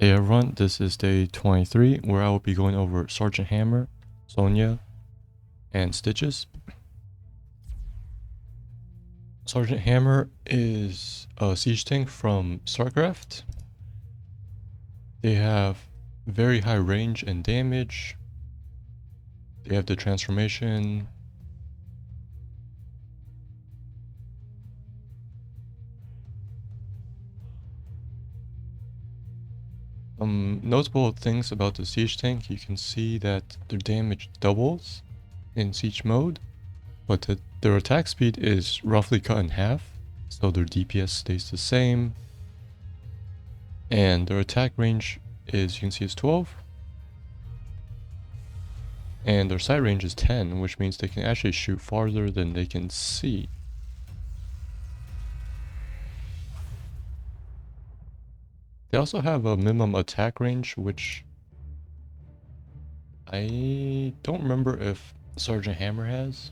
Hey everyone, this is day 23 where I will be going over Sgt Hammer, Sonya, and Stitches. Sgt Hammer is a siege tank from StarCraft. They have very high range and damage. They have the transformation. Notable things about the siege tank, you can see that their damage doubles in siege mode, but their attack speed is roughly cut in half, so their DPS stays the same. And their attack range is, you can see, is 12. And their sight range is 10, which means they can actually shoot farther than they can see. They also have a minimum attack range, which I don't remember if Sgt Hammer has.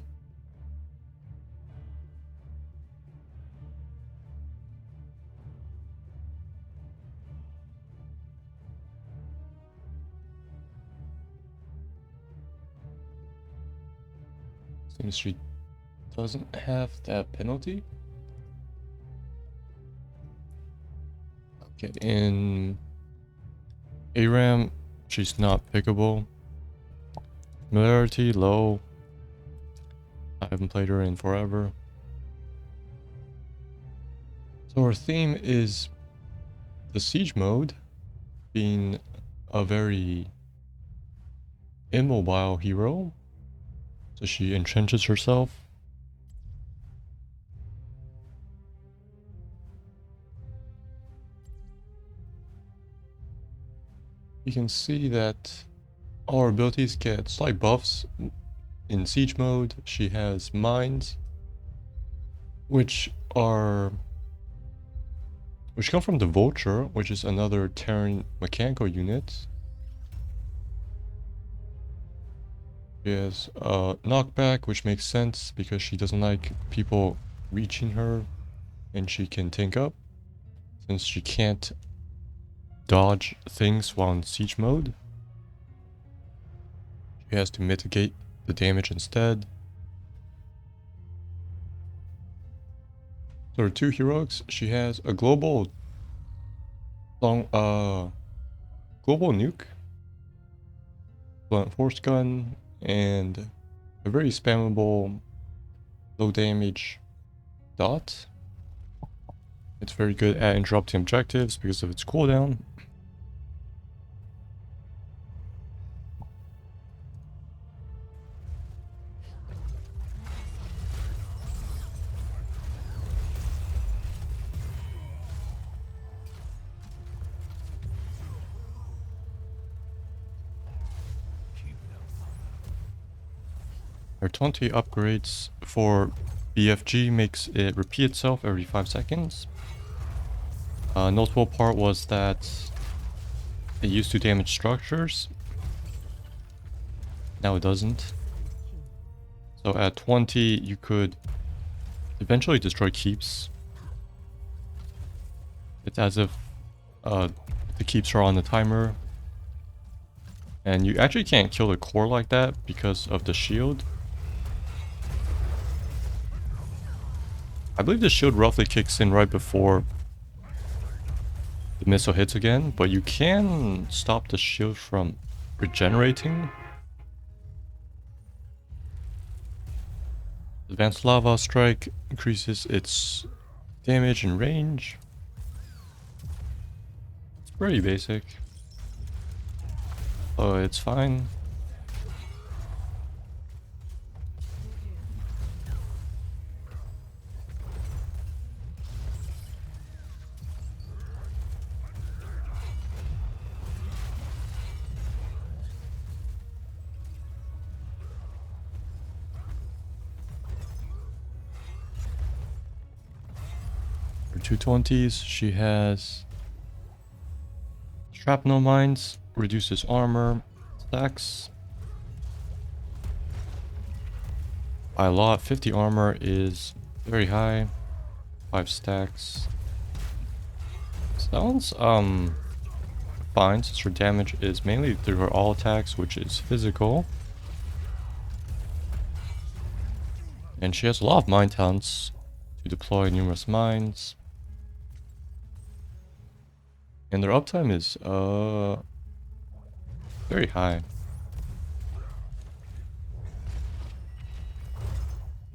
Seems she doesn't have that penalty. Okay, in ARAM, she's not pickable. Familiarity, low. I haven't played her in forever. So her theme is the siege mode being a very immobile hero. So she entrenches herself. You can see that all her abilities get slight buffs. In siege mode, she has mines, which come from the Vulture, which is another Terran mechanical unit. She has knockback, which makes sense because she doesn't like people reaching her, and she can tank up since she can't dodge things while in siege mode. She has to mitigate the damage instead. So her 2 heroics, she has a global nuke, blunt force gun, and a very spammable low damage dot. It's very good at interrupting objectives because of its cooldown. Her 20 upgrades for BFG makes it repeat itself every 5 seconds. Notable part was that it used to damage structures. Now it doesn't. So at 20, you could eventually destroy keeps. It's as if the keeps are on the timer. And you actually can't kill the core like that because of the shield. I believe the shield roughly kicks in right before the missile hits again, but you can stop the shield from regenerating. Advanced Lava Strike increases its damage and range. It's pretty basic. Oh, it's fine. For 220s, she has shrapnel mines, reduces armor, stacks by a lot. 50 armor is very high. 5 stacks. Sounds fine since her damage is mainly through her all attacks, which is physical. And she has a lot of mine talents to deploy numerous mines. And their uptime is very high.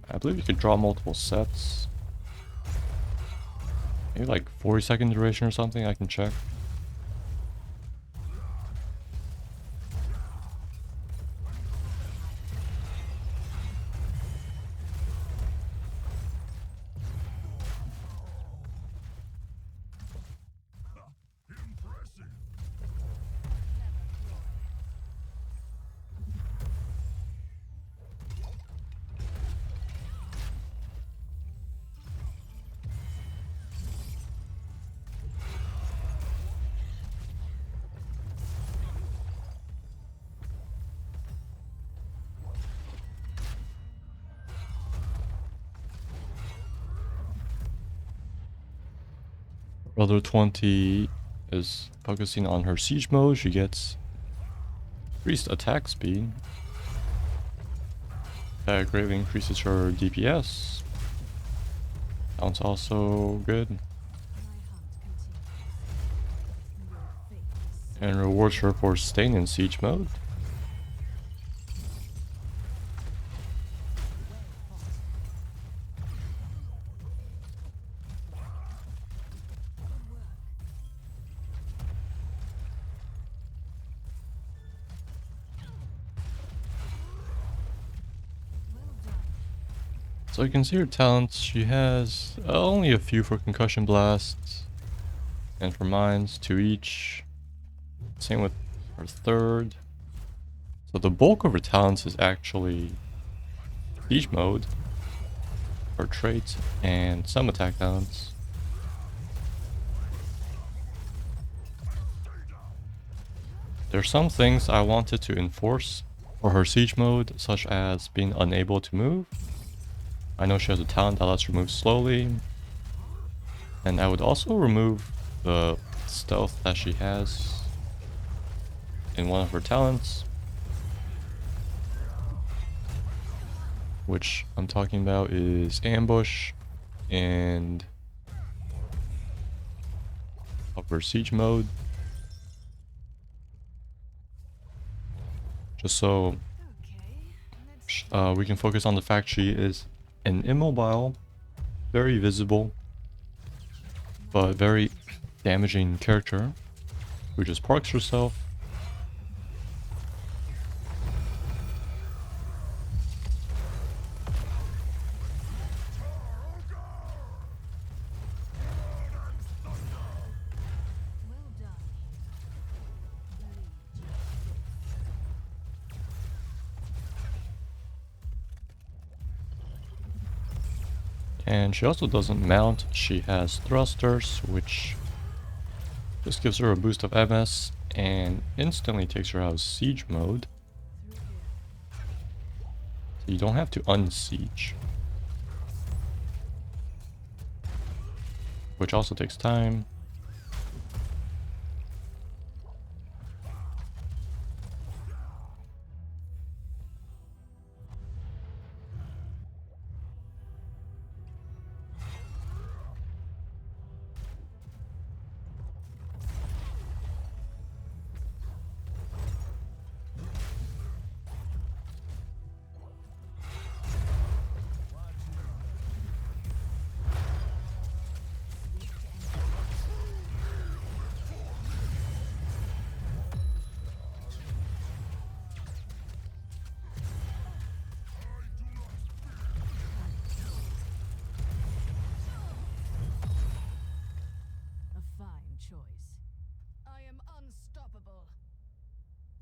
I believe you could draw multiple sets. Maybe like 40-second duration or something, I can check. Brother 20 is focusing on her siege mode. She gets increased attack speed. That greatly increases her DPS. Sounds also good. And rewards her for staying in siege mode. So you can see her talents. She has only a few for concussion blasts and for mines, 2 each. Same with her third. So the bulk of her talents is actually siege mode, her traits, and some attack talents. There's some things I wanted to enforce for her siege mode, such as being unable to move. I know she has a talent that lets her move slowly. And I would also remove the stealth that she has in one of her talents. Which I'm talking about is ambush and upper siege mode. Just so we can focus on the fact she is an immobile, very visible, but very damaging character who just parks herself. And she also doesn't mount, she has thrusters, which just gives her a boost of MS and instantly takes her out of siege mode. So you don't have to unsiege. Which also takes time.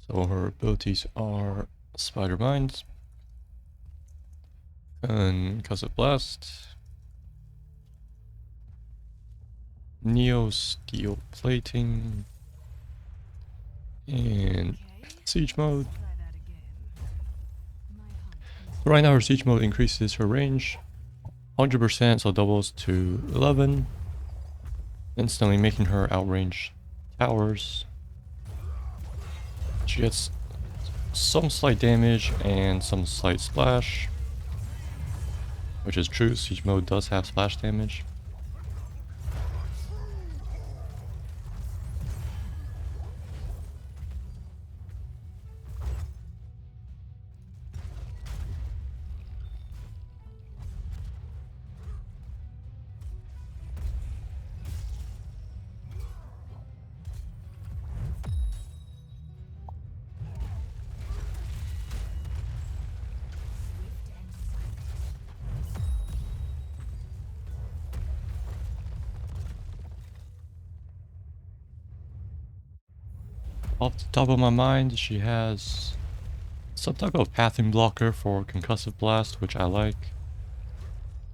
So her abilities are Spider Mines, Concussive Blast, Neo Steel Plating, and Siege Mode. So right now her Siege Mode increases her range 100%, so doubles to 11, instantly making her outrange towers. She gets some slight damage and some slight splash, which is true. Siege mode does have splash damage. Off the top of my mind, she has some type of pathing blocker for concussive blast, which I like.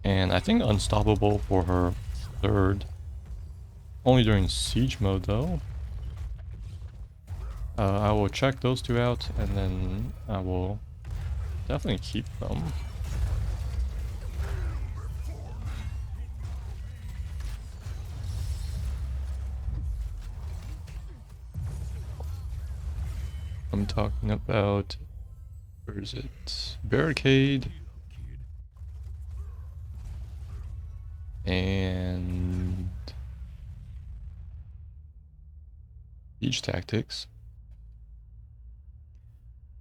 And I think unstoppable for her third. Only during siege mode though. I will check those two out and then I will definitely keep them. I'm talking about, where is it? Barricade. And siege tactics.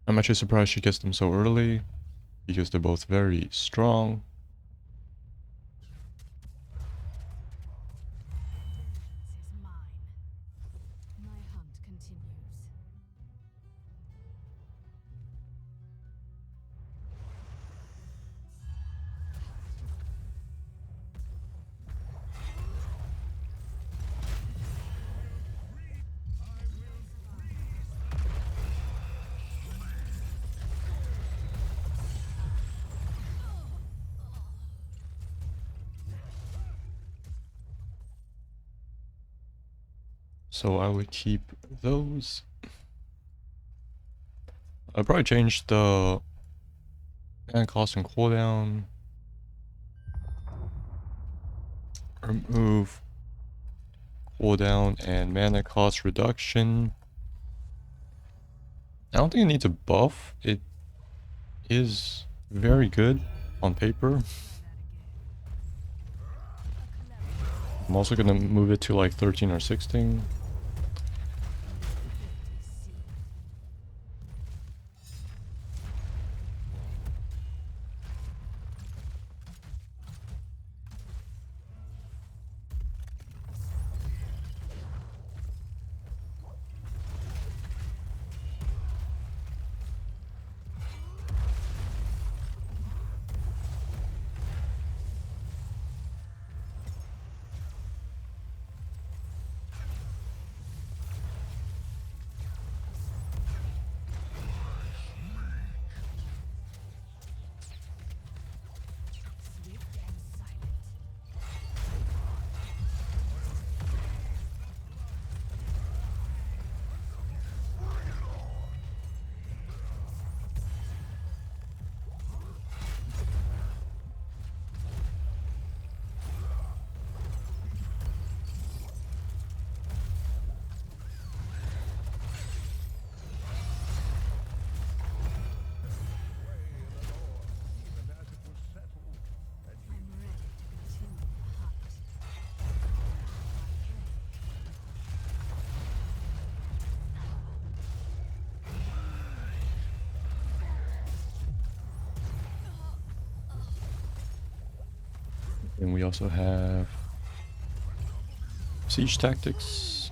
I'm actually surprised she gets them so early, because they're both very strong. So I would keep those. I'd probably change the mana cost and cooldown. Remove cooldown and mana cost reduction. I don't think it needs a buff. It is very good on paper. I'm also gonna move it to like 13 or 16. And we also have siege tactics.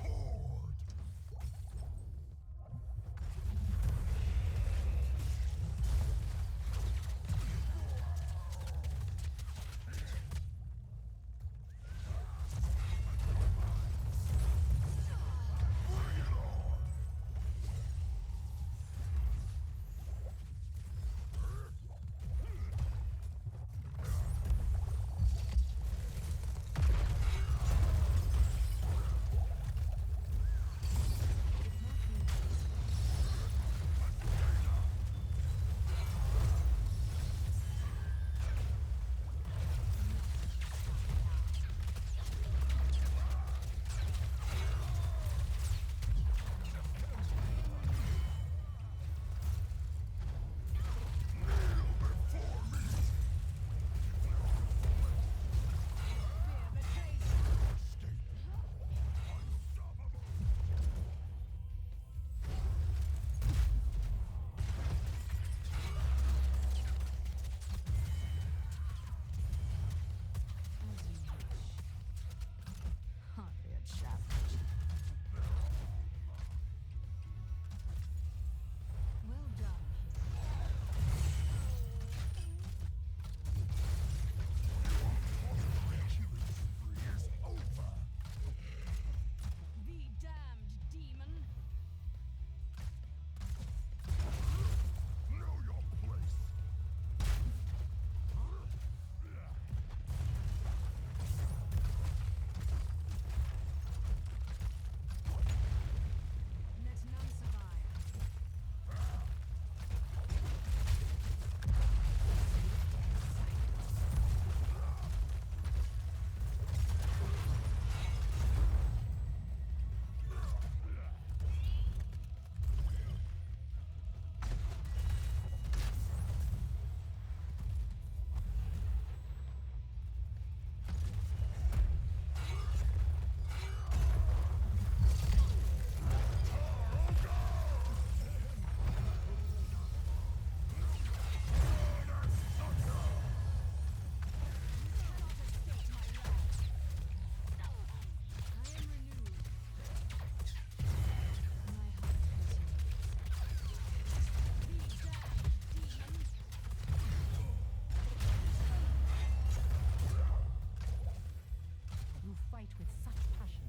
fight with such passion.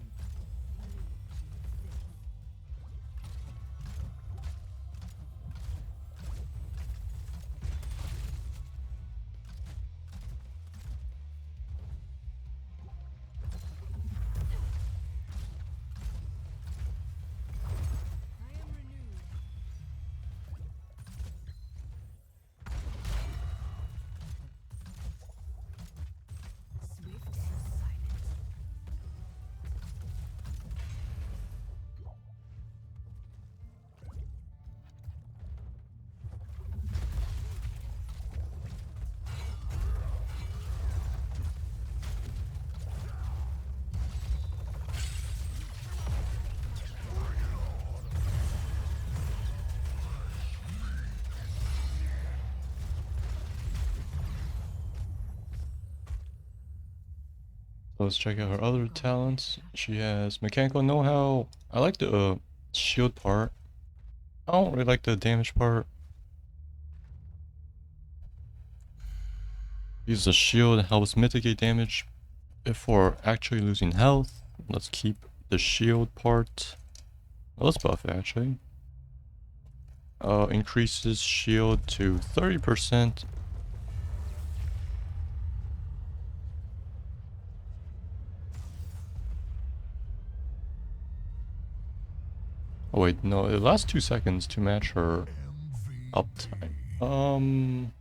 I am renewed. Swift and silent. Let's check out her other talents. She has mechanical know-how. I like the shield part. I don't really like the damage part. Use the shield helps mitigate damage before actually losing health. Let's keep the shield part. Let's buff it actually. Increases shield to 30%. Oh wait, no, it lasts 2 seconds to match her uptime.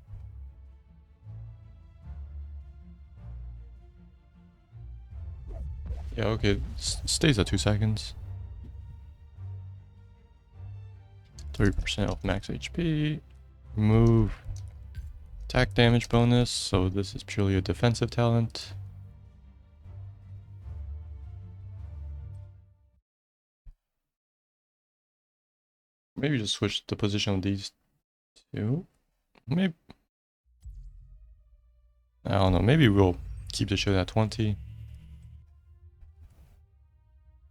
Yeah, okay, stays at 2 seconds. 30% of max HP. Remove attack damage bonus, so this is purely a defensive talent. Maybe just switch the position of these two. Maybe, I don't know, maybe we'll keep the shield at 20.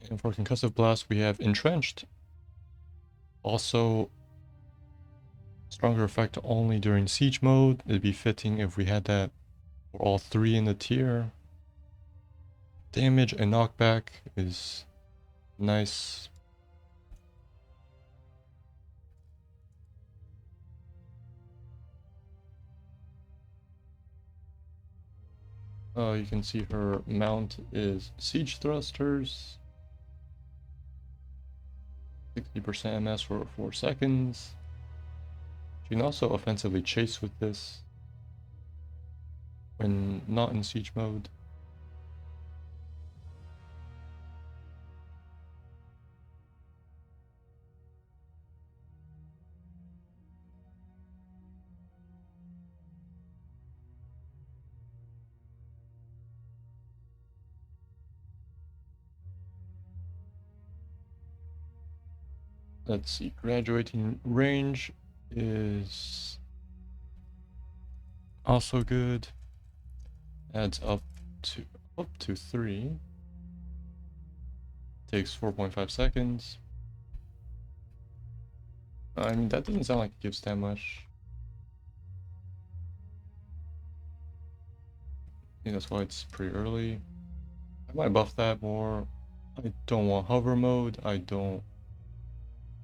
And for concussive blast, we have entrenched. Also, stronger effect only during siege mode. It'd be fitting if we had that for all 3 in the tier. Damage and knockback is nice. You can see her mount is siege thrusters. 60% MS for 4 seconds. You can also offensively chase with this when not in siege mode. Let's see, graduating range is also good. Adds up to 3. Takes 4.5 seconds. I mean, that doesn't sound like it gives that much. I think that's why it's pretty early. I might buff that more. I don't want hover mode. I don't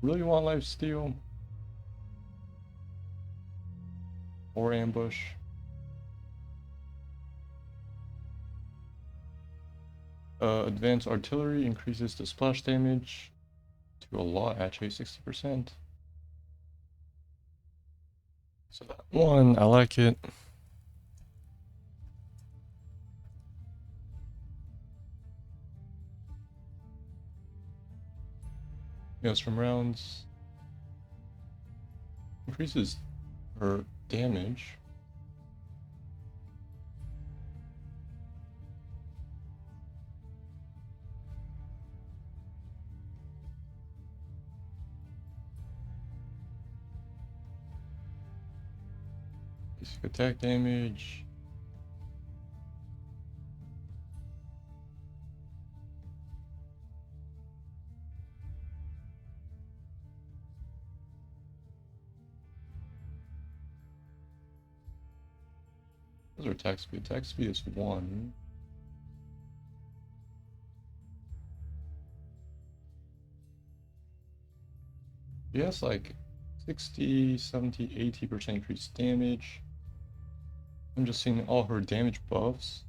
really want lifesteal or ambush. Advanced artillery increases the splash damage to a lot, actually 60%. So that one, I like it. Goes from rounds. Increases her damage. Basic attack damage. What's her attack speed? Attack speed is 1. He has like 60, 70, 80% increased damage. I'm just seeing all her damage buffs.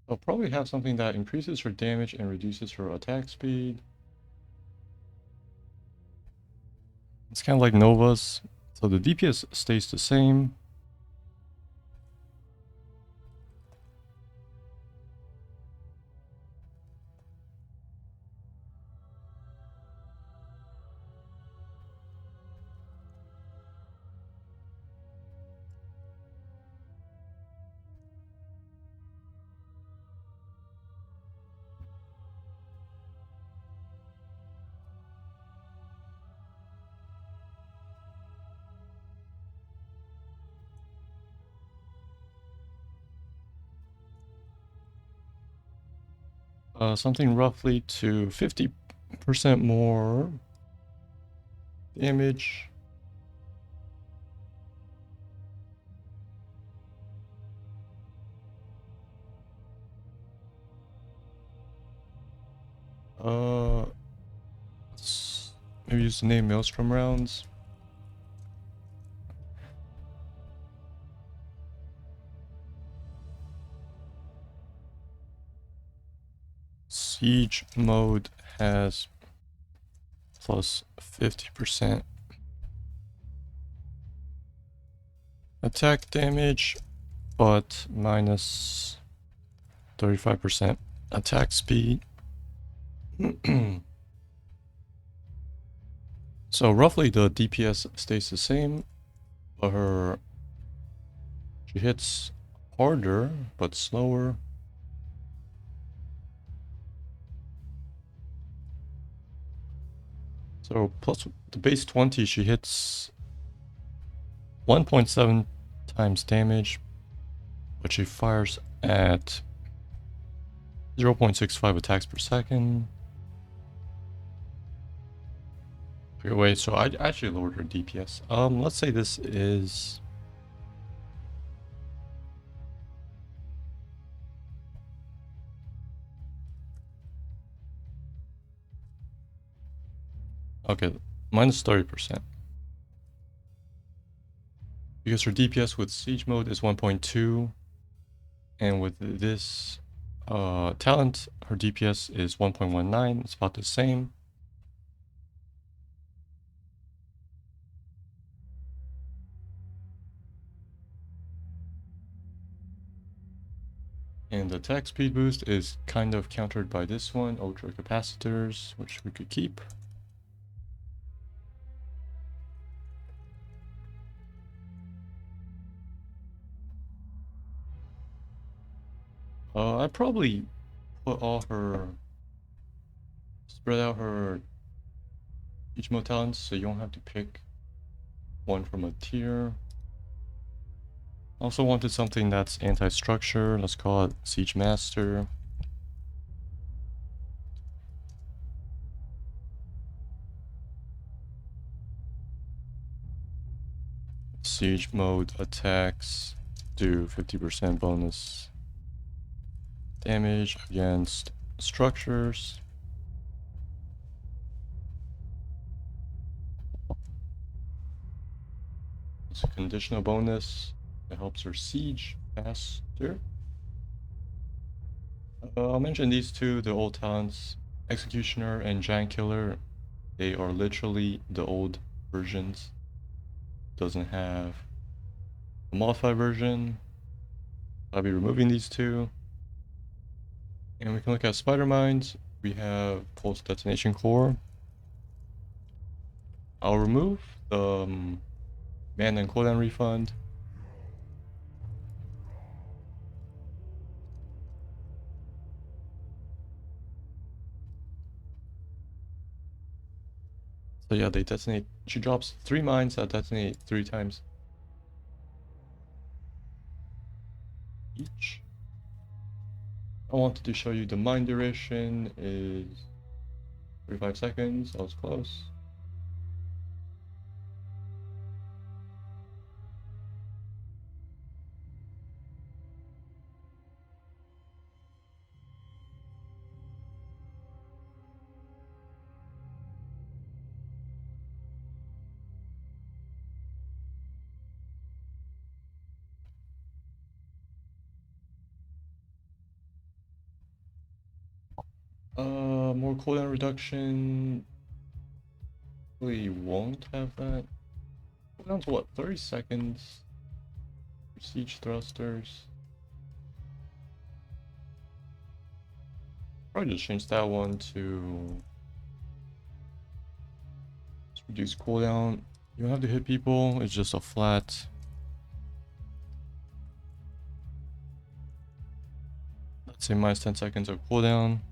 I'll probably have something that increases her damage and reduces her attack speed. It's kind of like Nova's. So the DPS stays the same. Something roughly to 50% more damage. Let's maybe use the name Maelstrom rounds. Siege mode has plus 50% attack damage, but minus 35% attack speed. So roughly the DPS stays the same, but she hits harder but slower. So plus the base 20, she hits 1.7 times damage, but she fires at 0.65 attacks per second. Okay, wait, so I actually lowered her DPS. Let's say this is... Okay, minus 30%. Because her DPS with Siege mode is 1.2, and with this talent, her DPS is 1.19. It's about the same. And the attack speed boost is kind of countered by this one, Ultra Capacitors, which we could keep. I probably put all her... spread out her each mode talents so you don't have to pick one from a tier. Also wanted something that's anti-structure. Let's call it Siege Master. Siege mode attacks do 50% bonus damage against structures. It's a conditional bonus that helps her siege faster. I'll mention these two, the old talents, Executioner and Giant Killer. They are literally the old versions. Doesn't have a modified version. I'll be removing these two. And we can look at Spider Mines. We have Pulse Detonation Core. I'll remove the mana and cooldown refund. So yeah, they detonate. She drops 3 mines that detonate 3 times each. I wanted to show you the mine duration is 35 seconds. That was close. More cooldown reduction. We won't have that. Cooldown's what, 30 seconds? Siege thrusters. Probably just change that one to reduce cooldown. You don't have to hit people, it's just a flat. Let's say minus 10 seconds of cooldown.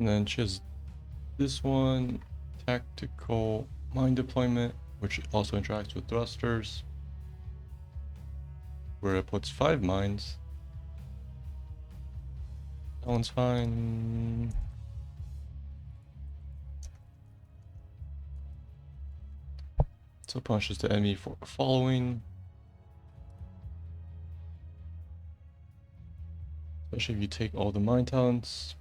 And then she has this one, tactical mine deployment, which also interacts with thrusters, where it puts 5 mines. That one's fine. So punishes the enemy for following. Especially if you take all the mine talents.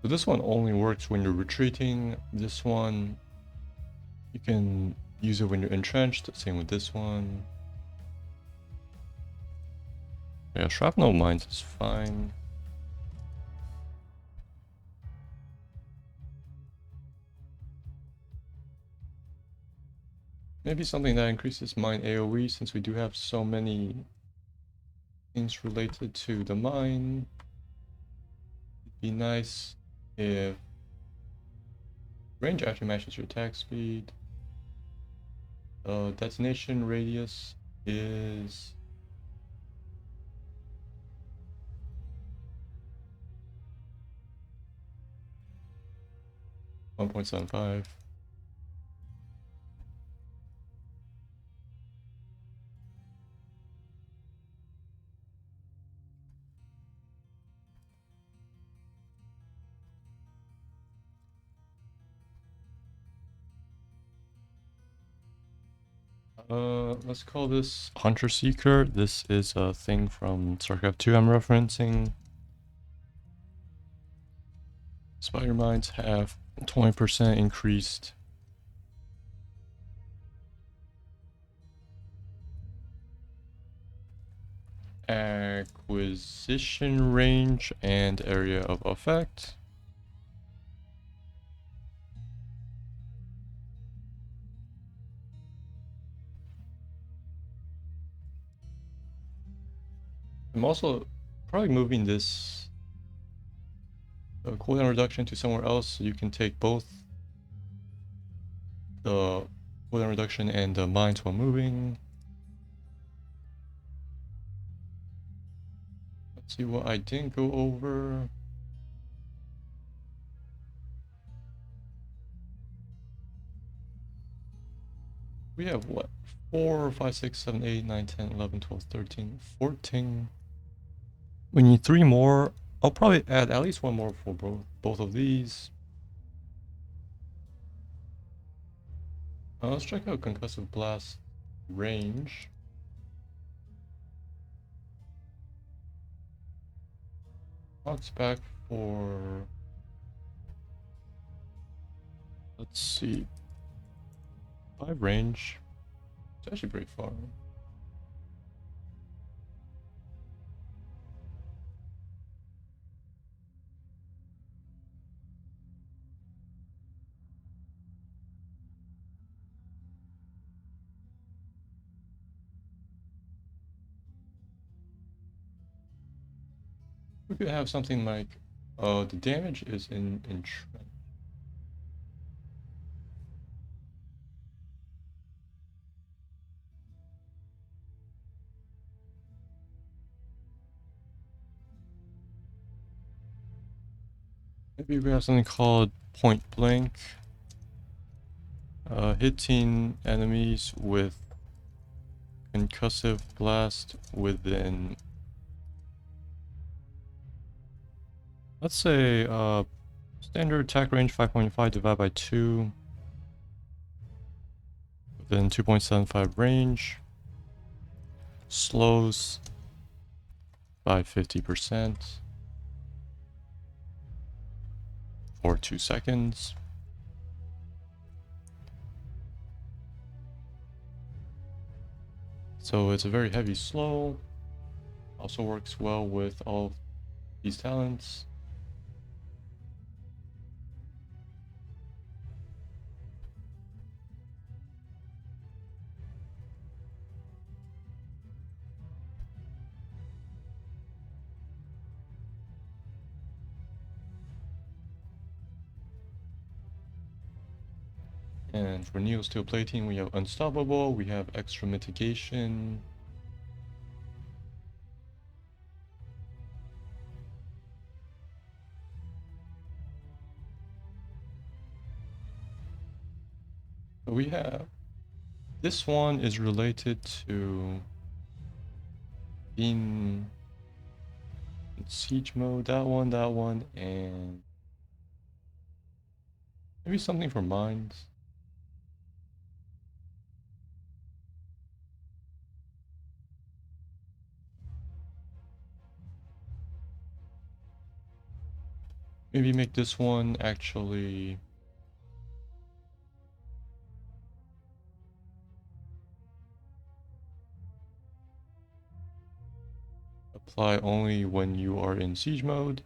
So this one only works when you're retreating. This one, you can use it when you're entrenched. Same with this one. Yeah, shrapnel mines is fine. Maybe something that increases mine AoE, since we do have so many things related to the mine. It'd be nice if range actually matches your attack speed. Detonation radius is 1.75. Let's call this Hunter Seeker. This is a thing from StarCraft 2 I'm referencing. Spider mines have 20% increased acquisition range and area of effect. I'm also probably moving this cooldown reduction to somewhere else, so you can take both the cooldown reduction and the mines while moving. Let's see what I didn't go over. We have what? 4, 5, 6, 7, 8, 9, 10, 11, 12, 13, 14. We need 3 more. I'll probably add at least 1 more for both of these. Let's check out Concussive Blast range. Box back for... Let's see. 5 range. It's actually pretty far. We could have something like, the damage is in trench. Maybe we have something called point blank. Hitting enemies with concussive blast within, let's say, standard attack range 5.5 divided by 2, within 2.75 range, slows by 50% for 2 seconds. So it's a very heavy slow. Also works well with all of these talents. And for Neo Steel Plating, we have Unstoppable, we have Extra Mitigation. We have, this one is related to being in siege mode, that one, and maybe something for mines. Maybe make this one actually apply only when you are in siege mode.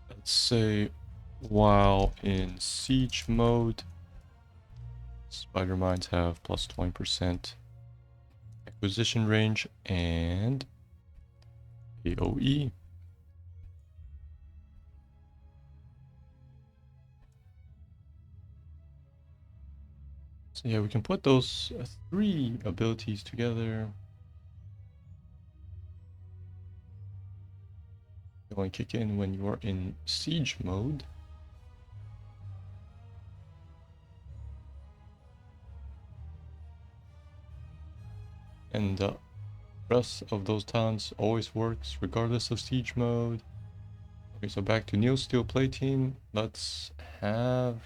Let's say while in siege mode, spider mines have plus 20% acquisition range and AoE. So yeah, we can put those 3 abilities together. They only kick in when you are in siege mode. And the rest of those talents always works regardless of siege mode. Okay, so back to Neo Steel Plating. Let's have,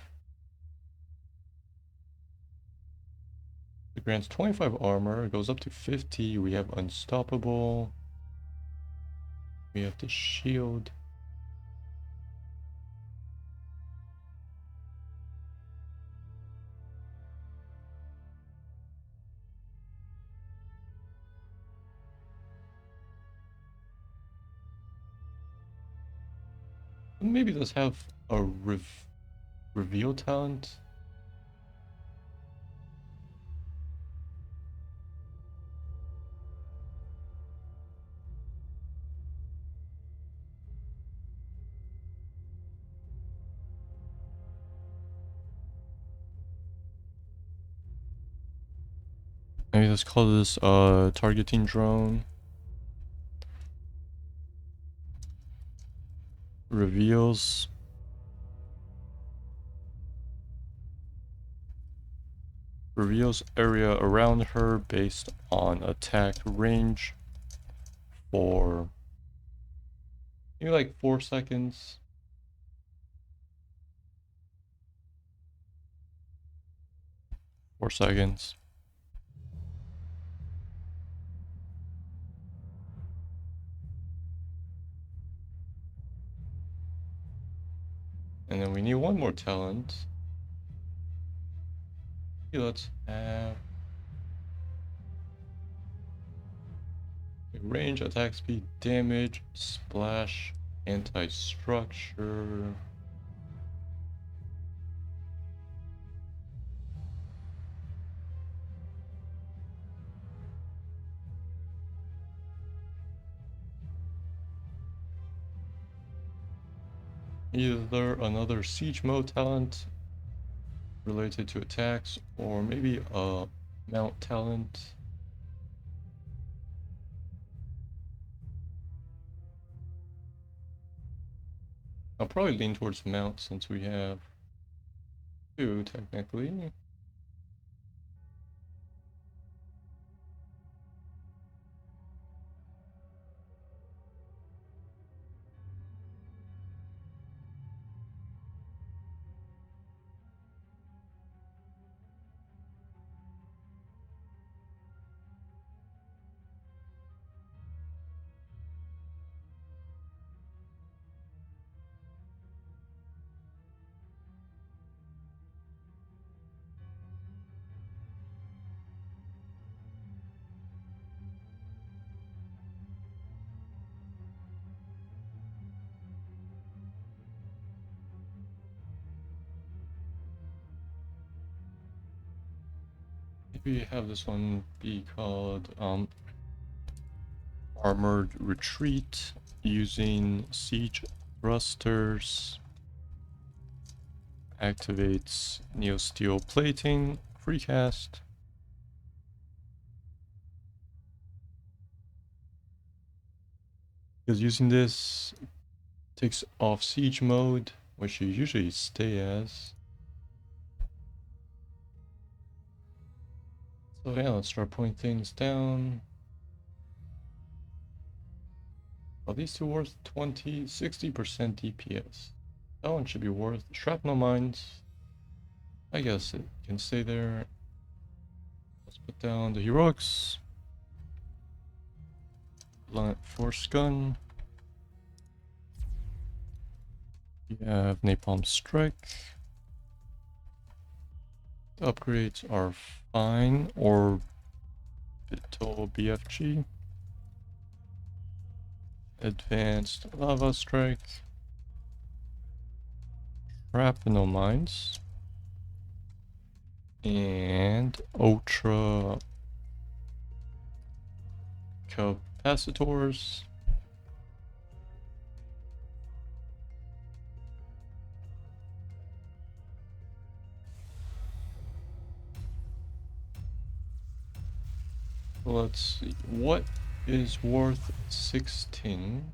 it grants 25 armor, it goes up to 50. We have Unstoppable. We have the shield. Maybe let's have a reveal talent. Maybe let's call this targeting drone. Reveals area around her based on attack range for maybe like 4 seconds. Four seconds. And then we need one more talent. Okay, let's have range, attack speed, damage, splash, anti-structure. Either another siege mode talent related to attacks, or maybe a mount talent. I'll probably lean towards mount since we have two technically. Maybe have this one be called Armored Retreat using Siege Thrusters. Activates Neo Steel Plating, free cast. Because using this takes off siege mode, which you usually stay as. So yeah, let's start putting things down. Well, these two worth 60% DPS. That one should be worth shrapnel mines. I guess it can stay there. Let's put down the heroics. Blunt force gun. We have napalm strike. The upgrades are fine, or BFG. Advanced lava strike. Shrapnel mines. And ultra capacitors. Let's see, what is worth 16?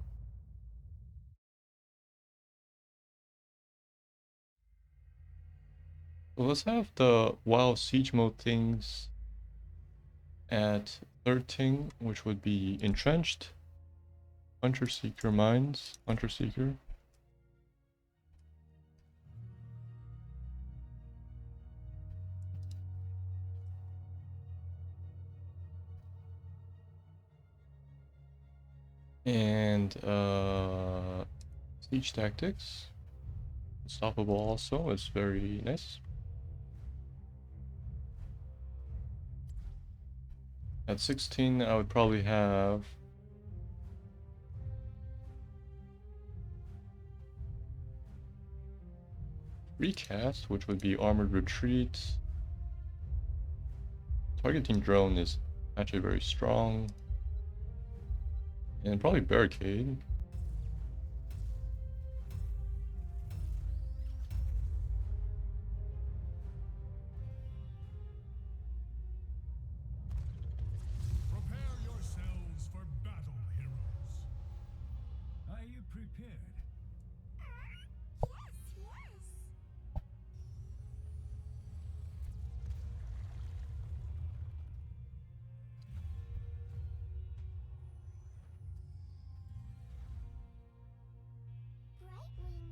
Well, let's have the WoW siege mode things at 13, which would be entrenched. Hunter Seeker mines, Hunter Seeker. And siege tactics. Unstoppable also is very nice. At 16, I would probably have recast, which would be armored retreat. Targeting drone is actually very strong. And probably barricade. Prepare yourselves for battle, heroes. Are you prepared?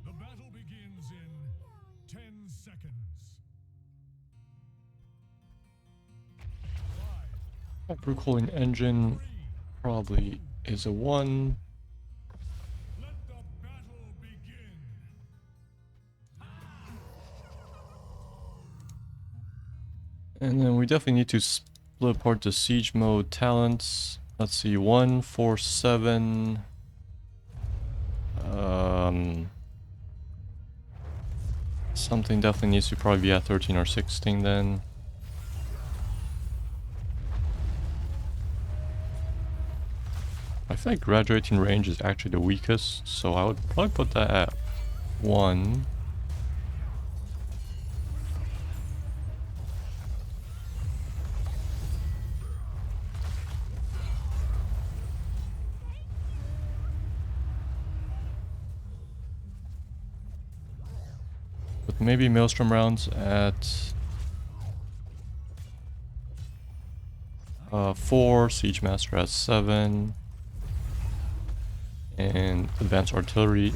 The battle begins in 10 seconds. 5, Hypercooling engine probably is a 1. let the battle begin. And then we definitely need to split apart the siege mode talents. Let's see, 1, 4, 7. Something definitely needs to probably be at 13 or 16 then. I feel like graduating range is actually the weakest, so I would probably put that at 1. But maybe Maelstrom rounds at 4, Siege Master at 7, and Advanced Artillery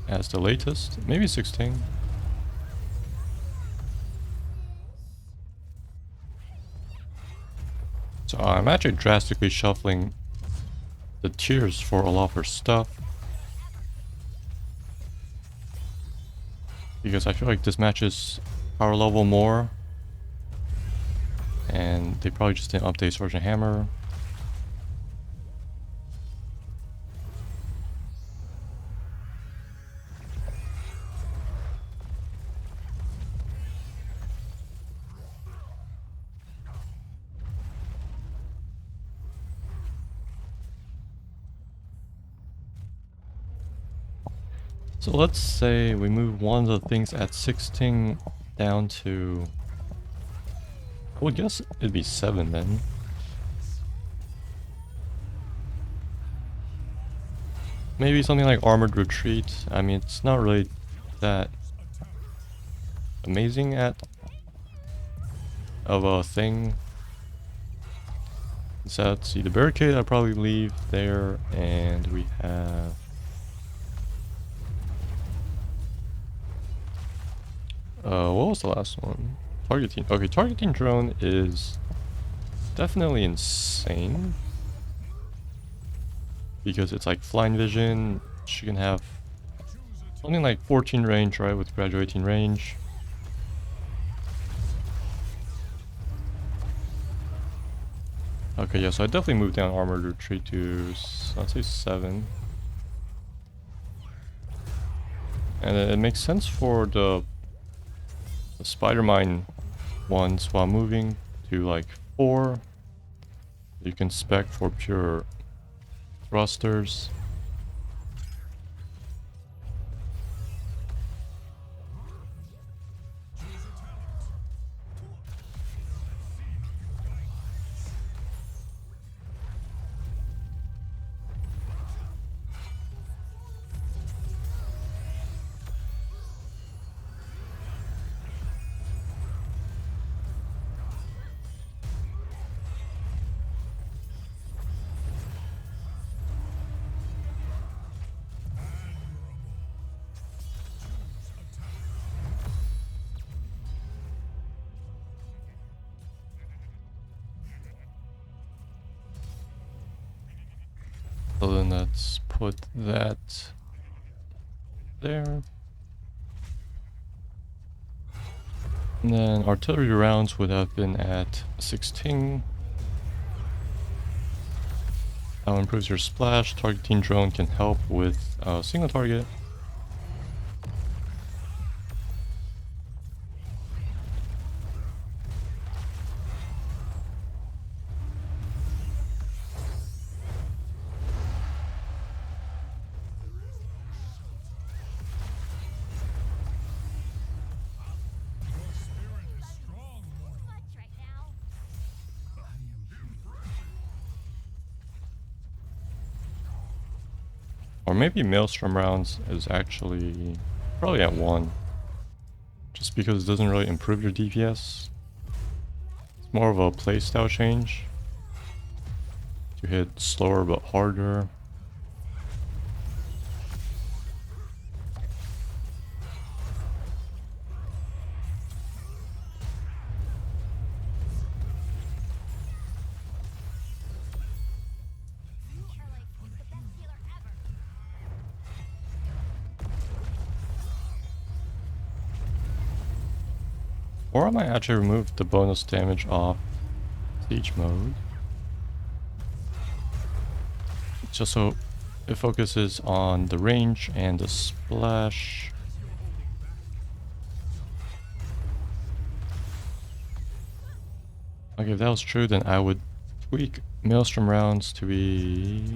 as the latest. Maybe 16. So I'm actually drastically shuffling the tiers for a lot of her stuff, because I feel like this matches power level more, and they probably just didn't update Sgt Hammer. So let's say we move one of the things at 16 down to, I would guess it'd be 7 then. Maybe something like Armored Retreat. I mean, it's not really that amazing of a thing. So let's see, the barricade I'll probably leave there, and we have what was the last one? Targeting. Okay, targeting drone is definitely insane, because it's like flying vision. She can have something like 14 range, right, with graduating range. Okay, yeah, so I definitely moved down Armored Retreat to, I'd say 7. And it makes sense for the Spider Mine ones while moving to like 4. You can spec for pure thrusters. So then let's put that there. And then artillery rounds would have been at 16. Now improves your splash. Targeting drone can help with single target. Or maybe Maelstrom rounds is actually probably at 1. Just because it doesn't really improve your DPS. It's more of a playstyle change. To hit slower but harder. Or I might actually remove the bonus damage off siege mode. Just so it focuses on the range and the splash. Okay, if that was true, then I would tweak Maelstrom rounds to be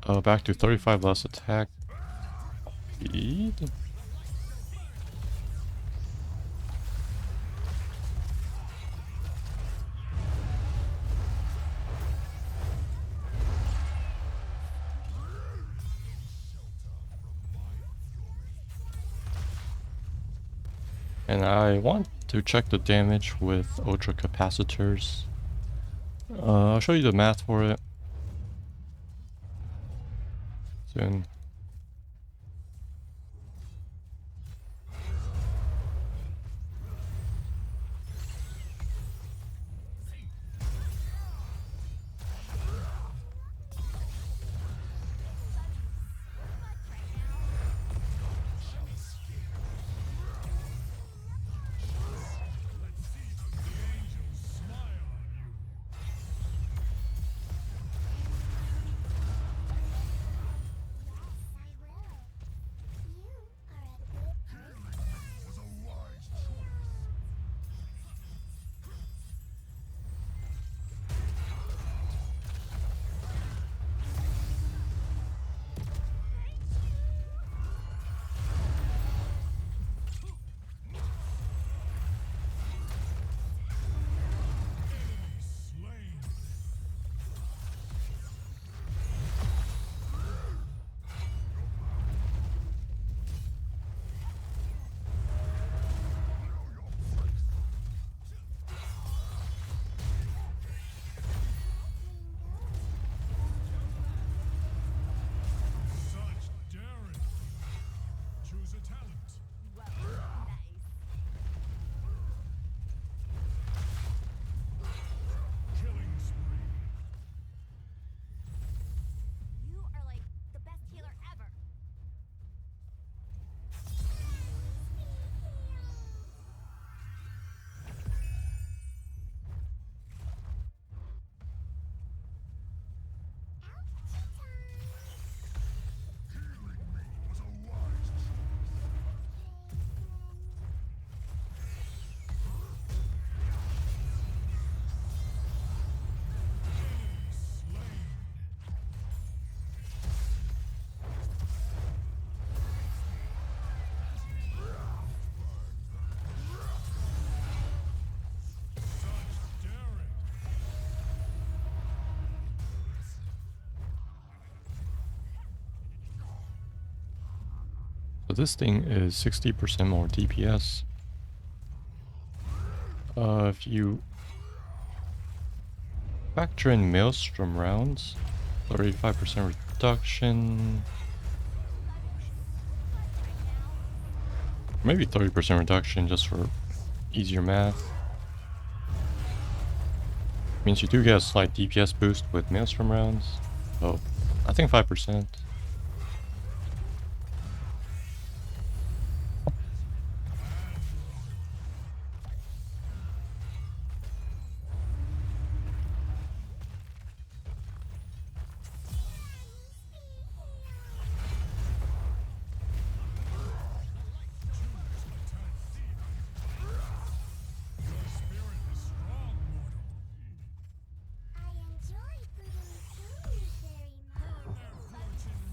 Back to 35 less attack speed. And I want to check the damage with ultra capacitors. I'll show you the math for it soon. Such daring. Choose a talent. Well, nice. Killing spree. You are like the best healer ever. Healing me was a wise Such daring. So this thing is 60% more DPS. If you factor in Maelstrom rounds, 35% reduction, maybe 30% reduction just for easier math. Means you do get a slight DPS boost with Maelstrom rounds. So I think 5%. Your spirit is strong, mortal. I enjoy putting food very much. Burn their fortune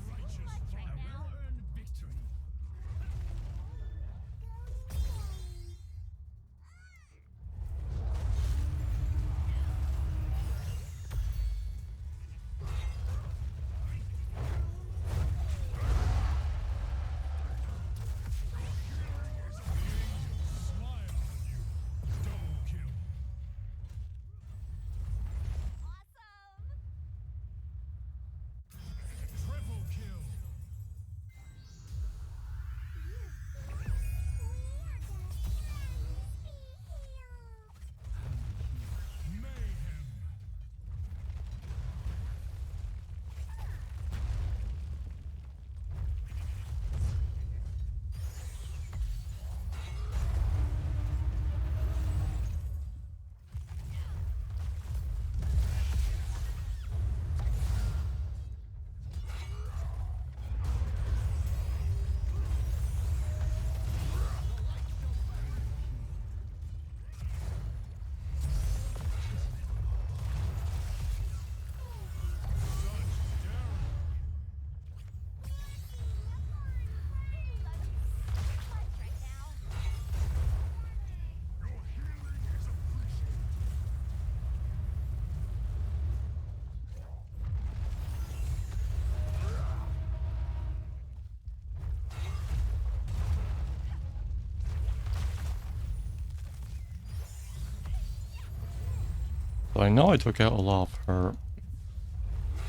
So I know I took out a lot of her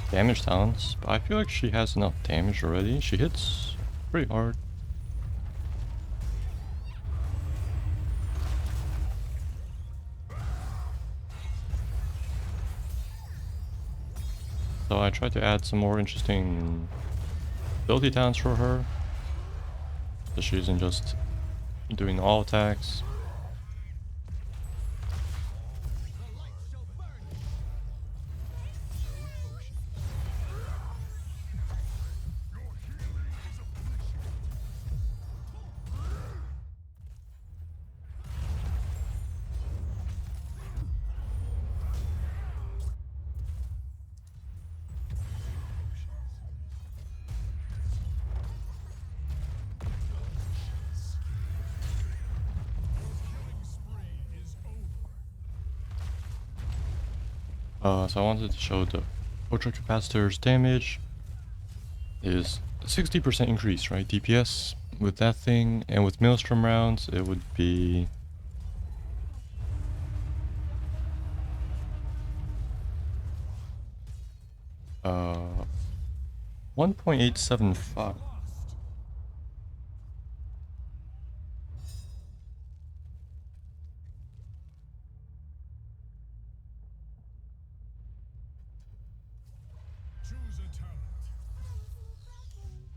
damage talents, but I feel like she has enough damage already. She hits pretty hard. So I tried to add some more interesting ability talents for her, so she isn't just doing all attacks. So I wanted to show the ultra capacitor's damage is 60% increase, right? DPS with that thing, and with Maelstrom rounds, it would be 1.875. Choose a talent.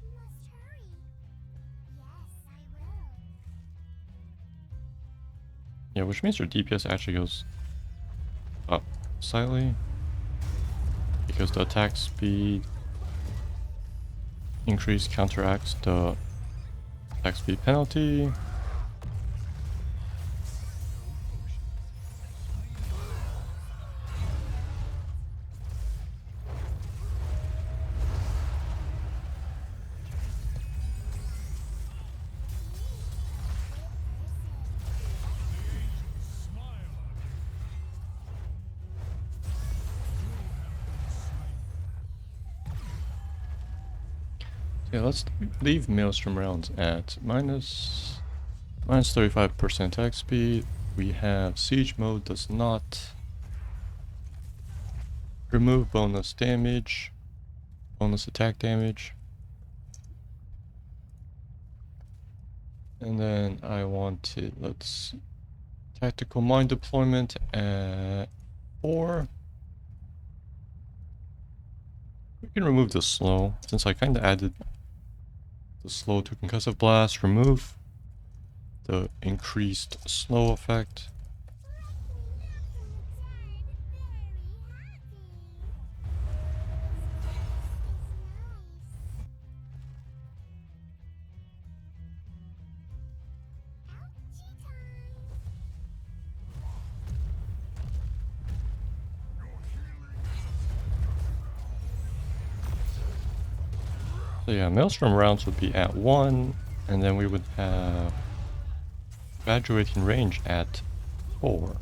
You must hurry. Yes, I will. Yeah, which means your DPS actually goes up slightly because the attack speed increase counteracts the attack speed penalty. Smile on Yeah, let's leave Maelstrom rounds at minus 35% attack speed. We have Siege mode does not remove bonus damage, bonus attack damage. And then I wanted, let's tactical mine deployment at 4. We can remove the slow, since I kind of added the slow to concussive blast. Remove the increased slow effect. So yeah, Maelstrom rounds would be at 1, and then we would have graduating range at 4.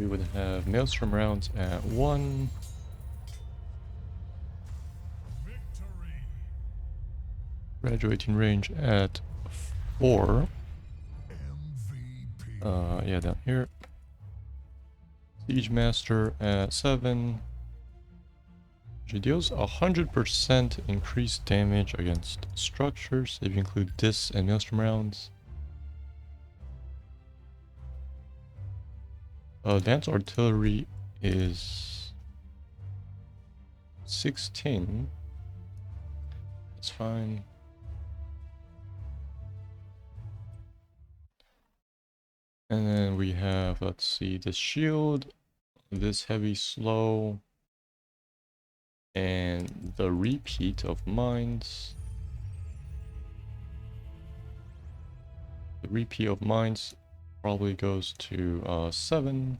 We would have Maelstrom rounds at 1. Victory. Graduating range at 4. MVP. Yeah, down here. Siege Master at 7. She deals 100% increased damage against structures if you include this and Maelstrom rounds. Advanced Artillery is 16. That's fine. And then we have, let's see, this shield, this heavy slow, and the repeat of mines. The repeat of mines probably goes to 7,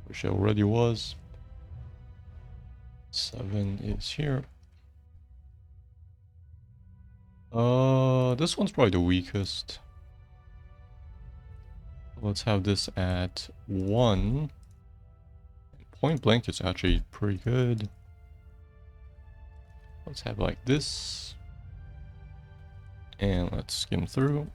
which it already was. 7 is here. This one's probably the weakest. Let's have this at 1. Point blank is actually pretty good. Let's have like this. And let's skim through.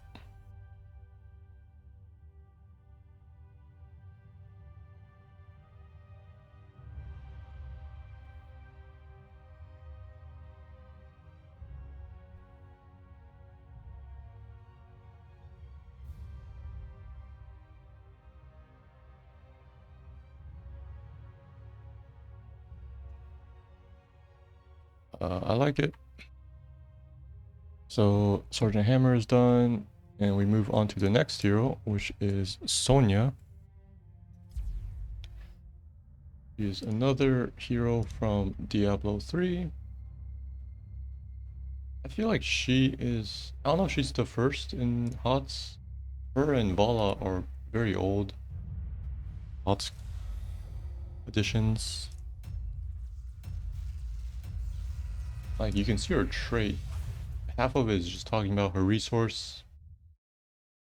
I like it. So Sgt Hammer is done, and we move on to the next hero, which is Sonya. She is another hero from Diablo 3. I feel like she is, I don't know if she's the first in HOTS. Her and Vala are very old HOTS editions. Like, you can see her trait. Half of it is just talking about her resource,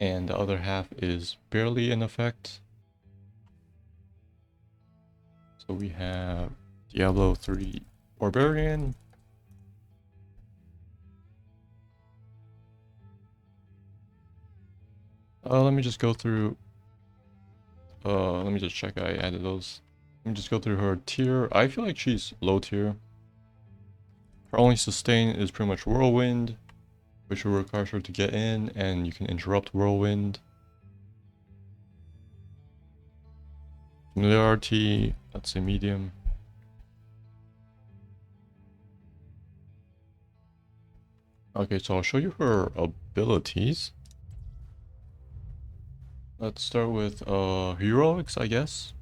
and the other half is barely in effect. So we have Diablo 3 Barbarian. Let me just go through. Let me just check I added those. Let me just go through her tier. I feel like she's low tier. Her only sustain is pretty much Whirlwind, which will require her to get in, and you can interrupt Whirlwind. Familiarity, that's a medium. Okay, so I'll show you her abilities. Let's start with Heroics, I guess.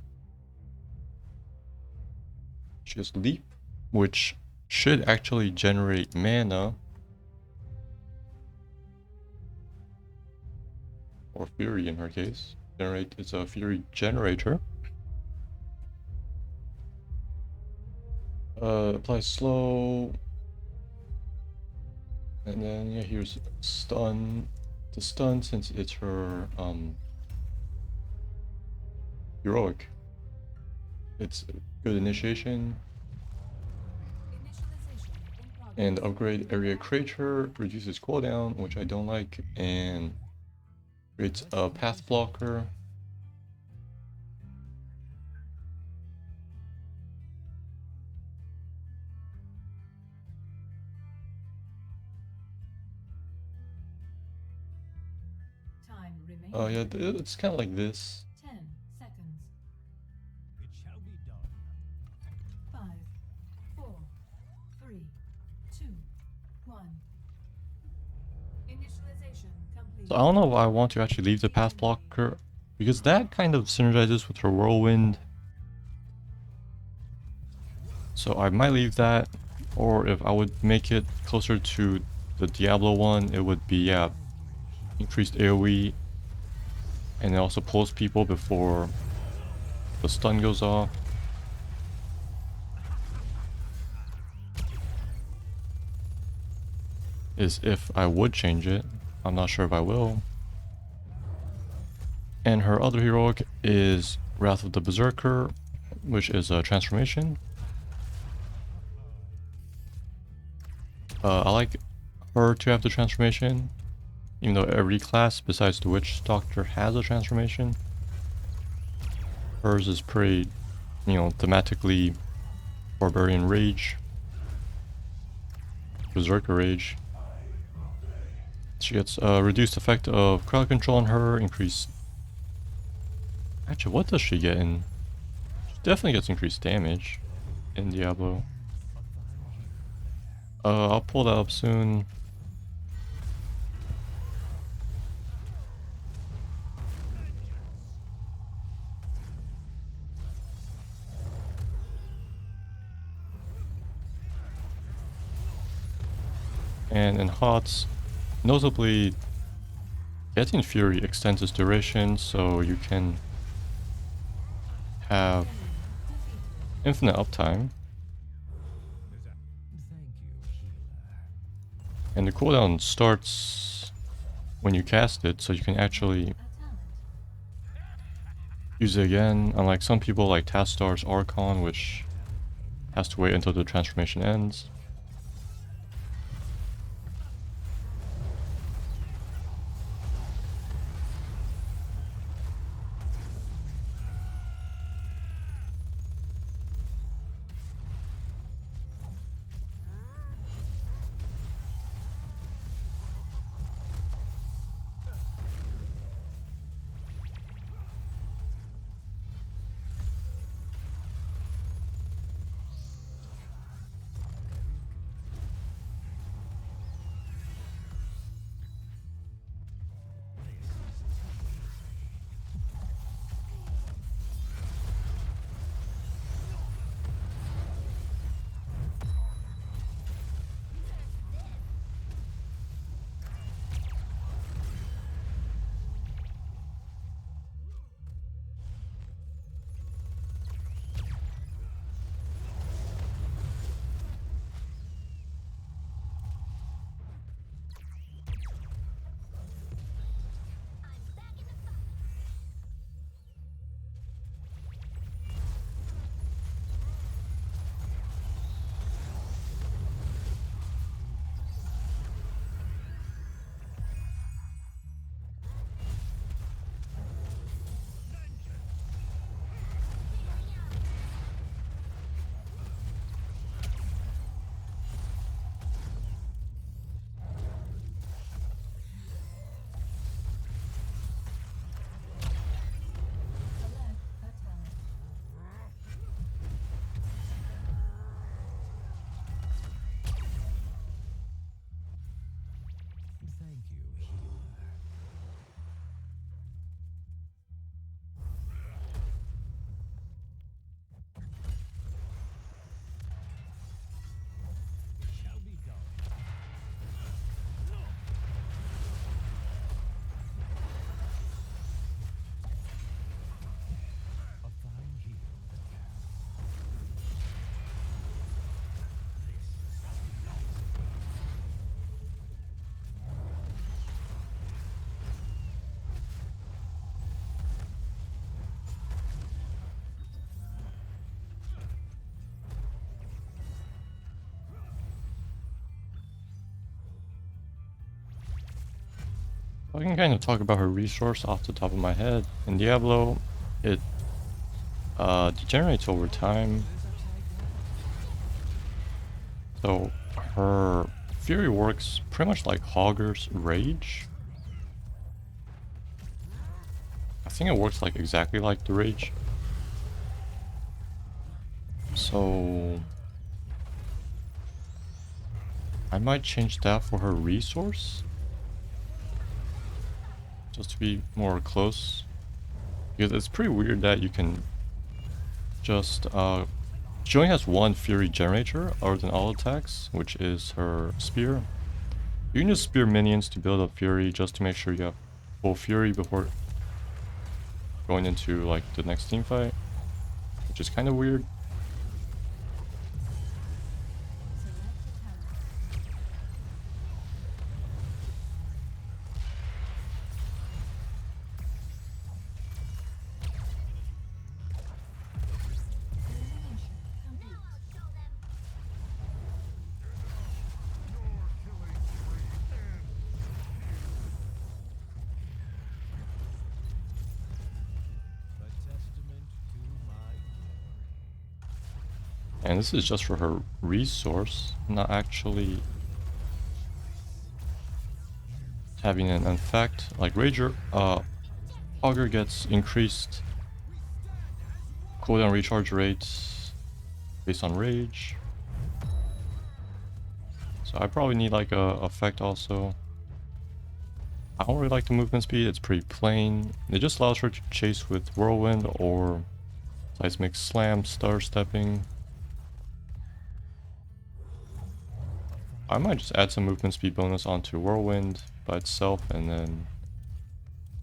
She has Leap, which should actually generate mana. Or Fury in her case. It's a Fury generator. Apply slow. And then yeah, here's stun. The stun, since it's her heroic. It's good initiation. And upgrade area creature reduces cooldown, which I don't like, and creates a path blocker. Yeah, it's kind of like this. 10 seconds. It shall be done. 5, 4, 3, 2, 1. Initialization complete. So I don't know if I want to actually leave the path blocker, because that kind of synergizes with her whirlwind. So I might leave that, or if I would make it closer to the Diablo one, it would be, yeah, increased AoE, and it also pulls people before the stun goes off. Is if I would change it. I'm not sure if I will. And her other heroic is Wrath of the Berserker, which is a transformation. I like her to have the transformation, even though every class besides the Witch Doctor has a transformation. Hers is pretty, you know, thematically Barbarian Rage, Berserker Rage. She gets a reduced effect of crowd control on her, increased... Actually, what does she get in? She definitely gets increased damage in Diablo. I'll pull that up soon. And in HOTS, notably, getting Fury extends its duration, so you can have infinite uptime. And the cooldown starts when you cast it, so you can actually A talent. use it again, unlike some people like Tastar's Archon, which has to wait until the transformation ends. Select a talent. Thank you, healer. Shall be going. A fine heal. I can kind of talk about her resource off the top of my head. In Diablo, it degenerates over time. So her Fury works pretty much like Hogger's Rage. I think it works like exactly like the Rage. So I might change that for her resource, just to be more close. Because it's pretty weird that you can just she only has one Fury generator other than all attacks, which is her spear. You can just spear minions to build up Fury just to make sure you have full Fury before going into like the next team fight, which is kind of weird. Select a talent. And this is just for her resource, not actually having an effect. Like Rager, Augur gets increased cooldown recharge rates based on rage. So I probably need like a effect also. I don't really like the movement speed, it's pretty plain. It just allows her to chase with whirlwind or seismic slam, star stepping. I might just add some movement speed bonus onto whirlwind by itself and then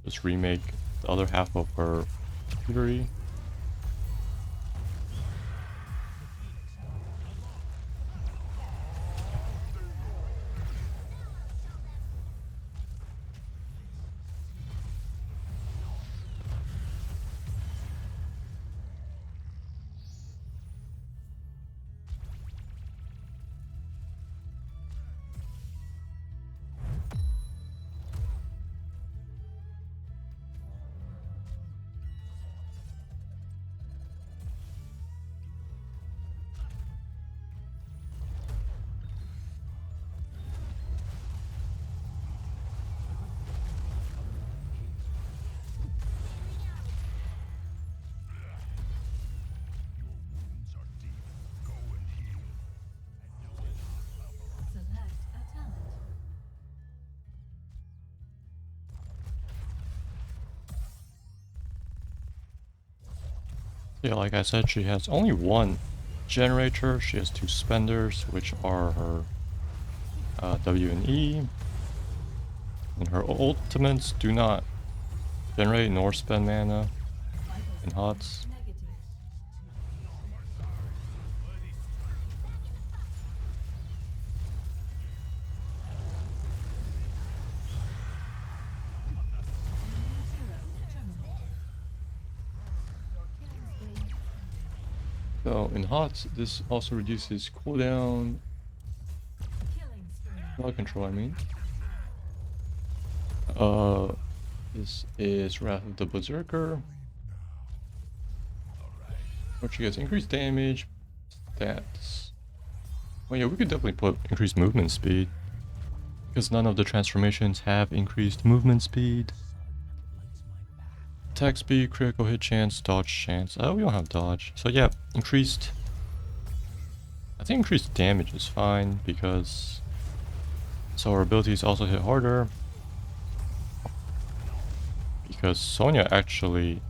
just remake the other half of her fury. Select a talent. Yeah, like I said, she has only one generator. She has two spenders, which are her W and E. And her ultimates do not generate nor spend mana in HOTS. Negative. So in HOTS, this also reduces cooldown, Killing spree. crowd control, I mean. This is Wrath of the Berserker, which gets increased damage, stats. Well, yeah, we could definitely put increased movement speed, because none of the transformations have increased movement speed. Attack speed, critical hit chance, dodge chance. Oh, we don't have dodge. So yeah, increased... I think increased damage is fine, because... So our abilities also hit harder. Because Sonya actually...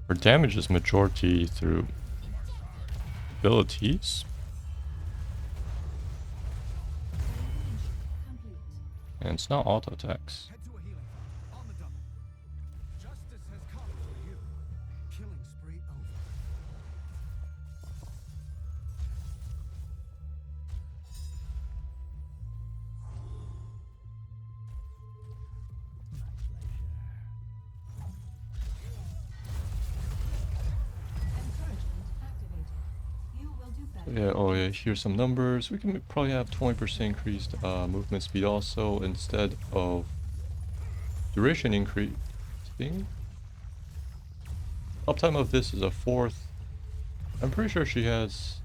Her damage is majority through abilities. Complete. And it's not auto attacks. Head to a healing on the double. Justice has come for you. Killing spree over. Encouragement activated. You will do better. Yeah, oh yeah, here's some numbers. We can probably have 20% increased movement speed also instead of duration increasing. Uptime of this is a fourth. I'm pretty sure she has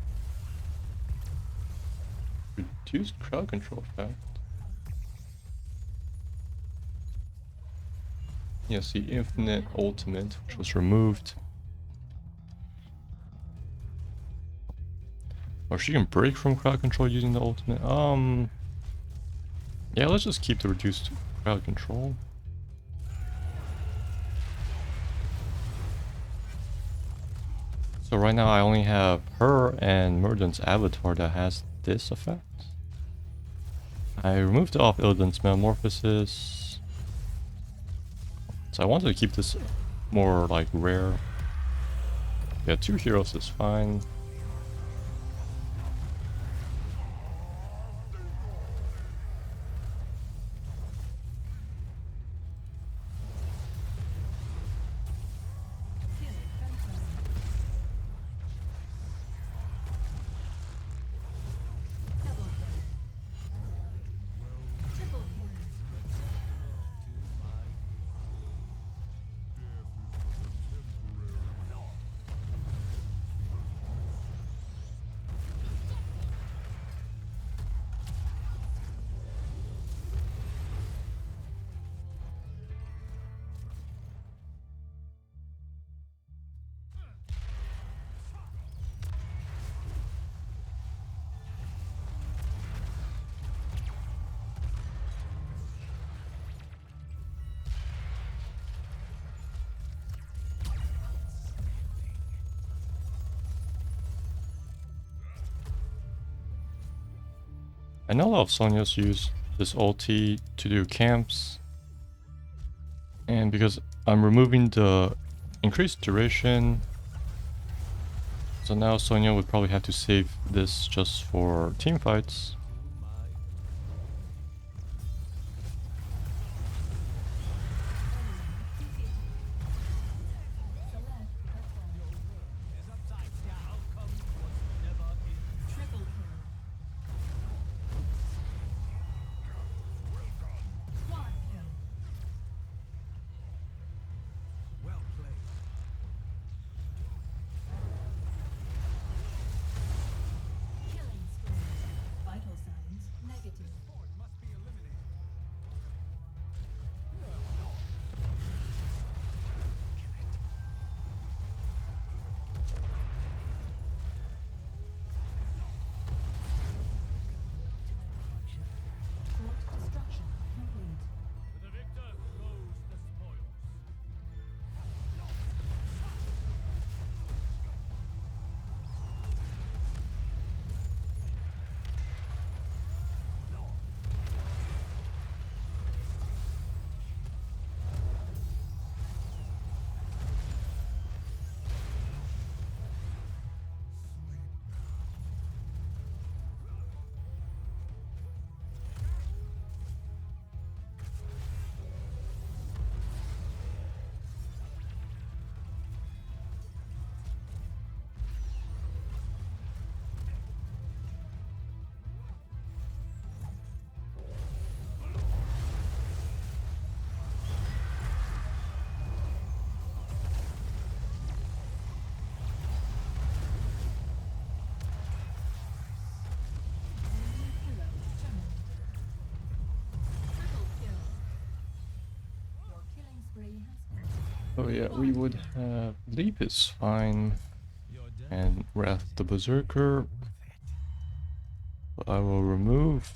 reduced crowd control effect. Yes, the infinite ultimate, which was removed. Or she can break from crowd control using the ultimate. Yeah, let's just keep the reduced crowd control. So right now I only have her and Murden's avatar that has this effect. I removed off Illidan's metamorphosis. So I wanted to keep this more like rare. Yeah, 2 heroes is fine. Killing confirmed. Double kill. Triple kill. I know a lot of Sonyas use this ulti to do camps. And because I'm removing the increased duration, so now Sonya would probably have to save this just for team fights. Well played. Killing spree. Vital signs negative. Fort must be eliminated. Fort destruction complete. To the victor goes the spoils. Enemy hero terminated. Triple kill. Your killing spree has ended. Oh yeah, we would have Leap is fine, You're done. and Wrath the Berserker. I will remove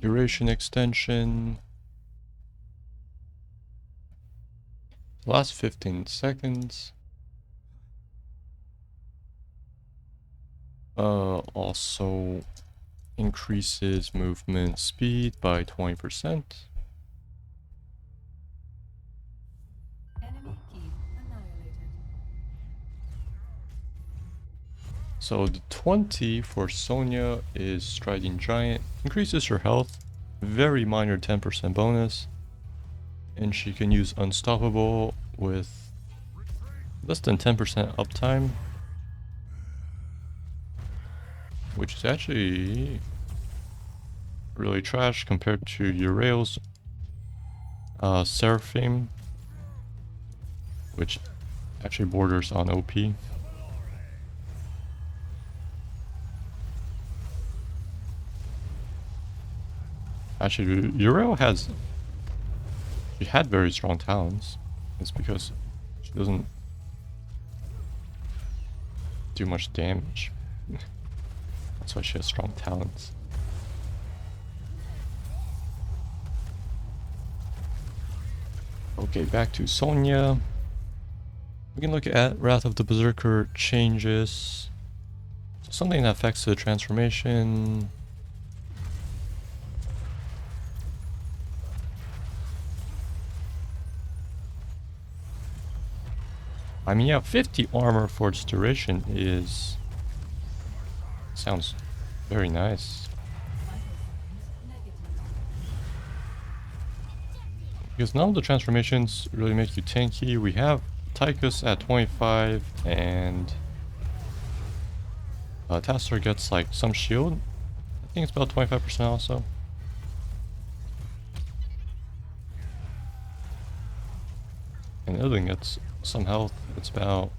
duration extension. Last 15 seconds. Also increases movement speed by 20%. Enemy keep annihilated. So the 20 for Sonya is Striding Giant. Increases her health. Very minor 10% bonus. And she can use Unstoppable with less than 10% uptime. Which is actually really trash compared to Uriel's Seraphim, which actually borders on OP. Actually, Uriel she had very strong talents. It's because she doesn't do much damage. That's why she has strong talents. Okay, back to Sonya. We can look at Wrath of the Berserker changes. Something that affects the transformation. I mean, yeah, 50 armor for its duration sounds very nice. Vital signs negative. Because none of the transformations really make you tanky. We have Tychus at 25 and Tastor gets like some shield. I think it's about 25% also. And Illidan gets some health. It's about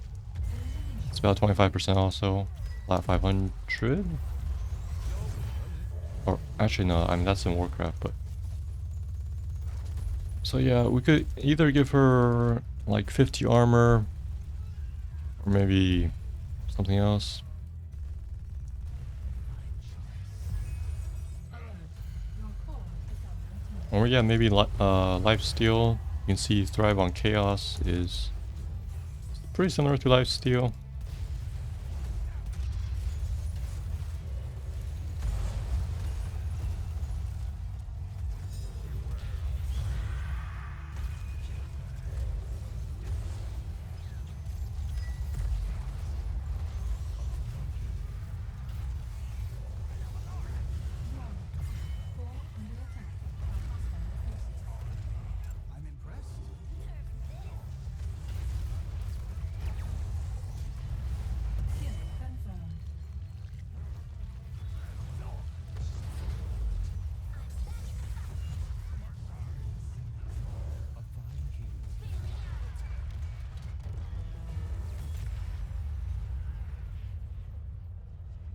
25% also. Flat 500. Or actually no, I mean that's in Warcraft, but so yeah, we could either give her like 50 armor or maybe something else. Alert. Your core is under attack. Or yeah, maybe lifesteal. You can see Thrive on Chaos is pretty similar to lifesteal.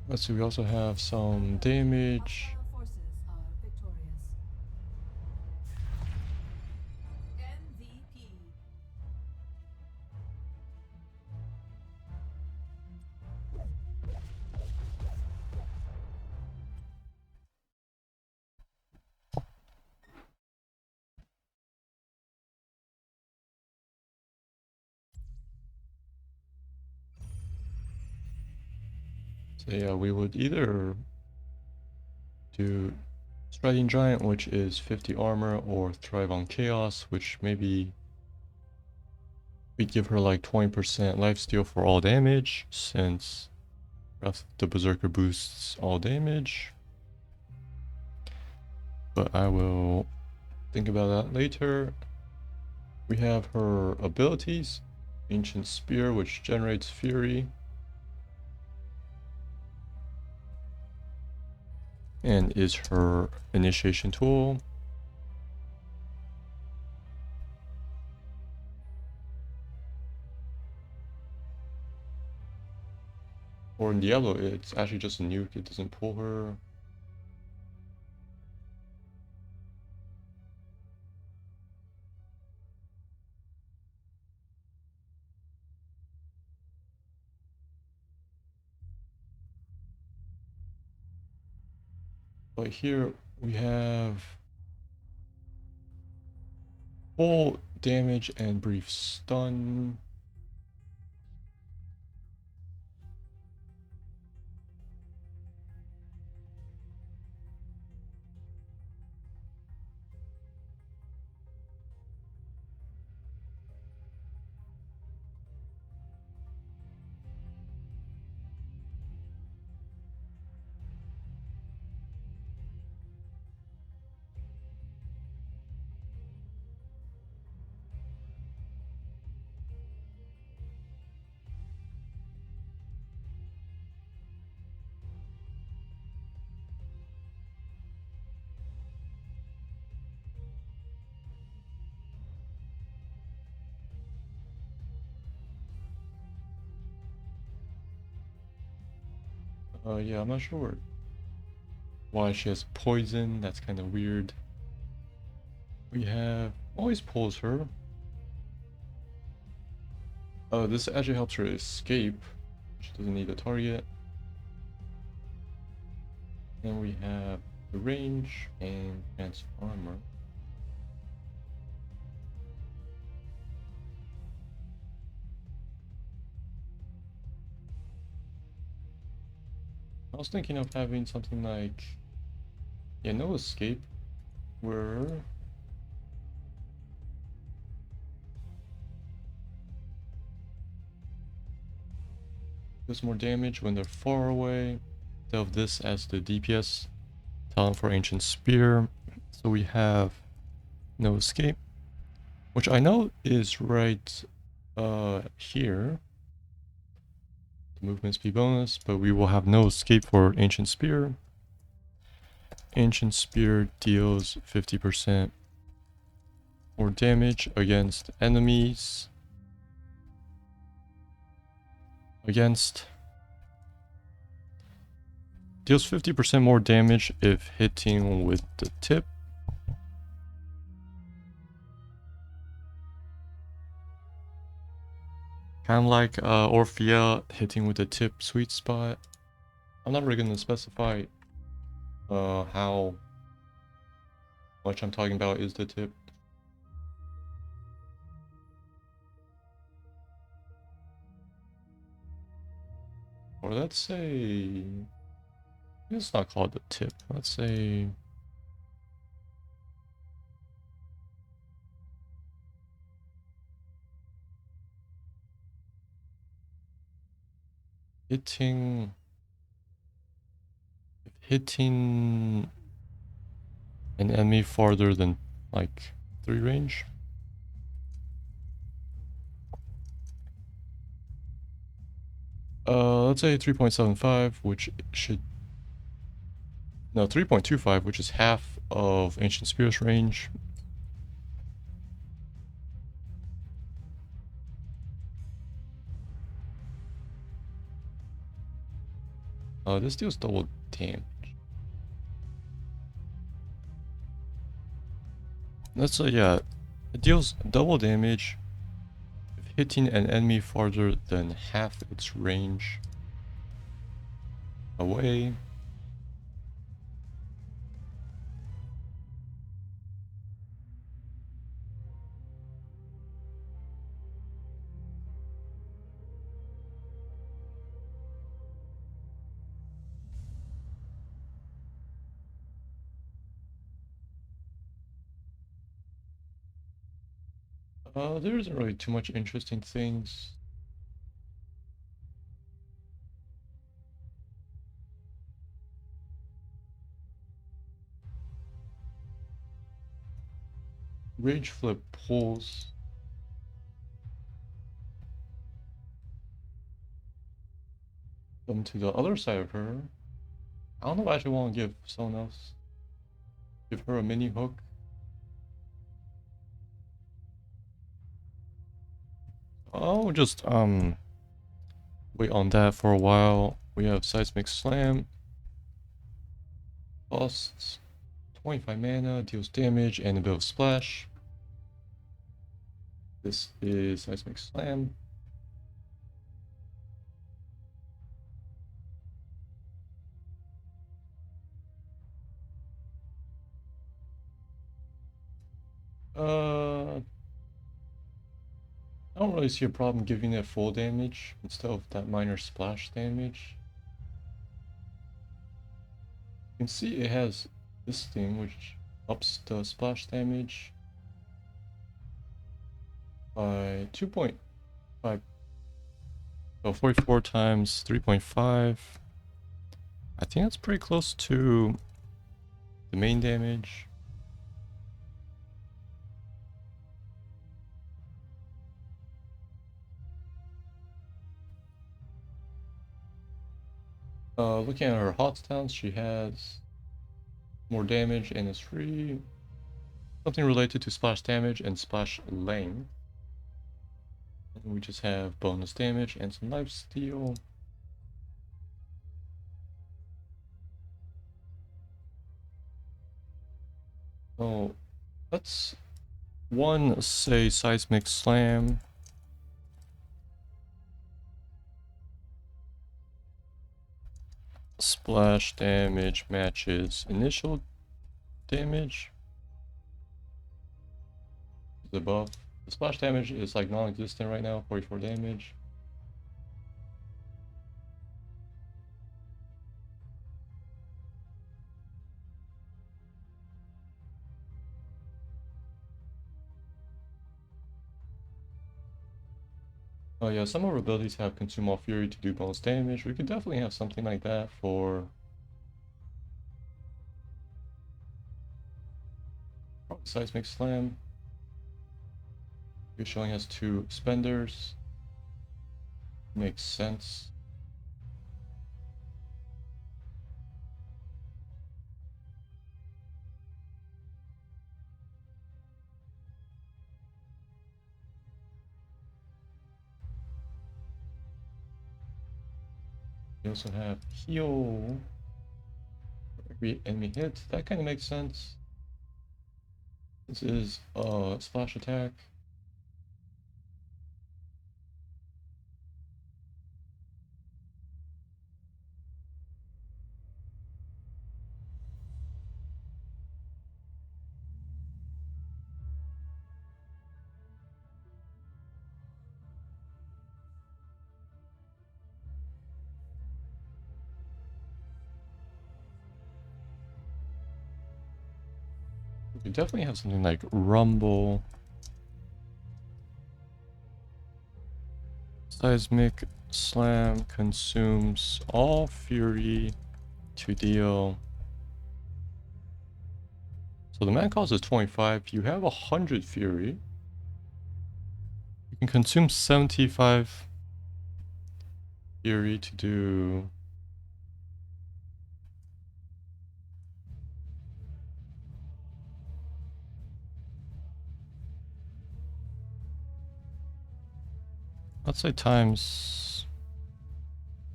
Let's see, we also have some damage. Hostile forces are victorious. MVP. So yeah, we would either do Striding Giant, which is 50 armor, or Thrive on Chaos, which maybe we give her like 20% lifesteal for all damage, since the Berserker boosts all damage. But I will think about that later. We have her abilities. Ancient Spear, which generates Fury. And is her initiation tool. Or in Diablo, it's actually just a nuke, it doesn't pull her. But here we have full damage and brief stun. Yeah, I'm not sure why she has poison, that's kind of weird. We have, always pulls her. This actually helps her escape. She doesn't need a target. Then we have the range and advanced armor. I was thinking of having something like, yeah, no escape, where does more damage when they're far away. They'll have this as the DPS talent for Ancient Spear. So we have no escape, which I know is right here. The movement speed bonus, but we will have no escape for Ancient Spear. Ancient Spear deals 50% more damage against enemies. Deals 50% more damage if hitting with the tip. Kind of like Orphea hitting with the tip sweet spot. I'm not really going to specify how much I'm talking about is the tip. Or let's say, let's not call it the tip. Let's say hitting an enemy farther than like 3 range. Let's say 3.75, which should, no, 3.25, which is half of Ancient Spear's range. This deals double damage. Let's say, yeah, it deals double damage if hitting an enemy farther than half its range away. There isn't really too much interesting things. Rage flip pulls them to the other side of her. I don't know if I actually want to give someone else. Give her a mini hook. I'll just wait on that for a while. We have Seismic Slam. Costs 25 mana, deals damage and a bit of splash. This is Seismic Slam. I don't really see a problem giving it full damage instead of that minor splash damage. You can see it has this thing which ups the splash damage by 2.5. So 44 times 3.5. I think that's pretty close to the main damage. Looking at her hot stance, she has more damage and is free. Something related to splash damage and splash length. And we just have bonus damage and some life steal. So let's say Seismic Slam. Splash damage matches initial damage. The buff. The splash damage is like non-existent right now, 44 damage. Oh yeah, some of our abilities have Consume All Fury to do bonus damage. We could definitely have something like that for Seismic Slam. You're showing us 2 spenders. Makes sense. We also have heal for every enemy hit. That kind of makes sense. This is a splash attack. We could definitely have something like Rumble. Seismic Slam consumes all fury to deal. So the mana cost is 25. You have 100 fury. You can consume 75 fury to do. Let's say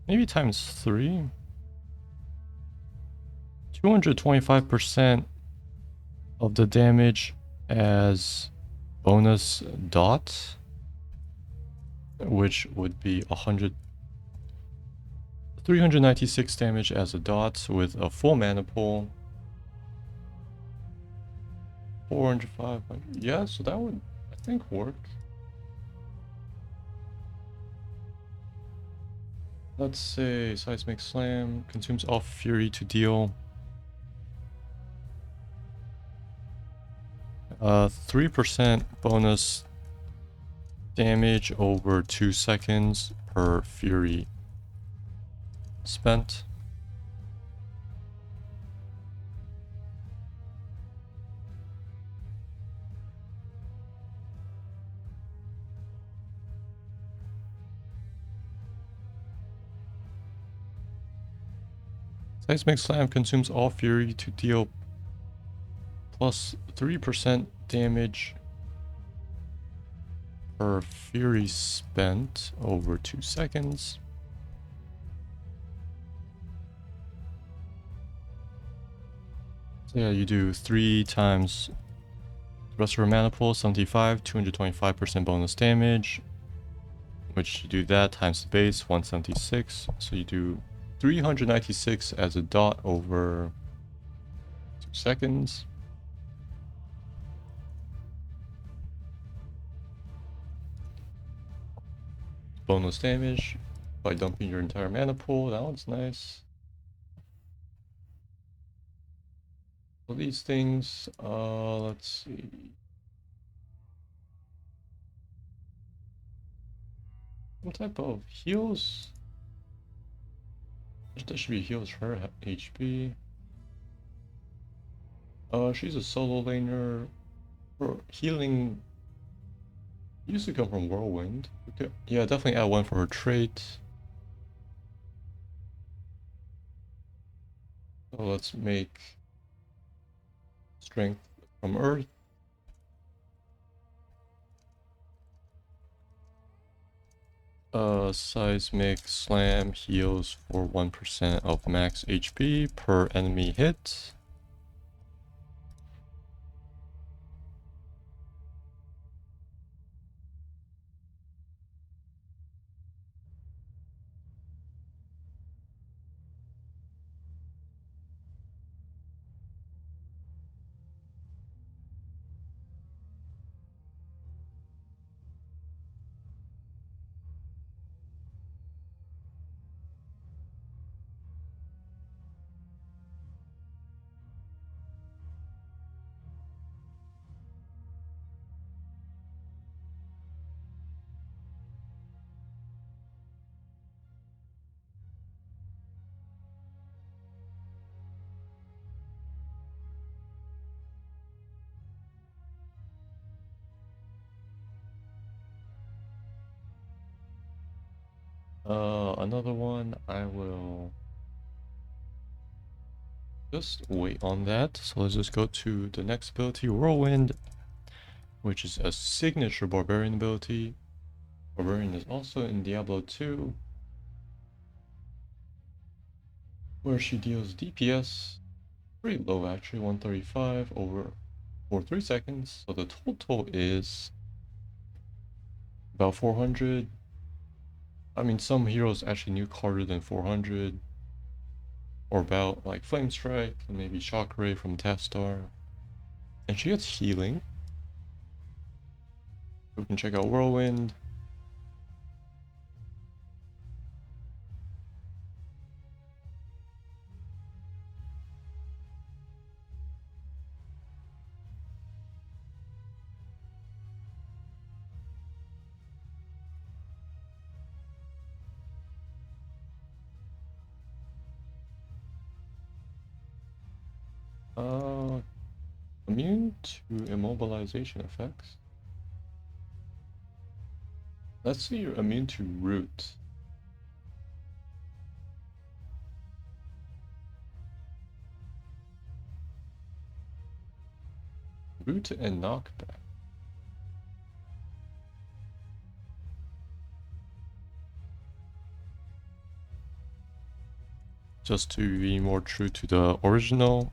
maybe times 3. 225% of the damage as bonus dot, which would be 396 damage as a dot with a full mana pool. 400, 500. Yeah, so that would, I think, work. Let's say Seismic Slam consumes all fury to deal 3% bonus damage over 2 seconds per fury spent. Seismic Slam consumes all fury to deal plus 3% damage per fury spent over 2 seconds. So yeah, you do 3 times the rest of your mana pool, 75, 225% bonus damage, which you do that times the base, 176. So you do 396 as a dot over 2 seconds. Bonus damage by dumping your entire mana pool. That one's nice. So these things, let's see. Some type of heals. That should be heals her HP. She's a solo laner. For healing, used to come from Whirlwind. Okay. Yeah, definitely add 1 for her trait. So let's make strength from Earth. Seismic Slam heals for 1% of max HP per enemy hit. Another one, I will just wait on that. So let's just go to the next ability, Whirlwind, which is a signature Barbarian ability. Barbarian is also in Diablo 2, where she deals DPS pretty low actually, 135 over for 3 seconds. So the total is about 400. I mean, some heroes actually nuke harder than 400. Or about like Flame Strike and maybe Shock Ray from Tastar. And she gets healing. We can check out Whirlwind. Immune to immobilization effects. Let's see, you're immune to root. Root and knockback. just to be more true to the original,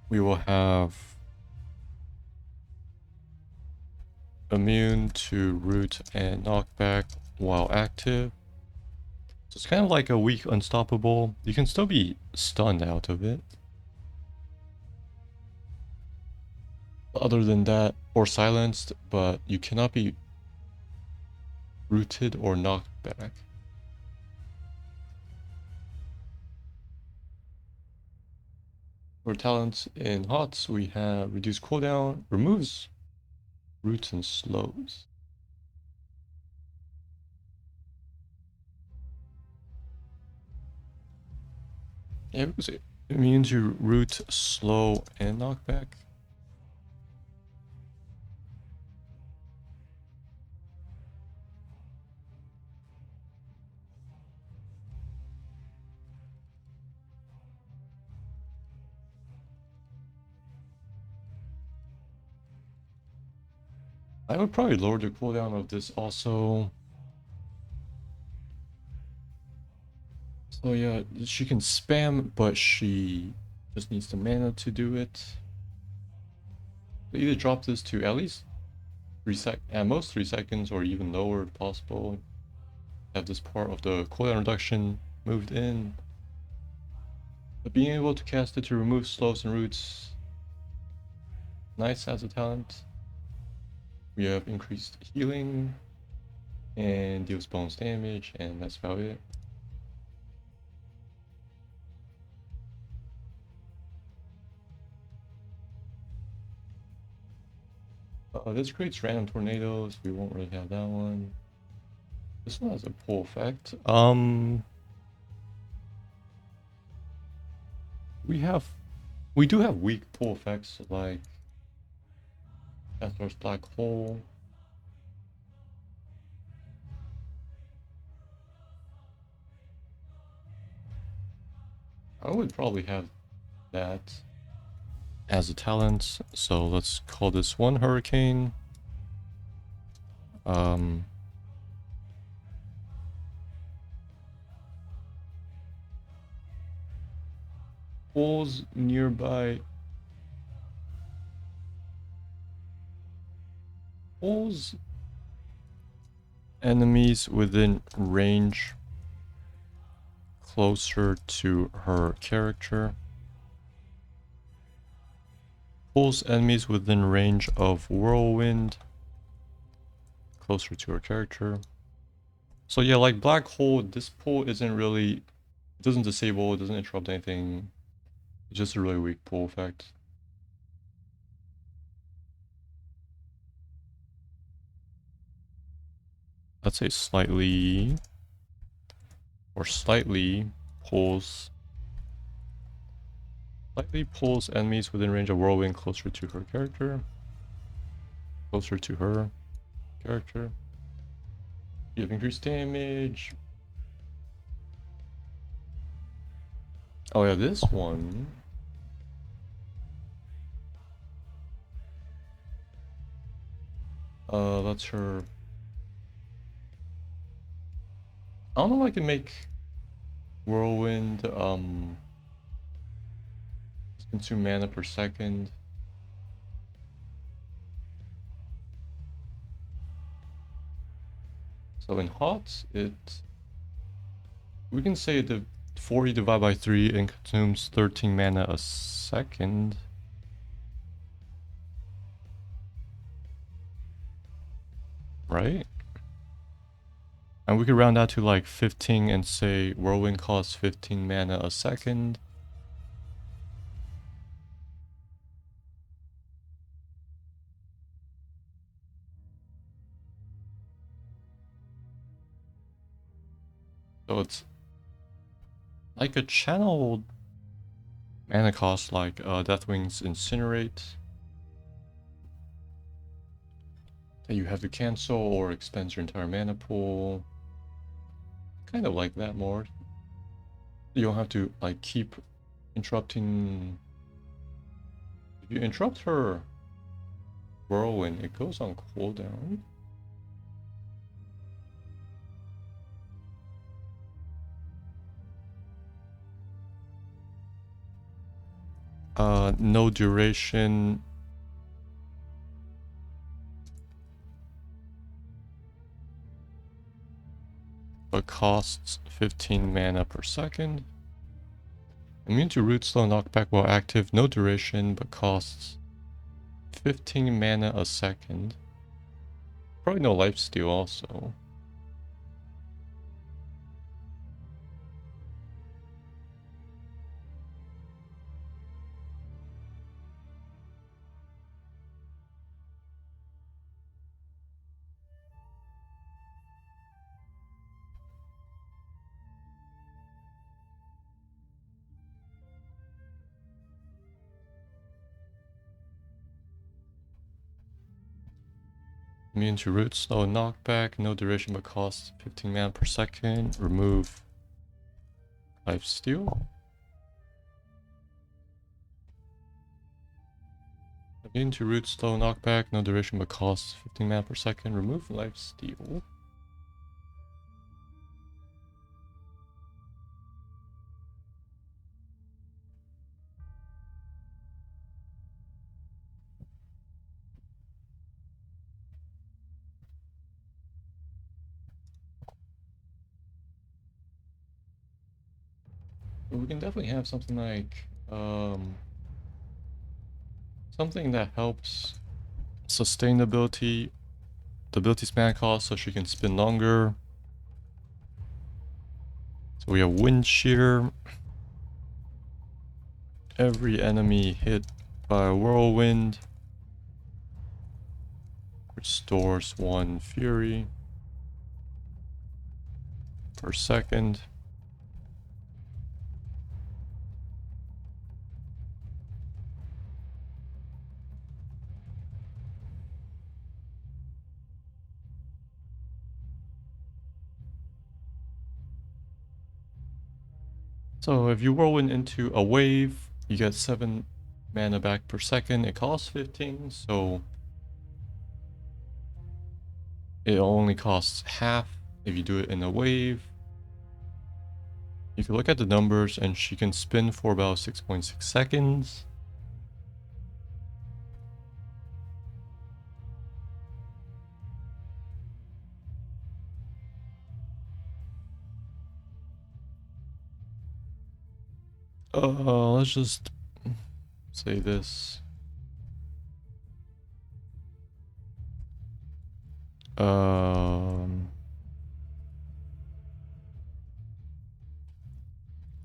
we will have immune to root and knockback while active. So it's kind of like a weak unstoppable. You can still be stunned out of it. Other than that, or silenced, but you cannot be rooted or knocked back. For talents in HOTS, we have reduce cooldown, removes roots and slows. Yeah, because it means you root, slow, and knockback. I would probably lower the cooldown of this also. So yeah, she can spam, but she just needs the mana to do it. So either drop this to at least 3 at most 3 seconds, or even lower if possible. Have this part of the cooldown reduction moved in. But being able to cast it to remove slows and roots, nice as a talent. We have increased healing and deals bonus damage, and that's about it. This creates random tornadoes. We won't really have that one. This one has a pull effect. We do have weak pull effects like Astor's Black Hole. I would probably have that as a talent. So let's call this one Hurricane. Pulls nearby. Pulls enemies within range closer to her character. Pulls enemies within range of Whirlwind closer to her character. So yeah, like Black Hole, this pull isn't really, it doesn't disable, it doesn't interrupt anything. It's just a really weak pull effect. Let's say slightly pulls enemies within range of Whirlwind closer to her character. Closer to her character. You have increased damage. Oh yeah, this one. That's her. I don't know if I can make Whirlwind consume mana per second. So in HOTS, we can say the 40 divided by 3 and consumes 13 mana a second. Right? And we could round that to like 15 and say Whirlwind costs 15 mana a second. So it's like a channeled mana cost like Deathwing's Incinerate that you have to cancel or expend your entire mana pool. Kind of like that more. You don't have to like keep interrupting. If you interrupt her Whirlwind, it goes on cooldown. No duration. But costs 15 mana per second. Immune to root slow knockback while active, no duration, but costs 15 mana a second. Probably no lifesteal also. Immune to root slow knockback, no duration but costs 15 mana per second. Remove lifesteal. Immune to root slow knockback, no duration but costs 15 mana per second. Remove lifesteal. But we can definitely have something like something that helps sustainability, the ability span cost, so she can spin longer. So we have wind shear. Every enemy hit by a whirlwind restores 1 fury per second. So if you whirlwind into a wave, you get 7 mana back per second. It costs 15, so it only costs half if you do it in a wave. You can look at the numbers and she can spin for about 6.6 seconds. Let's just say this.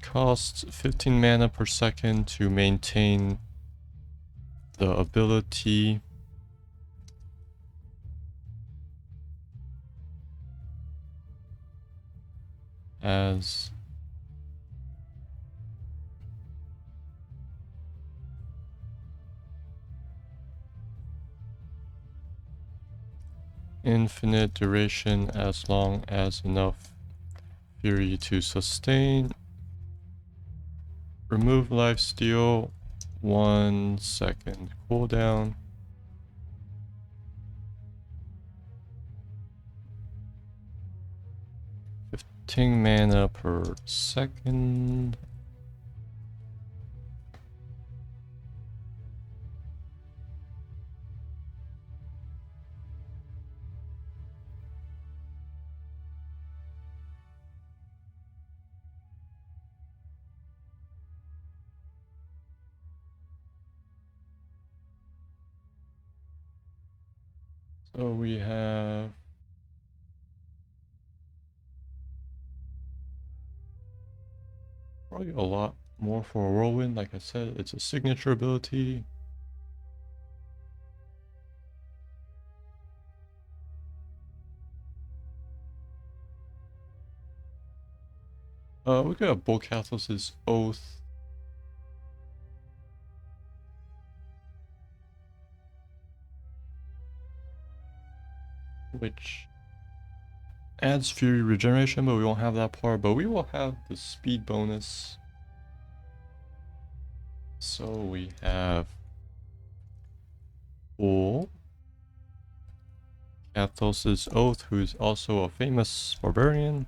Costs 15 mana per second to maintain the ability. As infinite duration as long as enough fury to sustain. Remove lifesteal, 1 second cooldown. Mana per second. So we have probably a lot more for a whirlwind. Like I said, it's a signature ability. We could have Bolcathos' Oath. Which adds Fury regeneration, but we won't have that part. But we will have the speed bonus. So we have Bolcathos' Oath, who's also a famous barbarian.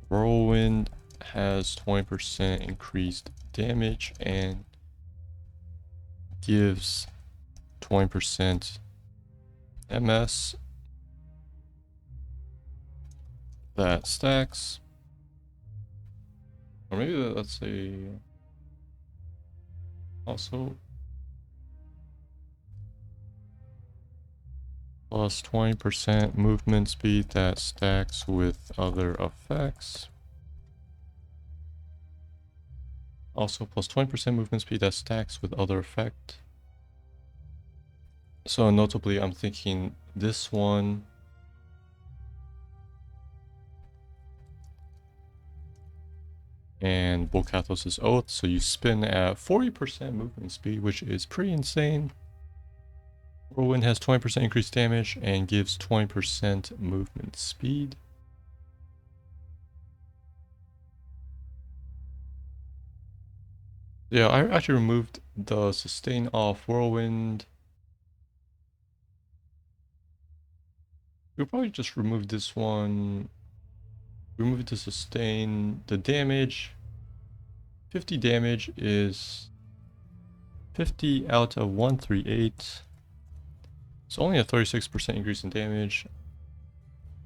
Whirlwind has 20% increased damage and gives 20% MS. That stacks. Or maybe let's say also plus 20% movement speed that stacks with other effects. Also plus 20% movement speed that stacks with other effect. So notably, I'm thinking this one and Bokathos' Oath. So you spin at 40% movement speed, which is pretty insane. Whirlwind has 20% increased damage and gives 20% movement speed. Yeah, I actually removed the sustain off Whirlwind. We'll probably just remove this one. Remove the sustain. The damage. 50 damage is 50 out of 138. It's only a 36% increase in damage.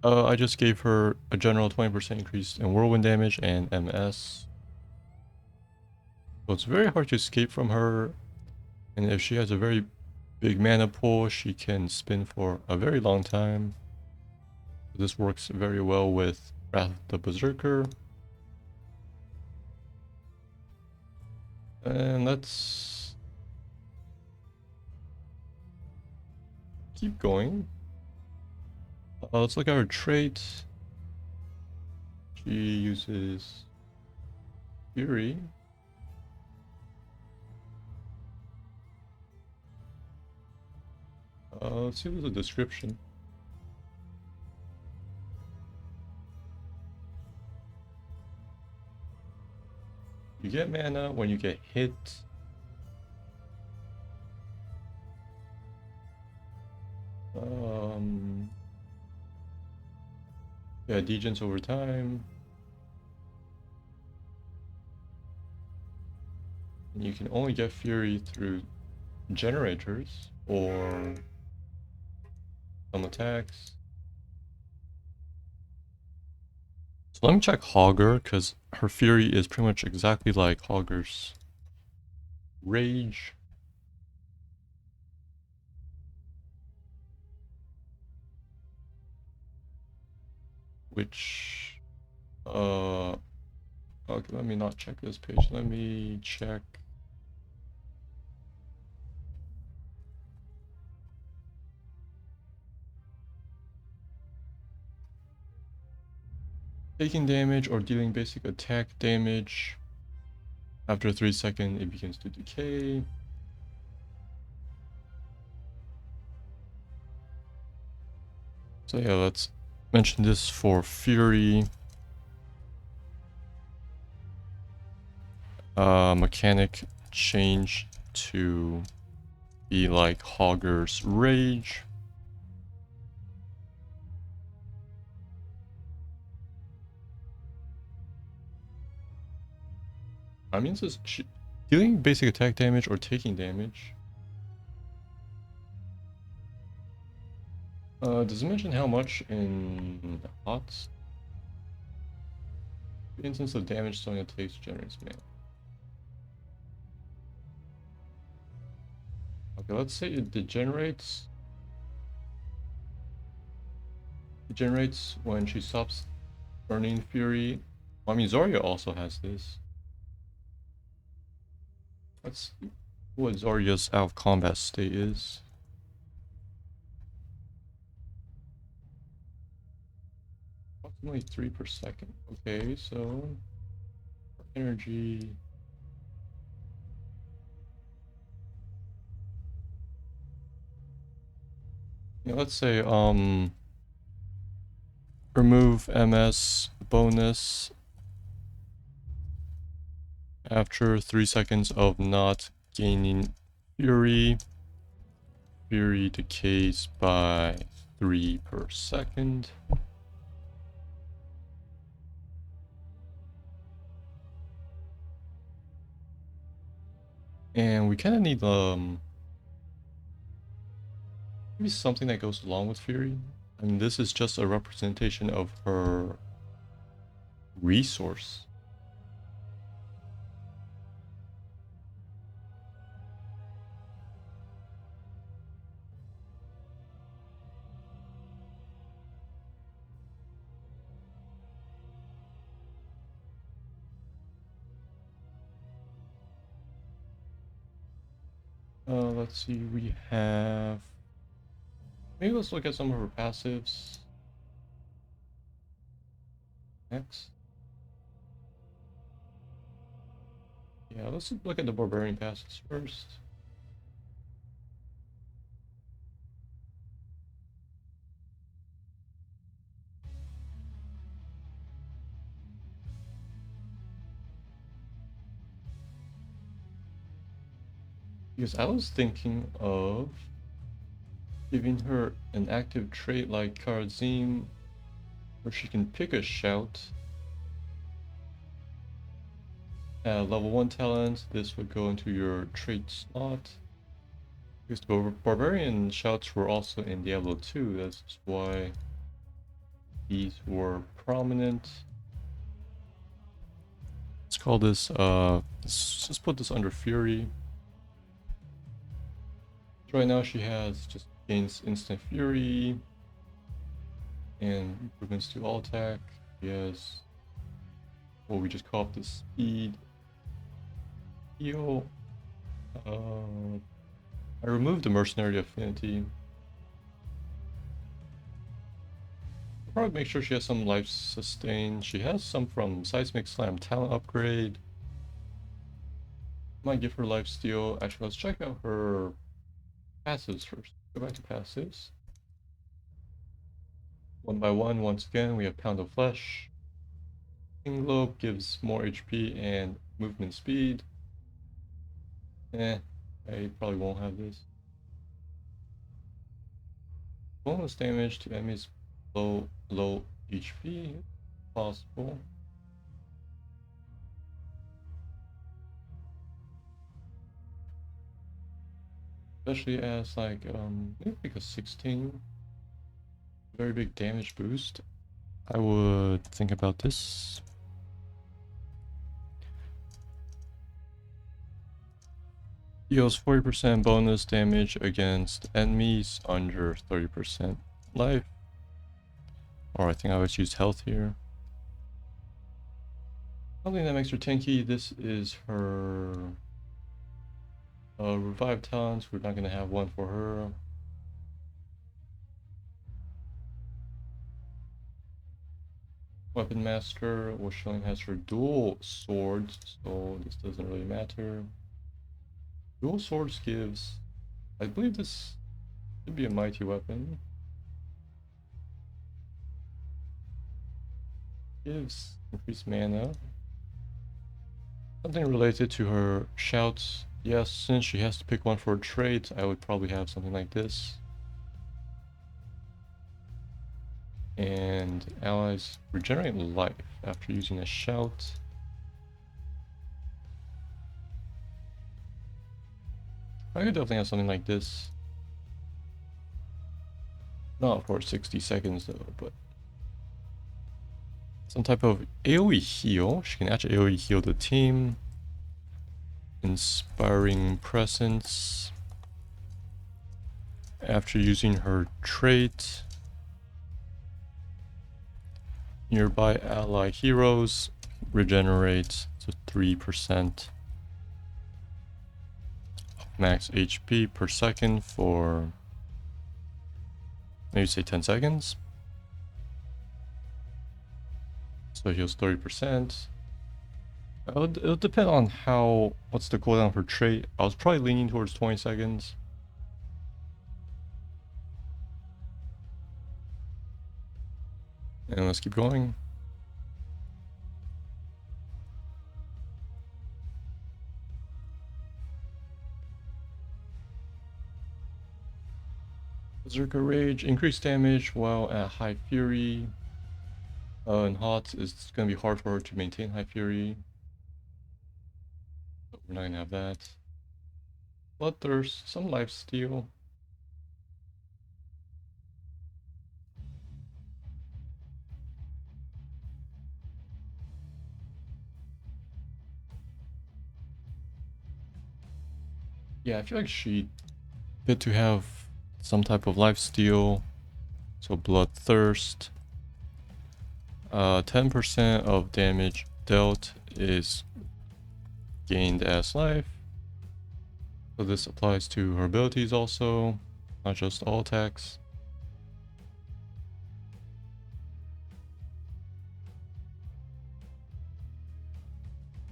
I just gave her a general 20% increase in Whirlwind damage and MS. So it's very hard to escape from her. And if she has a very big mana pool, she can spin for a very long time. This works very well with Wrath of the Berserker. And let's keep going. Let's look at her trait. She uses Fury. Let's see if there's a description. You get mana when you get hit. Yeah, degens over time. And you can only get Fury through generators or some attacks. So let me check Hogger, because her Fury is pretty much exactly like Hogger's Rage. Which, okay, let me not check this page. Let me check. Taking damage or dealing basic attack damage. After 3 seconds, it begins to decay. So yeah, let's mention this for Fury. Mechanic change to be like Hogger's Rage. I mean, this is dealing basic attack damage or taking damage. Does it mention how much in HOTS? The instance of damage Sonya takes generates mana. Okay, let's say it degenerates. Degenerates when she stops burning Fury. I mean, Zarya also has this. Let's see what Zarya's out of combat state is. Approximately 3 per second. Okay, so energy. Yeah, let's say remove MS bonus after 3 seconds of not gaining Fury. Fury decays by 3 per second. And we kind of need maybe something that goes along with Fury. I mean, this is just a representation of her resource. Let's see, we have... Maybe let's look at some of her passives. Next. Yeah, let's look at the Barbarian passives first. Because I was thinking of giving her an active trait like Karazim, where she can pick a shout. Level 1 talent, this would go into your trait slot. Because the Barbarian shouts were also in Diablo 2, that's why these were prominent. Let's call this, let's just put this under Fury. So right now she has just gains instant Fury and improvements to all attack. She has what we just call the speed, heal. I removed the mercenary affinity. I'll probably make sure she has some life sustain. She has some from Seismic Slam talent upgrade. Might give her life steal. Actually, let's check out her passives first. Go back to passives. One by one, once again, we have Pound of Flesh. King Globe gives more HP and movement speed. I probably won't have this. Bonus damage to enemies low HP, possible. Especially as maybe like a 16. Very big damage boost. I would think about this. Deals 40% bonus damage against enemies under 30% life. Or I think I would use health here. Something that makes her tanky, this is her revive talents. We're not going to have one for her. Weapon Master, well, she only has her dual swords, so this doesn't really matter. Dual swords gives, I believe this should be a mighty weapon. Gives increased mana. Something related to her shouts. Yes, since she has to pick one for a trait, I would probably have something like this. And allies regenerate life after using a shout. I could definitely have something like this. Not for 60 seconds though, but some type of AoE heal. She can actually AoE heal the team. Inspiring Presence. After using her trait, nearby ally heroes regenerate to 3% max HP per second for maybe say 10 seconds. So heals 30%. It'll depend on what's the cooldown for trait. I was probably leaning towards 20 seconds. And let's keep going. Berserker Rage, increased damage while at high fury. In hot, it's gonna be hard for her to maintain high fury. But we're not gonna have that. Bloodthirst, some lifesteal. Yeah, I feel like she fit to have some type of lifesteal. So bloodthirst. 10% of damage dealt is gained as life. So this applies to her abilities also, not just all attacks.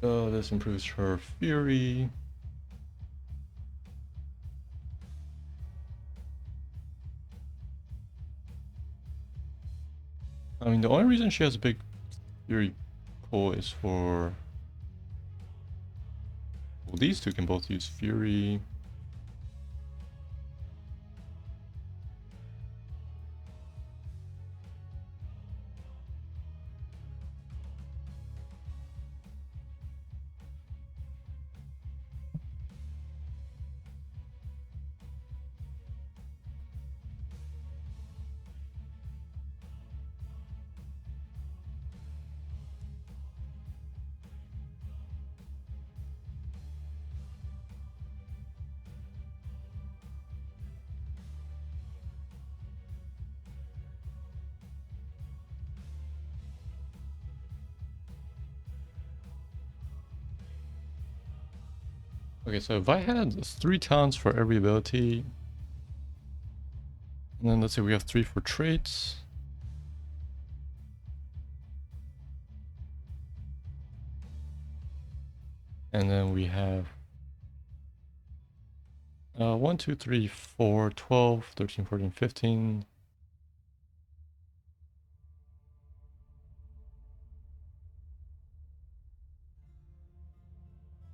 This improves her fury. I mean, the only reason she has a big fury pull is for... Well, these two can both use fury. Okay, so if I had 3 talents for every ability, and then let's say we have 3 for traits. And then we have 1, 2, 3, 4, 12, 13, 14, 15.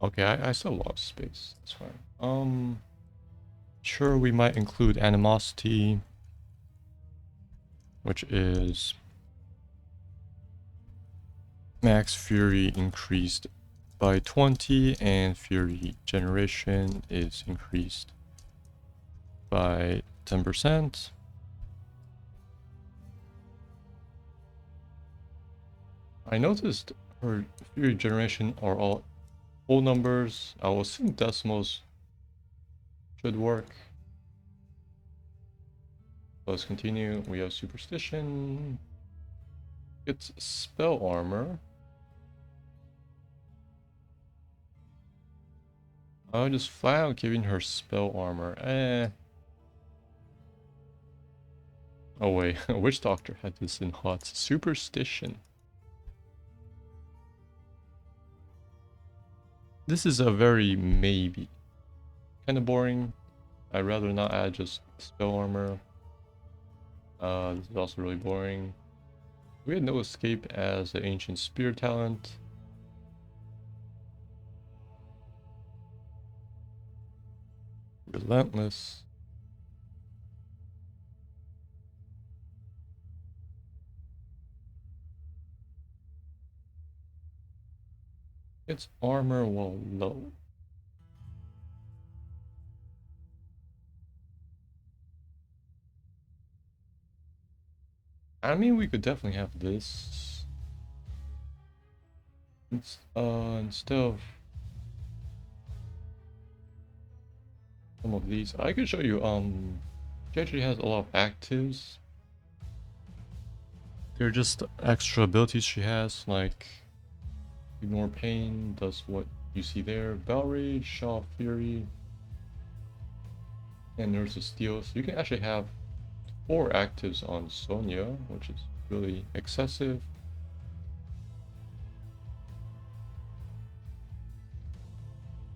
Okay, I still lost space. That's fine. Sure, we might include animosity, which is max fury increased by 20, and fury generation is increased by 10%. I noticed her fury generation are all whole numbers. I will assume decimals should work. Let's continue. We have superstition. It's spell armor. I'll just flat out giving her spell armor. Oh wait, which doctor had this in HOTS? Superstition. This is a very maybe. Kind of boring. I'd rather not add just spell armor. This is also really boring. We had no escape as the ancient spear talent. Relentless. It's armor while low. I mean, we could definitely have this. Instead of some of these, I could show you, she actually has a lot of actives. They're just extra abilities she has, like Ignore Pain, does what you see there, Bell Rage, Shaw Fury, and Nurse of Steel. So you can actually have 4 actives on Sonya, which is really excessive.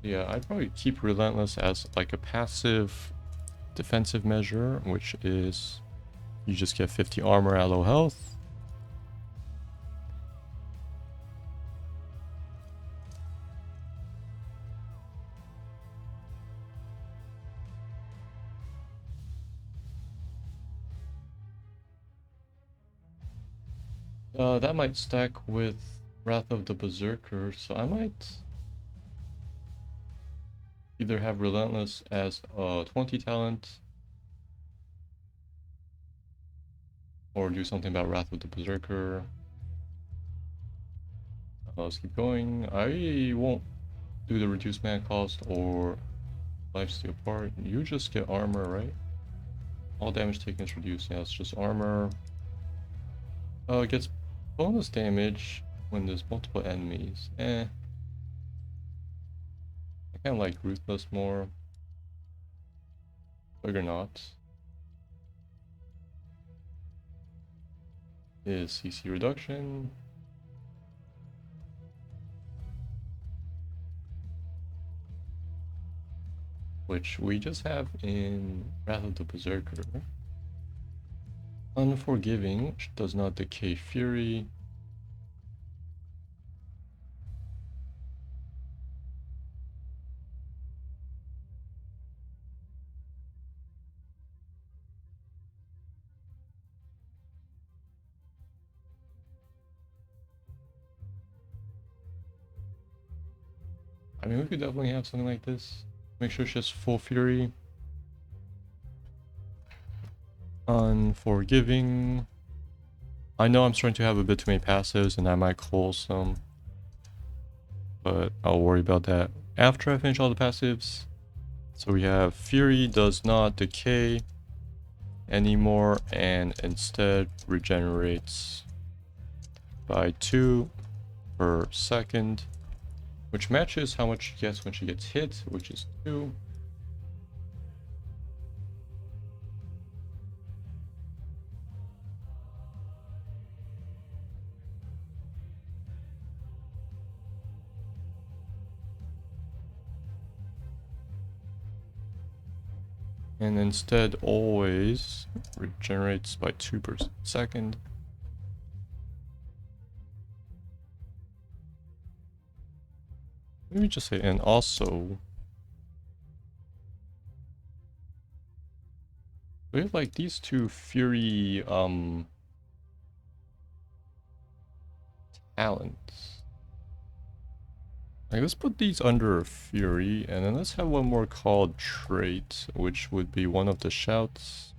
Yeah, I'd probably keep Relentless as like a passive defensive measure, which is you just get 50 armor at low health. That might stack with Wrath of the Berserker, so I might... Either have Relentless as a 20 talent, or do something about Wrath of the Berserker. Let's keep going. I won't do the reduced mana cost or lifesteal part. You just get armor, right? All damage taken is reduced. Yeah, it's just armor. It gets bonus damage when there's multiple enemies. I kind of like Ruthless more. Juggernaut is CC reduction. Which we just have in Wrath of the Berserker. Unforgiving, which does not decay Fury. I mean, we could definitely have something like this. Make sure it's just full Fury. Unforgiving. I know I'm starting to have a bit too many passives and I might call some. But I'll worry about that after I finish all the passives. So we have Fury does not decay anymore and instead regenerates by 2 per second, which matches how much she gets when she gets hit, which is 2. And instead always regenerates by 2 per second. Let me just say, and also we have like these two Fury talents. Like, let's put these under Fury, and then let's have one more called Trait, which would be one of the shouts.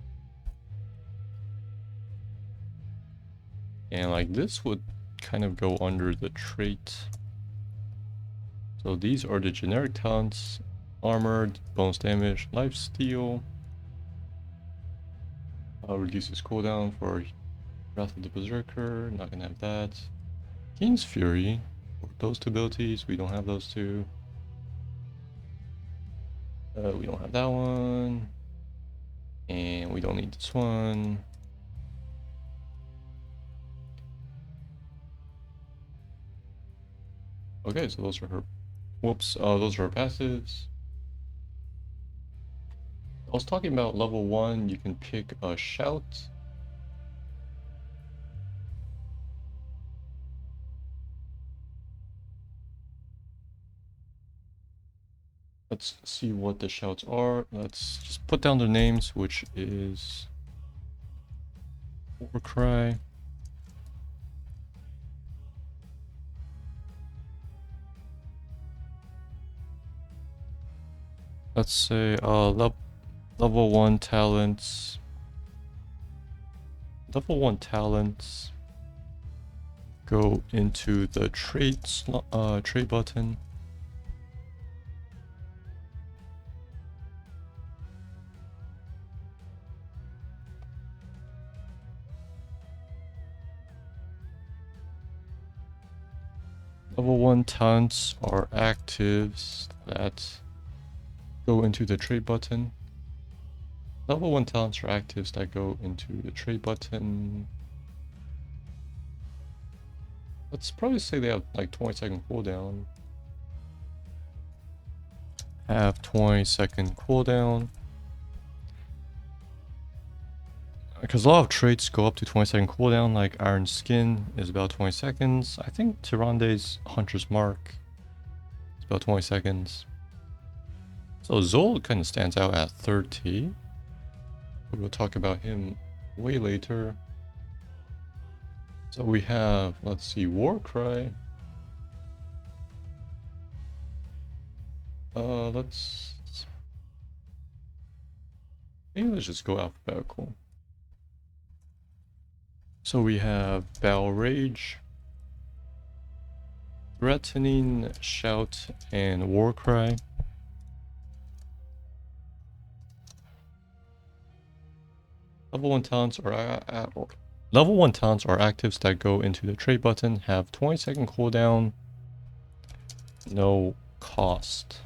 And like this would kind of go under the trait. So these are the generic talents: armored, bonus damage, lifesteal. Reduces cooldown for Wrath of the Berserker. Not gonna have that. Keen's Fury. For those two abilities, we don't have those two. We don't have that one. And we don't need this one. Okay, so those are her. Whoops, those are her passives. I was talking about level 1, you can pick a shout. Let's see what the shouts are. Let's just put down the names, which is Warcry. Let's say level 1 talents. Level 1 talents go into the trait button. Level 1 talents are actives that go into the trade button. Level 1 talents are actives that go into the trade button. Let's probably say they have like 20-second cooldown. Have 20-second cooldown. Because a lot of traits go up to 20-second cooldown, like Iron Skin is about 20 seconds. I think Tyrande's Hunter's Mark is about 20 seconds. So Zol kind of stands out at 30. But we'll talk about him way later. So we have, let's see, Warcry. Let's... Maybe let's just go alphabetical. So we have Battle Rage, Threatening, Shout, and War Cry. Level 1 talents are Level 1 talents are actives that go into the trade button, have 20-second cooldown, no cost.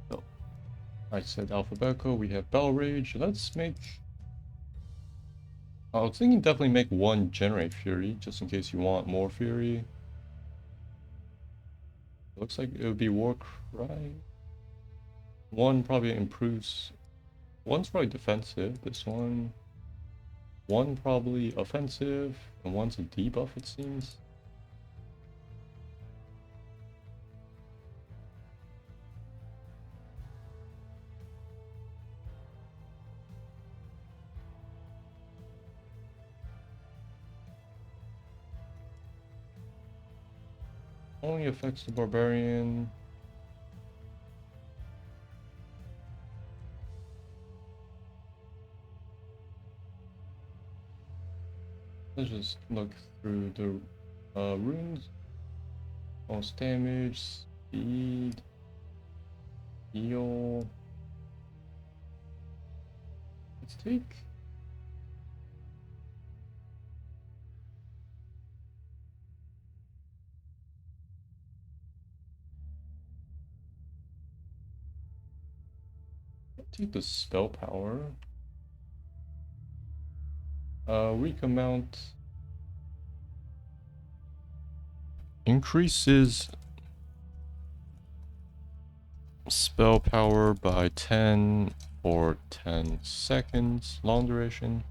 So, I said alphabetical, we have Bell Rage. Let's make... I was thinking definitely make one Generate Fury, just in case you want more Fury. Looks like it would be War Cry. One probably improves... One's probably defensive, this one. One probably offensive, and one's a debuff it seems. Only affects the barbarian. Let's just look through the runes. Most damage, speed, heal. Let's take... Take the spell power. Weak amount increases spell power by 10 for 10 seconds, long duration.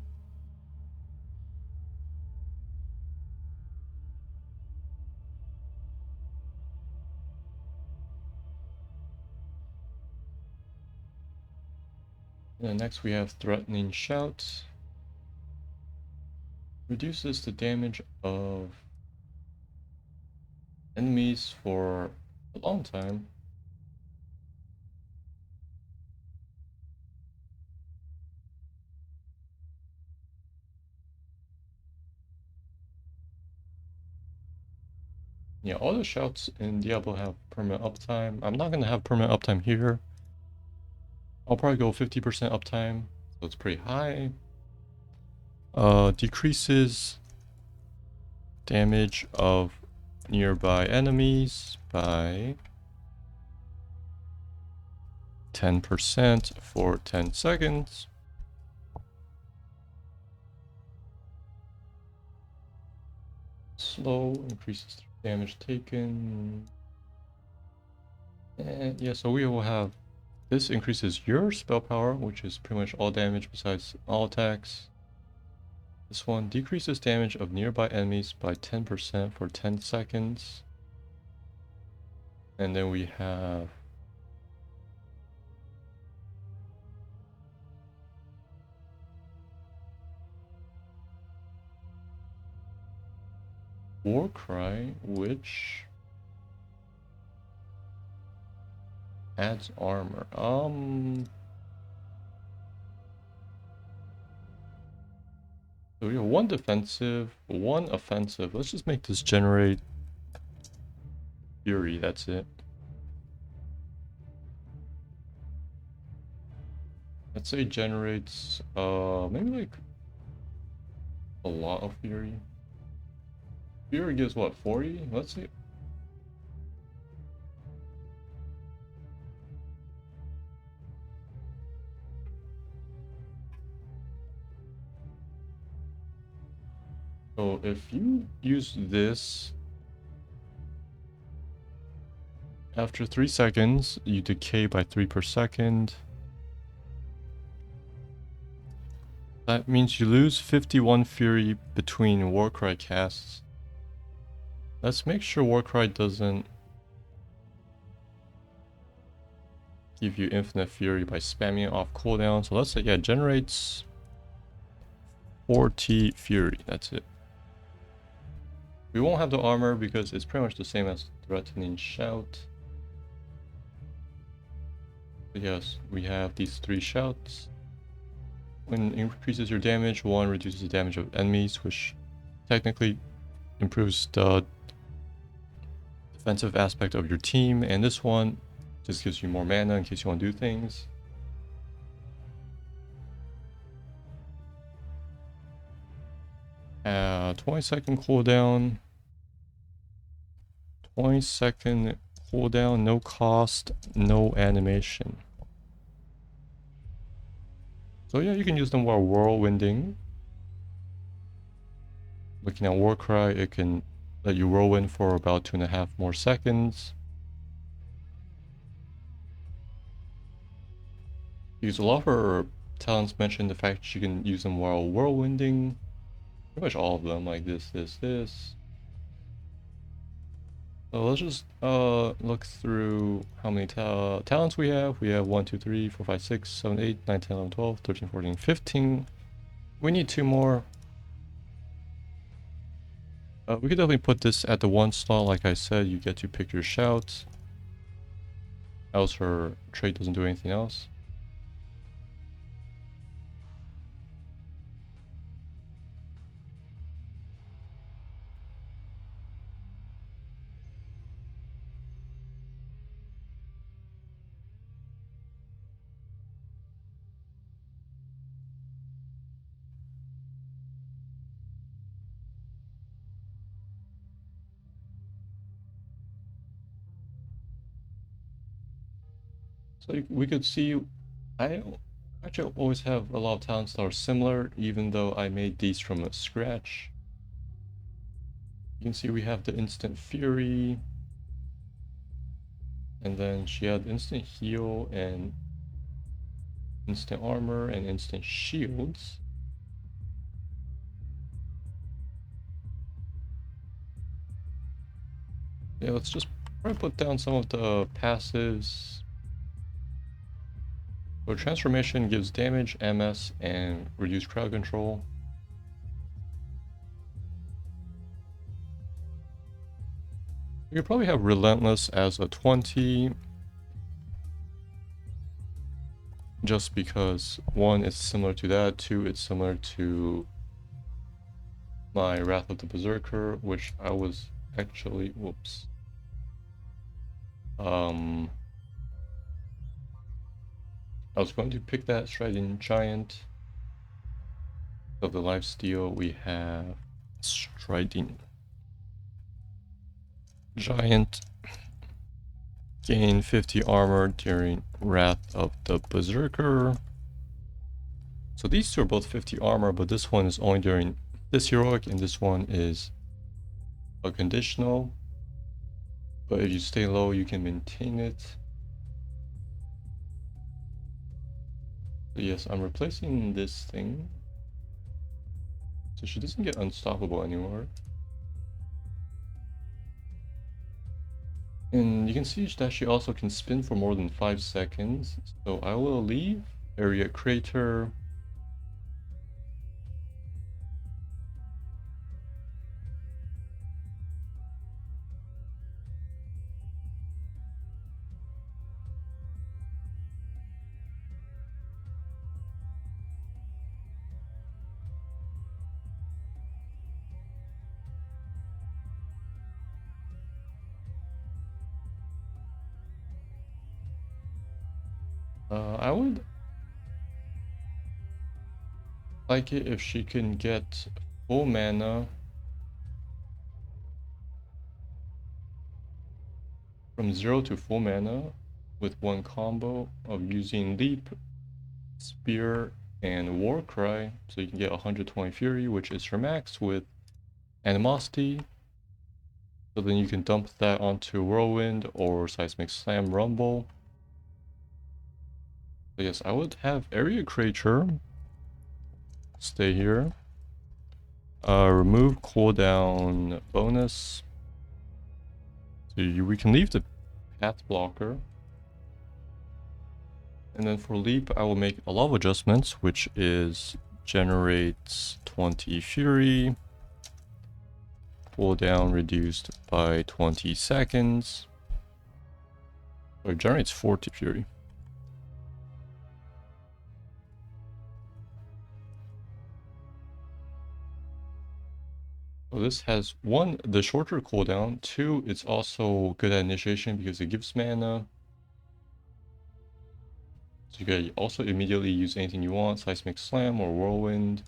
And next we have Threatening Shout. Reduces the damage of enemies for a long time. Yeah, all the shouts in Diablo have permanent uptime. I'm not gonna have permanent uptime here. I'll probably go 50% uptime, so it's pretty high. Decreases damage of nearby enemies by 10% for 10 seconds. Slow increases damage taken. And yeah, so we will have this increases your spell power, which is pretty much all damage besides all attacks. This one decreases damage of nearby enemies by 10% for 10 seconds. And then we have War Cry, which adds armor. So we have one defensive, one offensive. Let's just make this generate fury, that's it. Let's say generates maybe like a lot of fury. Fury gives what, 40? Let's see. So if you use this, after 3 seconds, you decay by 3 per second. That means you lose 51 fury between Warcry casts. Let's make sure Warcry doesn't give you infinite fury by spamming it off cooldown. So let's say, yeah, generates 40 fury. That's it. We won't have the armor because it's pretty much the same as threatening shout. But yes, we have these 3 shouts. When it increases your damage, 1 reduces the damage of enemies, which technically improves the defensive aspect of your team, and this one just gives you more mana in case you want to do things. 20-second cooldown. 20-second cooldown, no cost, no animation. So yeah, you can use them while whirlwinding. Looking at Warcry, it can let you whirlwind for about 2.5 more seconds. Because a lot of her talents mention the fact that you can use them while whirlwinding. Pretty much all of them, like this. So let's just look through how many talents we have. We have 1, 2, 3, 4, 5, 6, 7, 8, 9, 10, 11, 12, 13, 14, 15. We need 2 more. We could definitely put this at the 1 slot. Like I said, you get to pick your shouts. Else her trait doesn't do anything else. So we could see, I actually always have a lot of talents that are similar, even though I made these from scratch. You can see we have the instant fury, and then she had instant heal and instant armor and instant shields. Yeah, let's just probably put down some of the passives. So transformation gives damage, MS, and reduced crowd control. You could probably have relentless as a 20. Just because 1, it's similar to that, 2, it's similar to my Wrath of the Berserker, which I was actually, whoops. I was going to pick that Striding Giant. Of the lifesteal, we have Striding Giant. Gain 50 armor during Wrath of the Berserker. So these 2 are both 50 armor, but this one is only during this heroic, and this one is a conditional. But if you stay low, you can maintain it. So yes, I'm replacing this thing. So she doesn't get unstoppable anymore. And you can see that she also can spin for more than 5 seconds. So I will leave Area Crater. I would like it if she can get full mana from 0 to full mana with 1 combo of using Leap, Spear, and Warcry. So you can get 120 Fury, which is her max, with Animosity. So then you can dump that onto Whirlwind or Seismic Slam Rumble. So yes, I would have Area Creature stay here. Remove cooldown bonus. So we can leave the path blocker. And then for leap, I will make a lot of adjustments, which is generates 20 fury, cooldown reduced by 20 seconds, or it generates 40 fury. So this has one, the shorter cooldown, two, it's also good at initiation because it gives mana. So you can also immediately use anything you want, Seismic Slam or Whirlwind.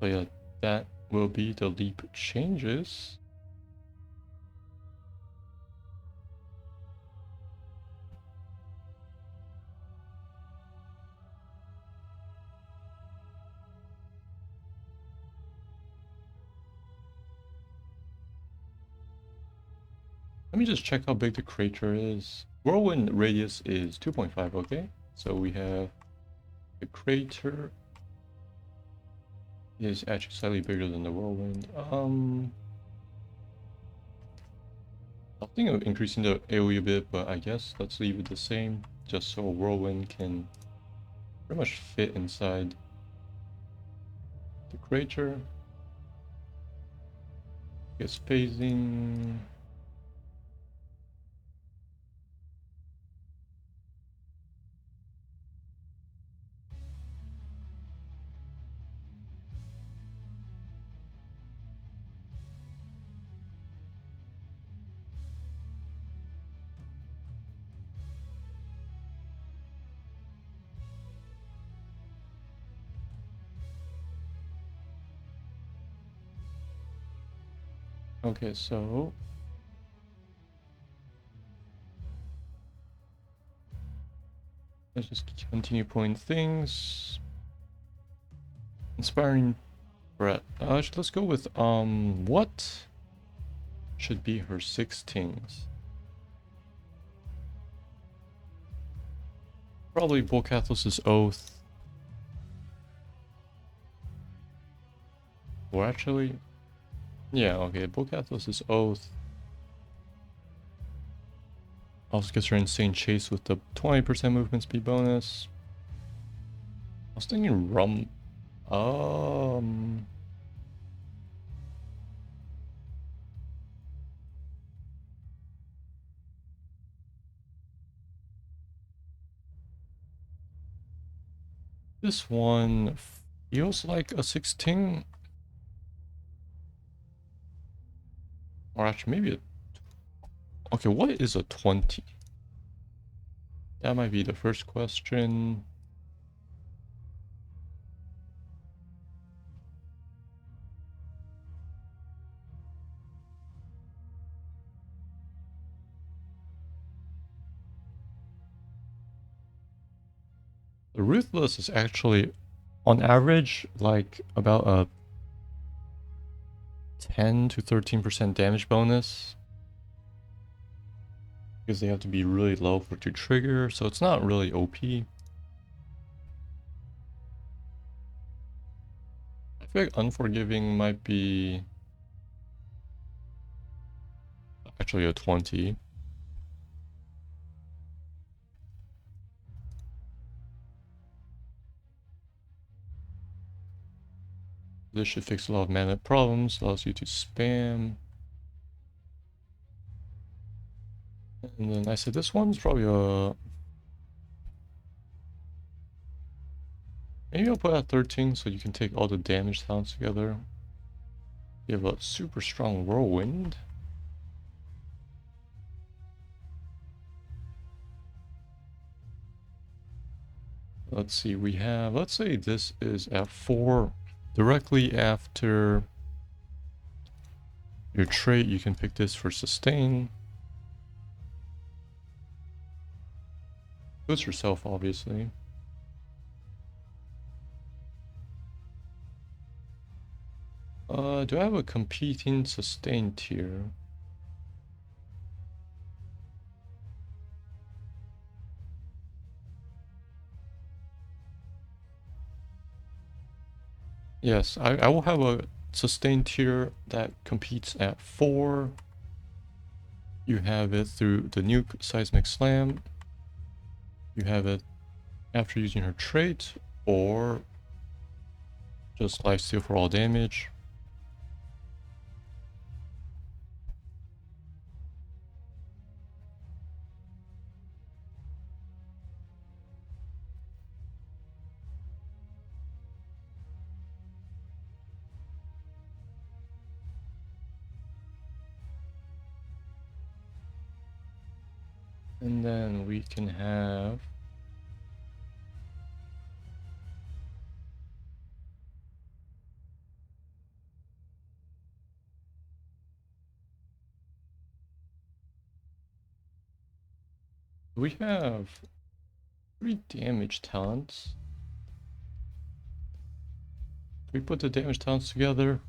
So yeah, that will be the leap changes. Let me just check how big the crater is. Whirlwind radius is 2.5, okay? So we have the crater is actually slightly bigger than the whirlwind. I think of increasing the AoE a bit, but I guess let's leave it the same, just so a whirlwind can pretty much fit inside the crater. Get phasing. Okay, so let's just continue pulling things. Inspiring Brett. Let's go with what should be her 16s? Probably Volcathos' Oath. Or actually, yeah, okay, Volcathos' Oath. Also gets her Insane Chase with the 20% movement speed bonus. I was thinking Rum. This one feels like a 16. Or actually, maybe a... Okay, what is a 20? That might be the first question. The Ruthless is actually, on average, like about a 10 to 13% damage bonus. Because they have to be really low for it to trigger, so it's not really OP. I feel like Unforgiving might be actually a 20. This should fix a lot of mana problems, allows you to spam. And then I said this one's probably a... Maybe I'll put at 13 so you can take all the damage sounds together. You have a super strong Whirlwind. Let's see, we have... Let's say this is at 4. Directly after your trait, you can pick this for sustain. Boost yourself, obviously. Do I have a competing sustain tier? Yes, I will have a sustain tier that competes at 4. You have it through the nuke seismic slam. You have it after using her trait, or just lifesteal for all damage. And then we can have we have 3 damage talents. If we put the damage talents together,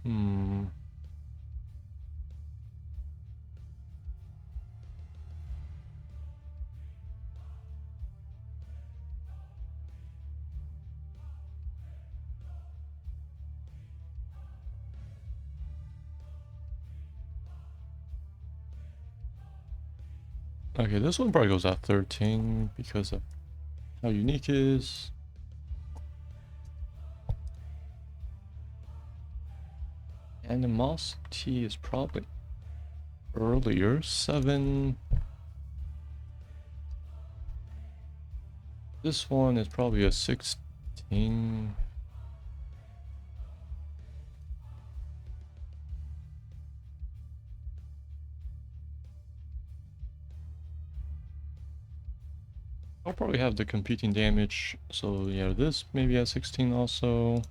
okay, this one probably goes at 13 because of how unique it is. Animosity is probably earlier, 7. This one is probably a 16. I'll probably have the competing damage, so yeah, this maybe at 16 also.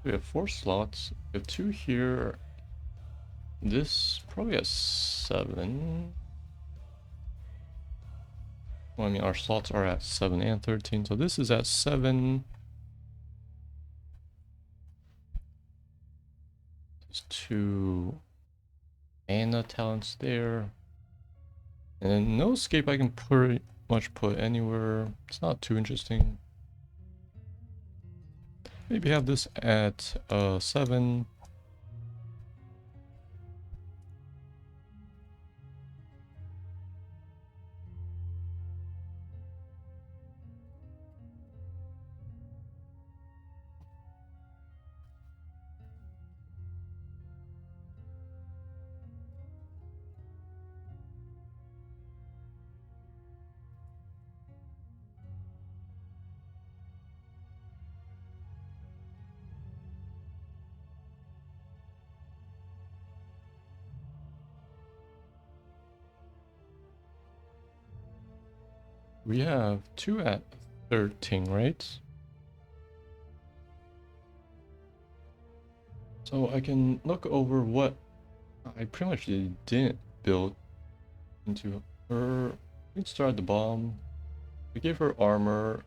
We have 4 slots. We have 2 here. This probably has 7. Well, I mean, our slots are at 7 and 13, so this is at 7. There's 2 mana talents there. And then no escape I can pretty much put anywhere. It's not too interesting. Maybe have this at 7. We have 2 at 13, right? So I can look over what I pretty much didn't build into her. We can start at the bottom. We gave her armor.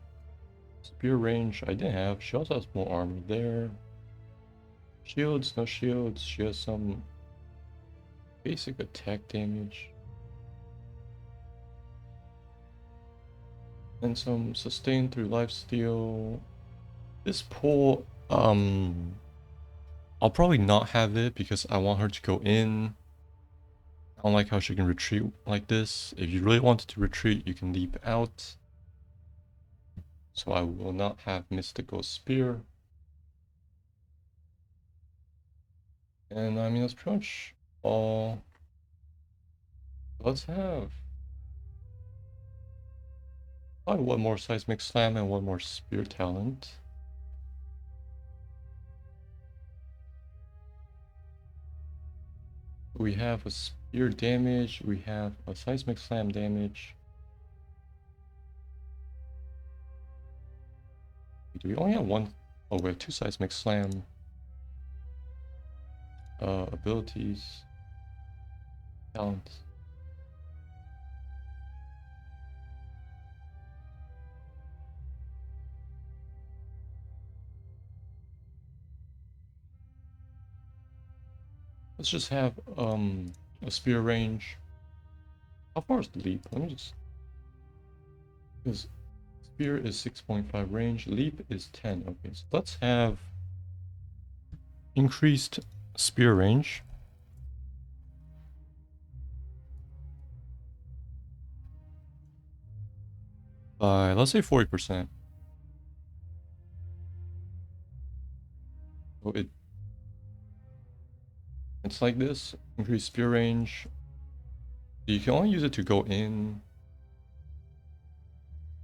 Spear range I didn't have. She also has more armor there. Shields, no shields. She has some basic attack damage. And some sustain through lifesteal. This pull, I'll probably not have it because I want her to go in. I don't like how she can retreat like this. If you really wanted to retreat, you can leap out. So I will not have Mystical Spear. And I mean, that's pretty much all. Let's have probably one more Seismic Slam and one more Spear Talent. We have a Spear damage, we have a Seismic Slam damage. Do we only have one? Oh, we have 2 Seismic Slam. abilities, talents. Let's just have a spear range. How far is the leap? Let me just, because spear is 6.5 range, leap is 10. Okay, so let's have increased spear range. By, let's say 40%. So it's like this, increased spear range. You can only use it to go in,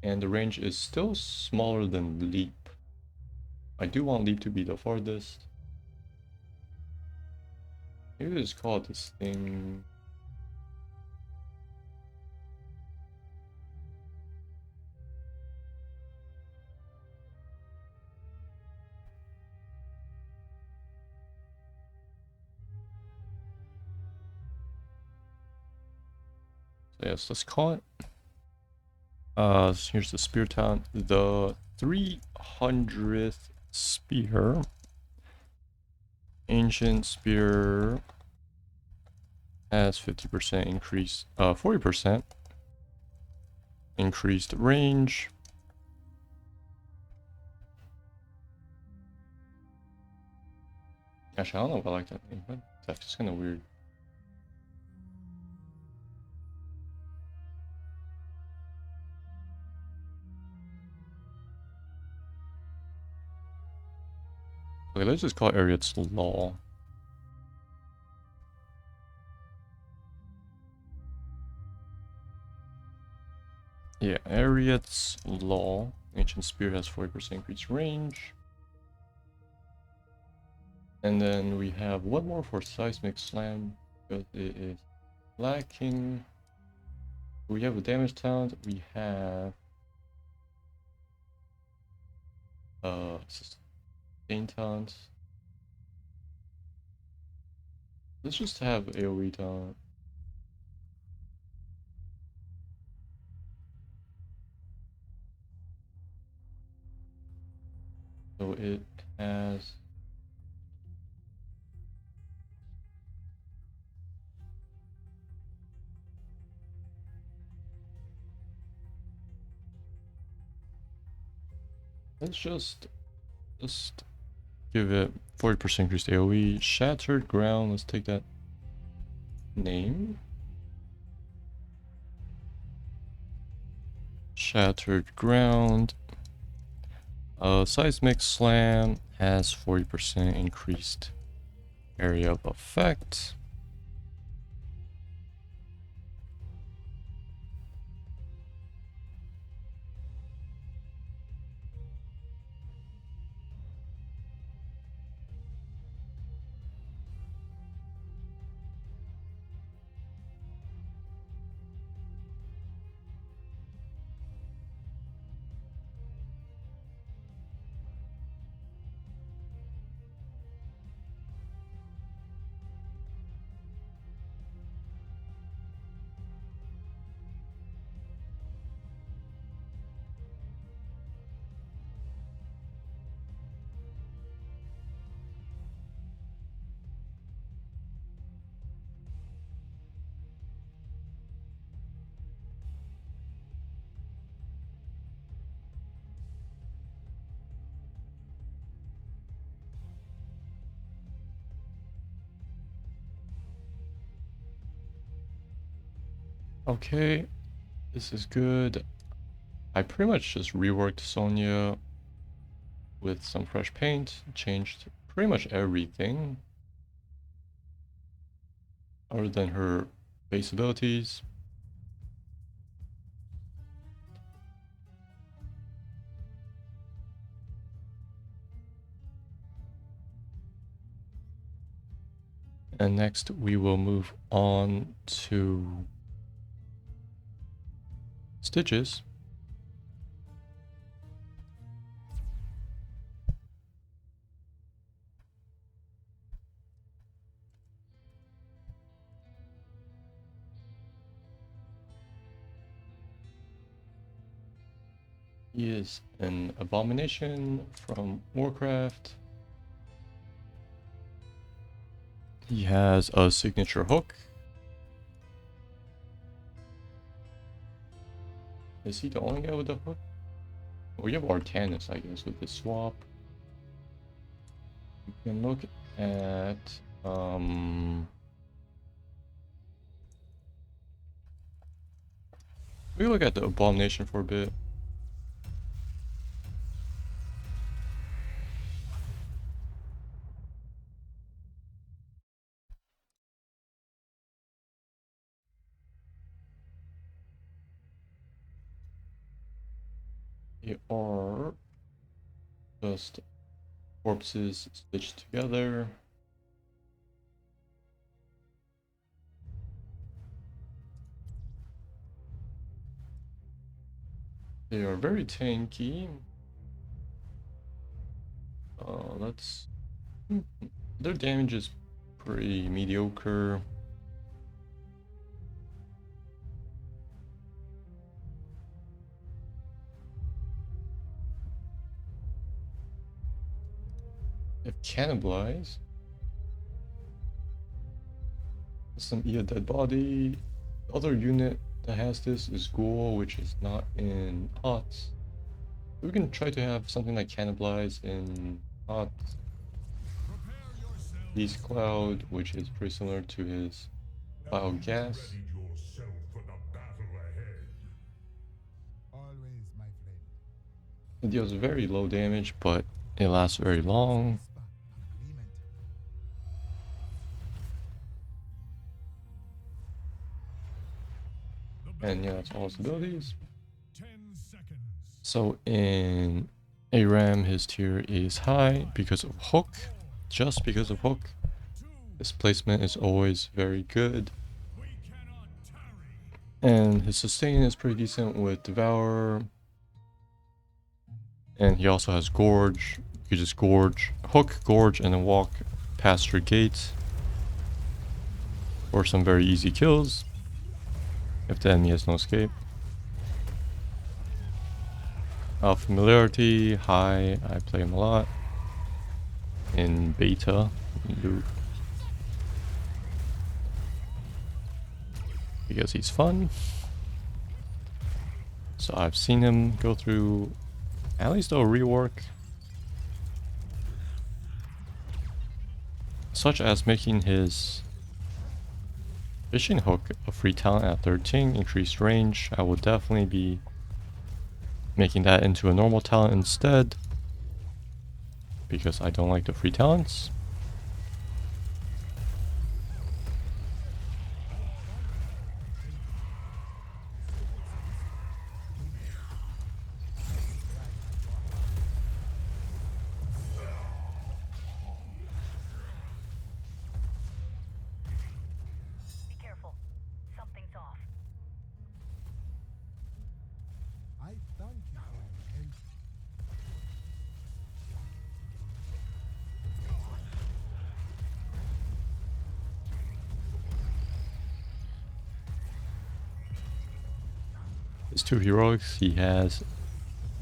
and the range is still smaller than leap. I do want leap to be the farthest. Maybe just call it this thing. So yes, let's call it. So here's the spear talent. The 300th spear. Ancient spear has 50% increase, 40% increased range. Actually, I don't know if I like that name, but that's just kind of weird. Okay, let's just call it Ariad's Law. Yeah, Ariad's Law. Ancient Spear has 40% increased range. And then we have one more for Seismic Slam, because it is lacking. We have a damage talent. We have sustain talent. Let's just have AoE talent. So it has let's just give it 40% increased AoE. Shattered Ground, let's take that name. Shattered Ground. Seismic Slam has 40% increased area of effect. Okay, this is good. I pretty much just reworked Sonya with some fresh paint, changed pretty much everything other than her base abilities. And next we will move on to Stitches. He is an abomination from Warcraft. He has a signature hook. Is he the only guy with a hook? We have Artanis, I guess, with the swap. We can look at we look at the abomination for a bit. They are just corpses stitched together. They are very tanky. Let's. Their damage is pretty mediocre. If cannibalize, some eat a dead body. The other unit that has this is Ghoul, which is not in HOTS. We can try to have something like cannibalize in HOTS. Beast Cloud, which is pretty similar to his Cloud Gas. Readied yourself for the battle ahead. Always, my friend. It deals very low damage, but it lasts very long. Whisper agreement. And yeah, that's all his abilities. 10 seconds. So in ARAM, his tier is high because of hook. Just because of hook. His placement is always very good. We cannot tarry. And his sustain is pretty decent with Devour. And he also has Gorge. You could just Gorge, hook, Gorge, and then walk past your gate. For some very easy kills. If the enemy has no escape. Familiarity, high. I play him a lot. In beta. Loot. Because he's fun. So I've seen him go through at least a rework. Such as making his fishing hook a free talent at 13, increased range. I will definitely be making that into a normal talent instead. Because I don't like the free talents. Be careful. Something's off. I thank you for your help. His two heroics, he has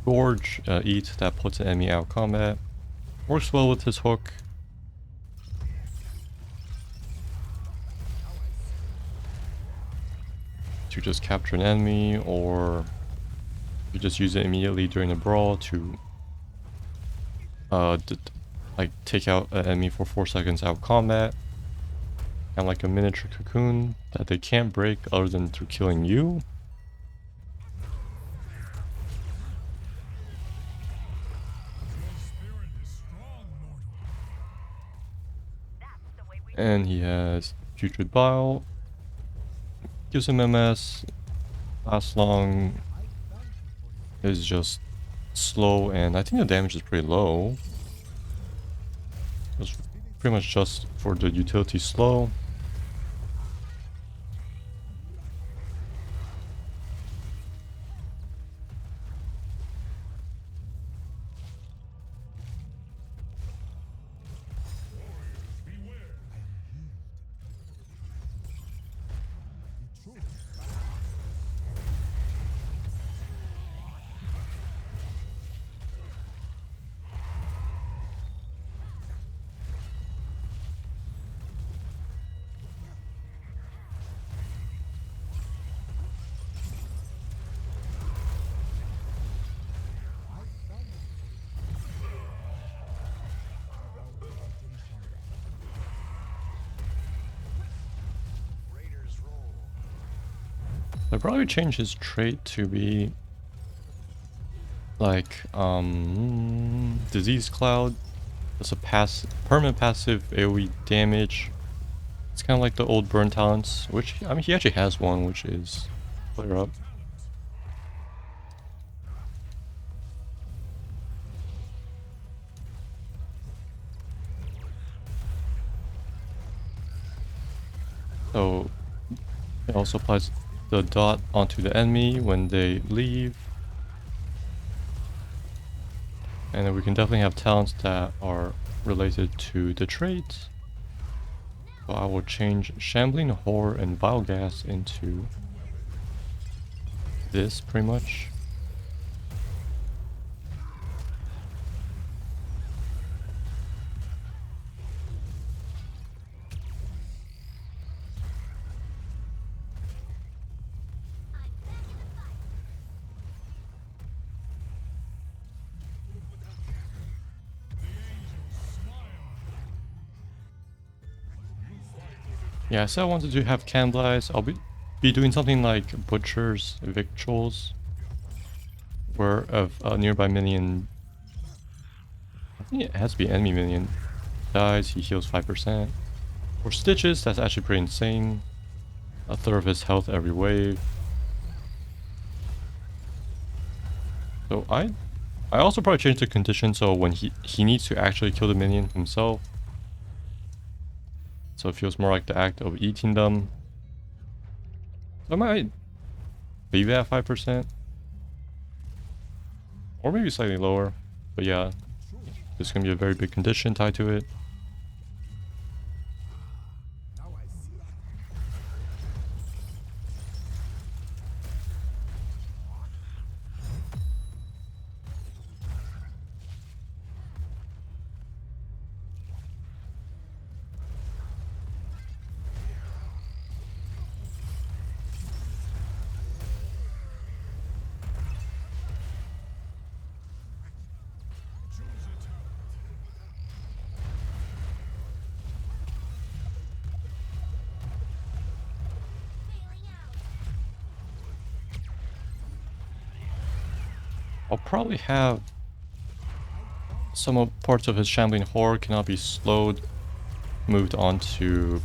Gorge, Eat, that puts an enemy out of combat. Works well with his hook. To just capture an enemy, or you just use it immediately during a brawl to like take out an enemy for 4 seconds out of combat. And like a miniature cocoon that they can't break other than through killing you. Your spirit is strong, mortal. That's the way we And he has Putrid Bile. Gives him MS. Lasts long. Is just slow, and I think the damage is pretty low. It's pretty much just for the utility slow. The truth. I'd probably change his trait to be like Disease Cloud. That's a permanent passive AoE damage. It's kind of like the old burn talents, which I mean he actually has one, which is Flare Up. So it also applies the dot onto the enemy when they leave. And then we can definitely have talents that are related to the trait. So I will change Shambling Horror and Vile Gas into this pretty much. Yeah, I said I wanted to have cannibalize. I'll be doing something like Butcher's Victuals, where if a nearby minion, I think it has to be enemy minion, dies, he heals 5%. Or Stitches, that's actually pretty insane. A third of his health every wave. So I also probably changed the condition so when he needs to actually kill the minion himself. So it feels more like the act of eating them. So I might leave it at 5%. Or maybe slightly lower. But yeah, there's going to be a very big condition tied to it. Now I see. I'll probably have some parts of his Shambling Horror cannot be slowed, moved onto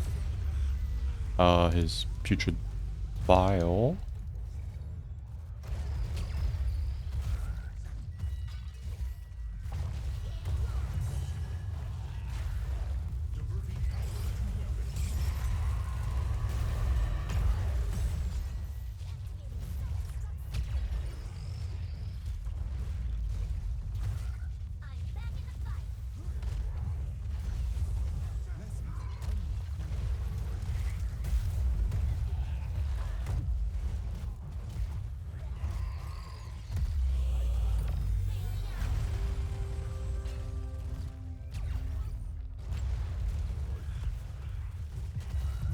his Putrid Bile.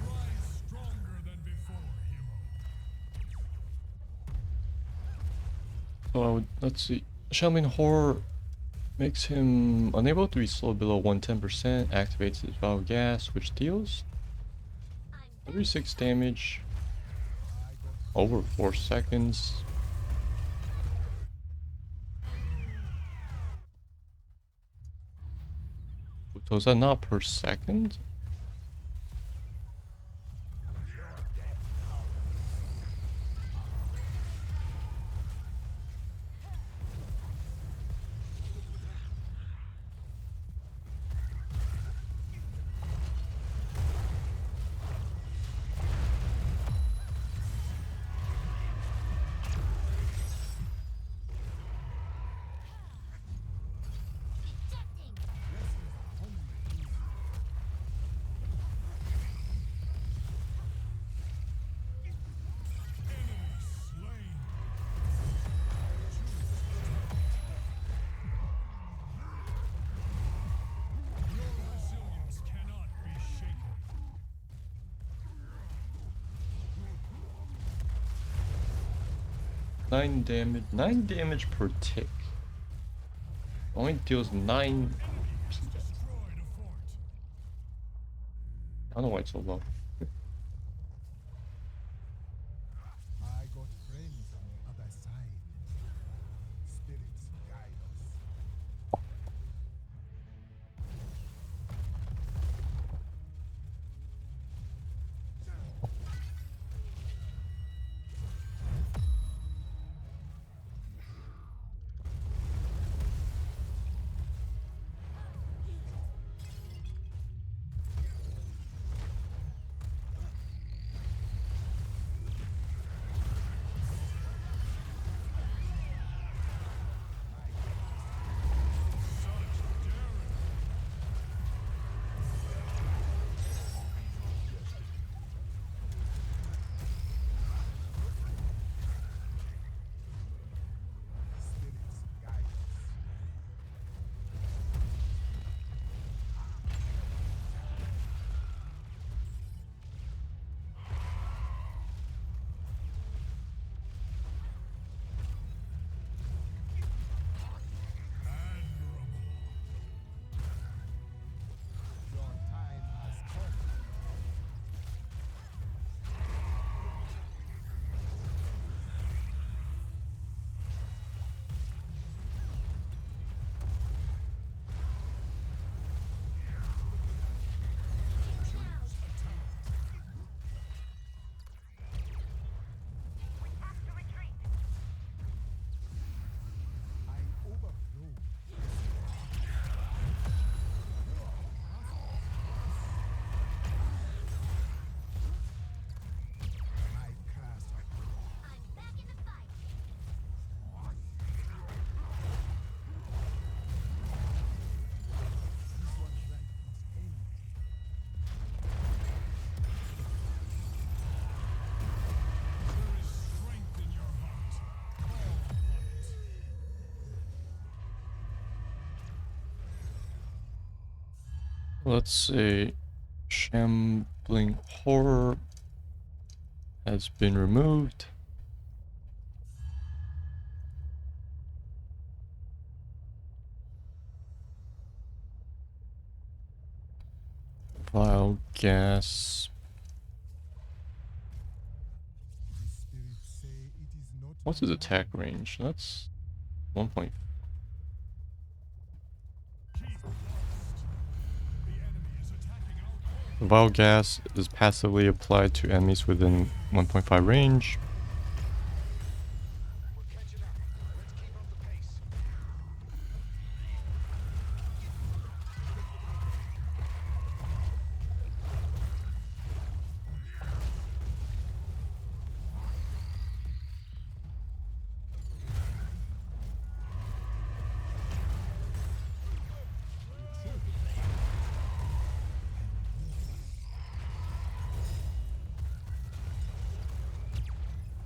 Rise stronger than before, hero. So let's see. Shambling Horror makes him unable to be slowed below 110%, activates his Vile Gas, which deals 36 damage over 4 seconds. So is that not per second? Enemy slain. Your resilience cannot be shaken. 9 damage per tick. Only deals 9. Destroyed a fort. I don't know why it's so low. I Let's say shambling horror has been removed. Vile gas. The spirits say it is not What's his attack range? That's 1 point. Keep lost. The enemy is attacking our core. Vile gas is passively applied to enemies within 1.5 range. We're catching up. Let's keep up the pace.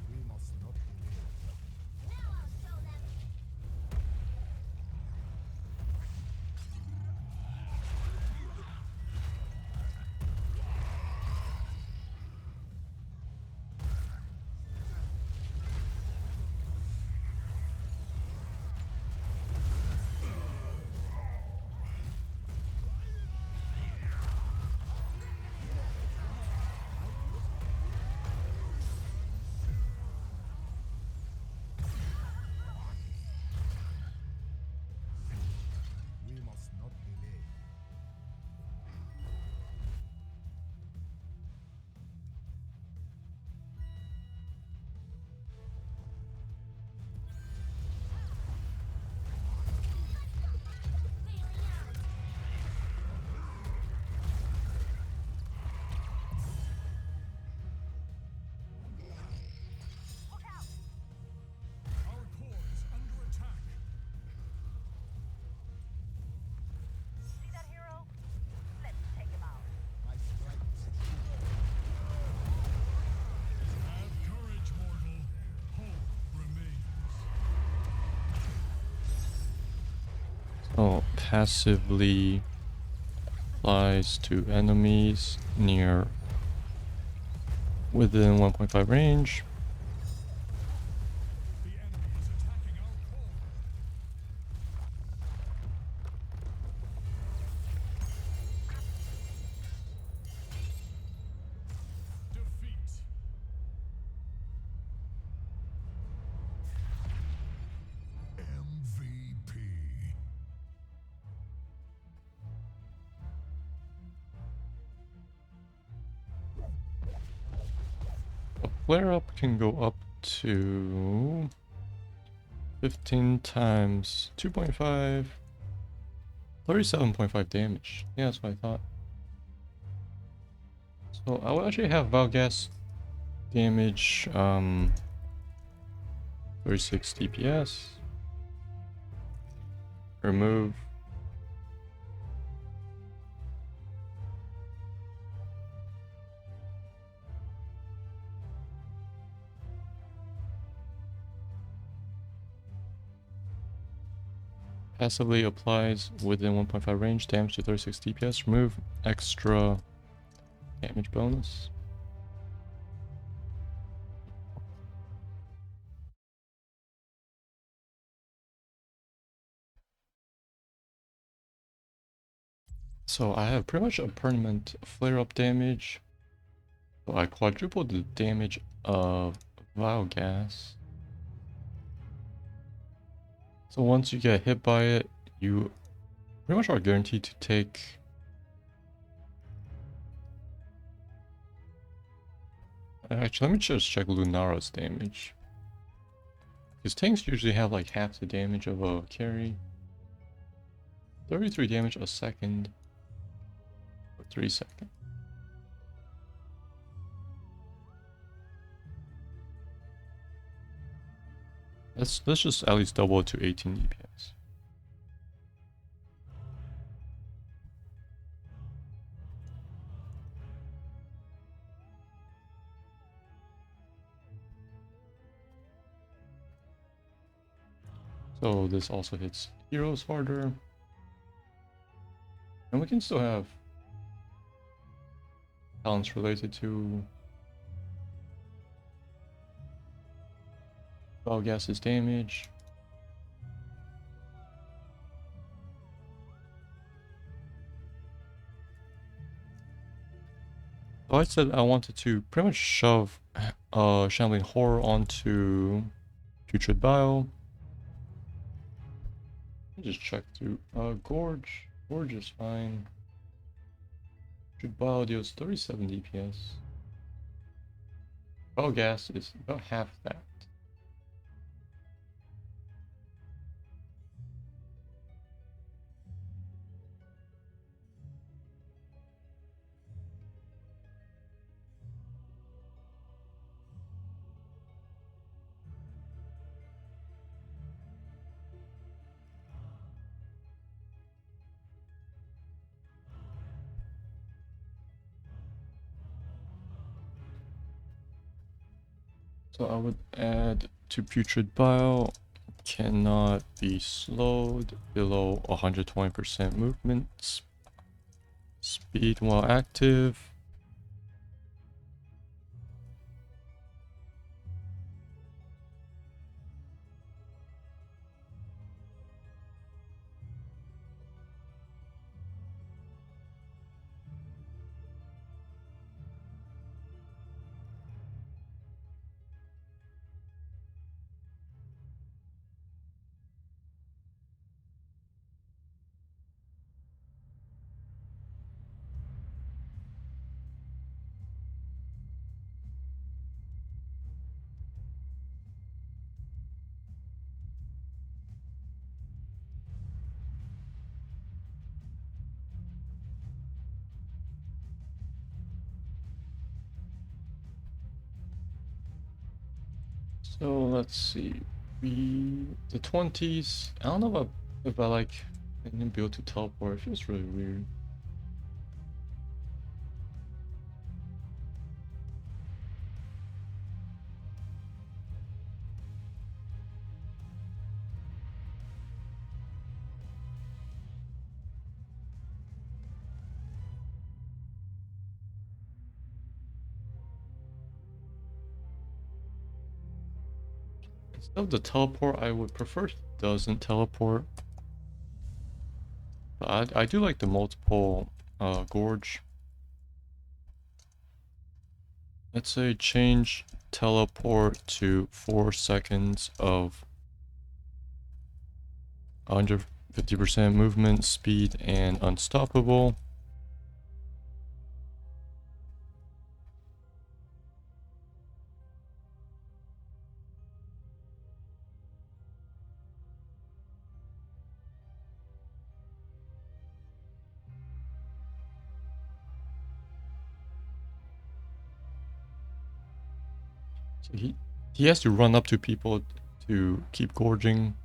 We must not delay. Now I'll show them. We must not delay. Our core is under attack. See that hero? Let's take him out. My stripes. Have courage, mortal. Hope remains. Oh, passively applies to enemies near within 1.5 range. The enemy is attacking our core. Defeat. MVP. A flare up can go up to 15 times 2.5, 37.5 damage. Yeah, that's what I thought. So I will actually have Valgas damage 36 DPS. Remove. Passively applies within 1.5 range, damage to 36 DPS. Remove extra damage bonus. So I have pretty much a permanent flare up damage. So I quadrupled the damage of Vile Gas. So once you get hit by it, you pretty much are guaranteed to take actually, let me just check Lunara's damage. Because tanks usually have like half the damage of a carry. 33 damage a second. Or 3 seconds. Let's just at least double it to 18 DPS. So this also hits heroes harder. And we can still have talents related to biogas's damage. So I said I wanted to pretty much shove Shambling Horror onto Putrid Bile. Let me just check through. Gorge. Gorge is fine. Putrid Bile deals 37 DPS. Biogas is about half that. So I would add to Putrid Bile, cannot be slowed below 120% movement speed while active. So let's see. The 20s. I don't know if I like an able to teleport. It feels really weird. Instead of the teleport, I would prefer it doesn't teleport. But I do like the multiple gorge. Let's say change teleport to 4 seconds of 150% movement speed and unstoppable. So he has to run up to people to keep gorging.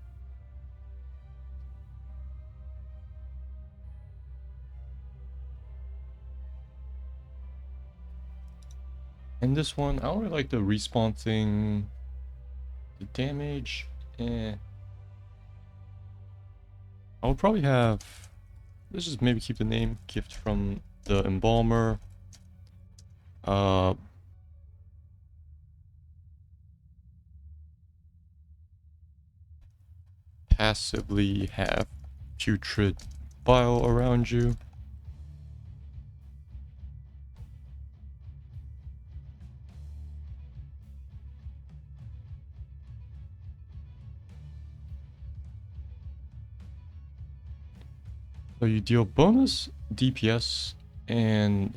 And this one, I don't really like the respawn thing. The damage, I would probably have. Let's just maybe keep the name gift from the embalmer. Passively have putrid bile around you. So you deal bonus DPS and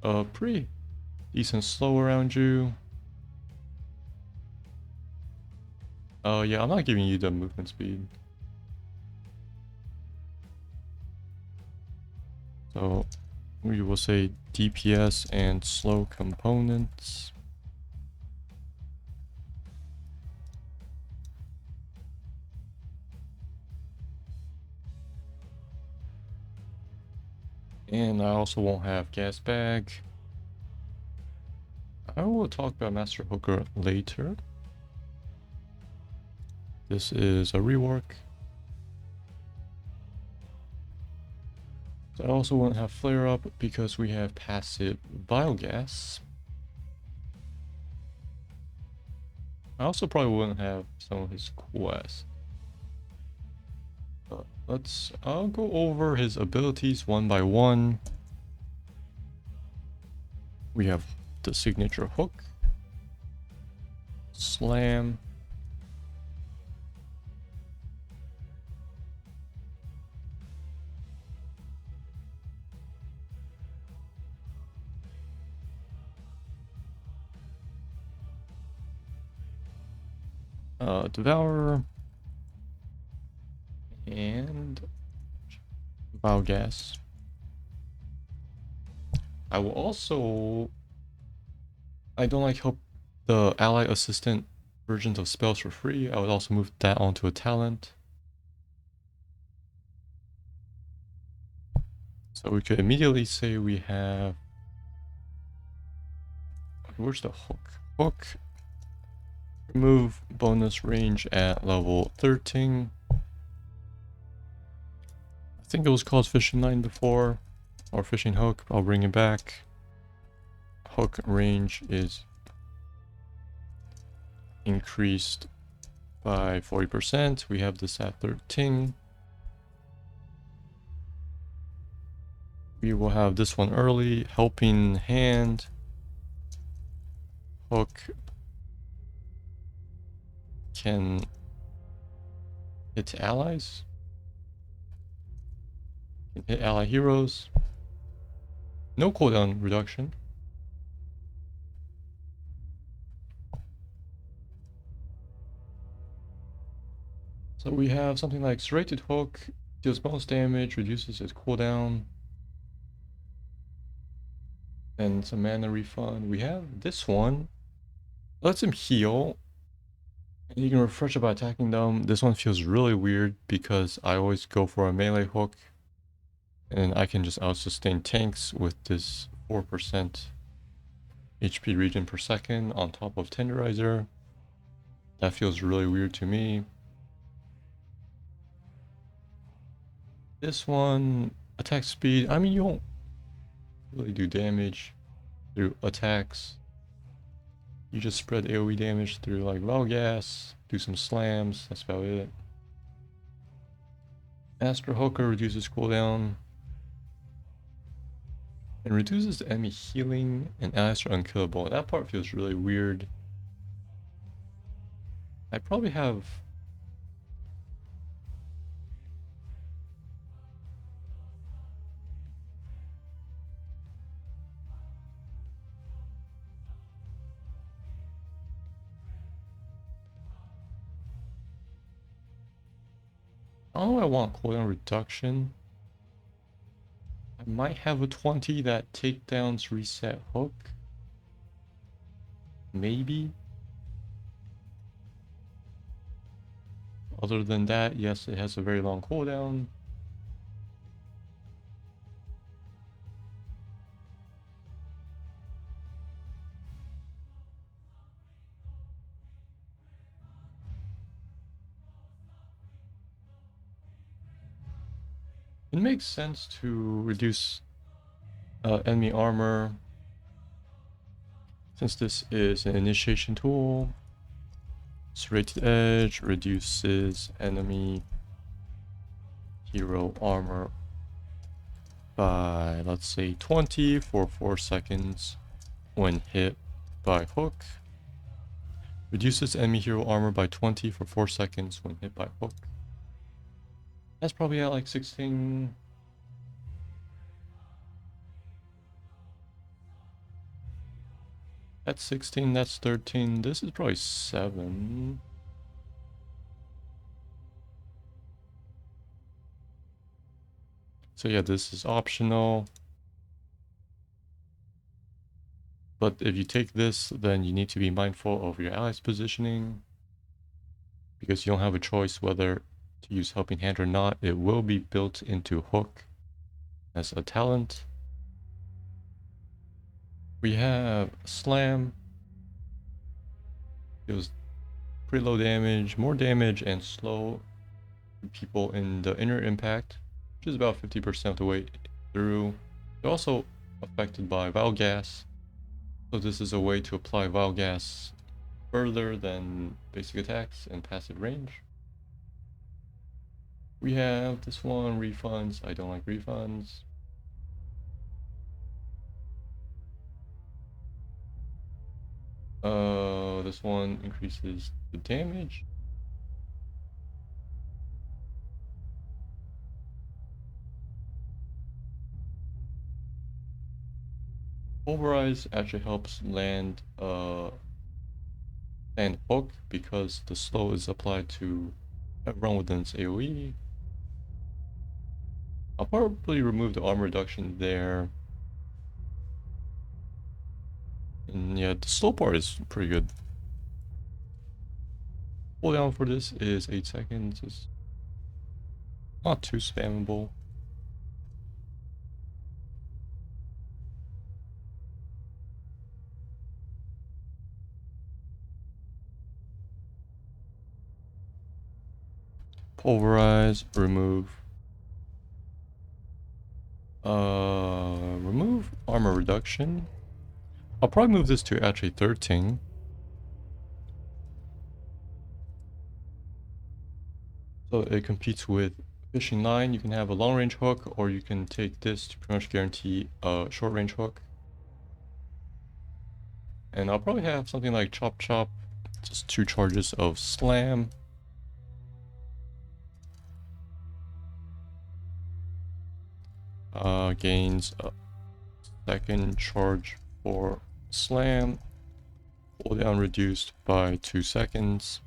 a pretty decent slow around you. Yeah, I'm not giving you the movement speed. So we will say DPS and slow components. And I also won't have gas bag. I will talk about Master Hooker later. This is a rework. So I also won't have flare up because we have passive biogas. I also probably wouldn't have some of his quests. I'll go over his abilities one by one. We have the signature hook, slam, devour, and biogas. I will also... I don't like help the ally assistant versions of spells for free. I would also move that onto a talent. So we could immediately say we have... Where's the hook? Hook. Remove bonus range at level 13. I think it was called fishing line before. Or fishing hook. I'll bring it back. Hook range is increased by 40%. We have this at 13. We will have this one early. Helping hand. Hook can hit allies. Can hit ally heroes. No cooldown reduction. So we have something like serrated hook, deals bonus damage, reduces its cooldown, and some mana refund. We have this one, lets him heal, and you can refresh it by attacking them. This one feels really weird because I always go for a melee hook, and I can just out-sustain tanks with this 4% HP regen per second on top of Tenderizer. That feels really weird to me. This one, attack speed, I mean, you won't really do damage through attacks. You just spread AoE damage through like Valgas, do some slams, that's about it. Astro Hooker reduces cooldown. And reduces the enemy healing and allies are unkillable. That part feels really weird. I probably have... I don't know if I want cooldown reduction. I might have a 20 that takedowns reset hook. Maybe. Other than that, yes, it has a very long cooldown. It makes sense to reduce enemy armor, since this is an initiation tool. Serrated edge reduces enemy hero armor by, let's say, 20 for 4 seconds when hit by hook. Reduces enemy hero armor by 20 for 4 seconds when hit by hook. That's probably at like 16. That's 16, that's 13. This is probably 7. So yeah, this is optional. But if you take this, then you need to be mindful of your allies' positioning, because you don't have a choice whether to use Helping Hand or not. It will be built into Hook as a talent. We have Slam. Deals pretty low damage, more damage, and slow people in the inner impact, which is about 50% of the way through. They're also affected by Vile Gas, so this is a way to apply Vile Gas further than basic attacks and passive range. We have this one, refunds. I don't like refunds. This one increases the damage. Pulverize actually helps land hook because the slow is applied to everyone within its AoE. I'll probably remove the armor reduction there. And yeah, the slow part is pretty good. Cooldown for this is 8 seconds. It's not too spammable. Pulverize, remove. Remove armor reduction. I'll probably move this to actually 13. So it competes with fishing line. You can have a long range hook, or you can take this to pretty much guarantee a short range hook. And I'll probably have something like Chop Chop, just 2 charges of Slam. Gains a second charge for Slam. Cooldown reduced by 2 seconds.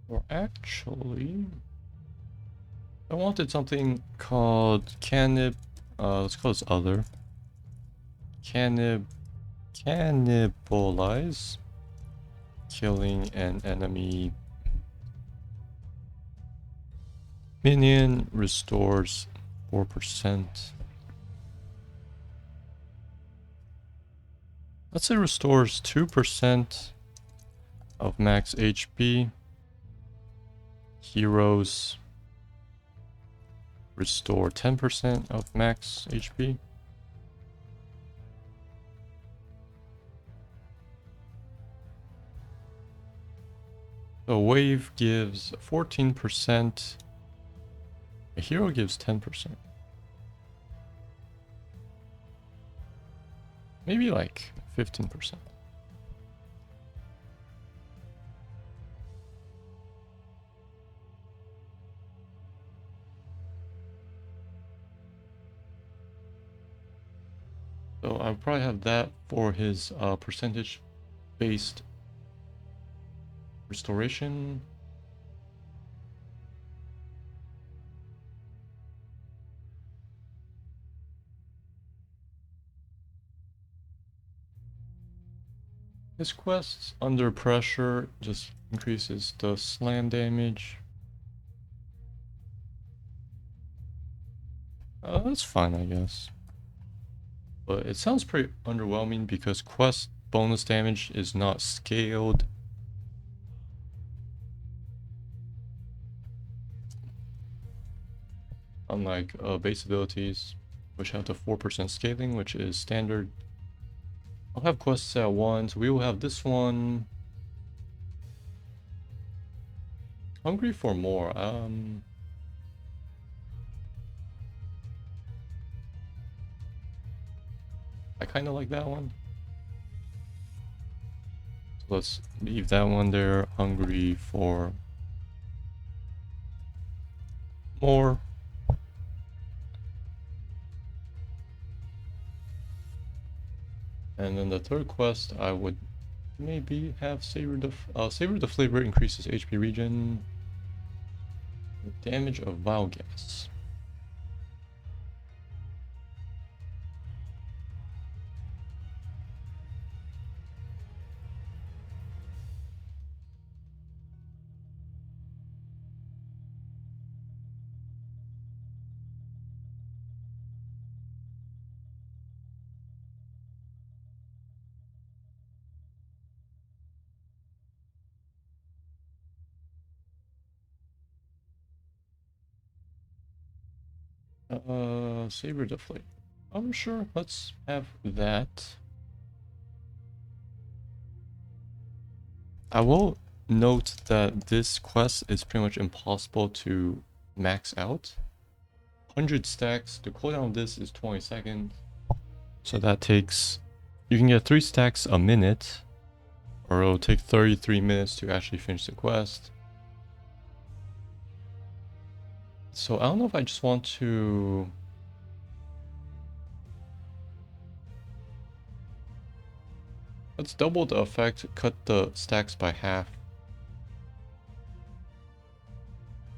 Or actually, I wanted something called let's call this other. Cannibalize. Killing an enemy minion restores 4%. Let's say restores 2% of max HP. Heroes restore 10% of max HP. So wave gives 14%. A hero gives 10%. Maybe like 15%. So I'll probably have that for his percentage-based restoration. His quests under pressure just increases the slam damage. That's fine, I guess. But it sounds pretty underwhelming because quest bonus damage is not scaled. Unlike base abilities, which have the 4% scaling, which is standard. I'll have quests at 1, so we will have this one. Hungry for more. I kind of like that one. So let's leave that one there. Hungry for more. And then the third quest, I would maybe have Savor the Flavor increases HP regen, damage of Vile Gas. Savor the Flavor. I'm sure, let's have that. I will note that this quest is pretty much impossible to max out. 100 stacks, the cooldown of this is 20 seconds. So that takes, you can get 3 stacks a minute, or it'll take 33 minutes to actually finish the quest. So I don't know if I just want to... Let's double the effect, cut the stacks by half.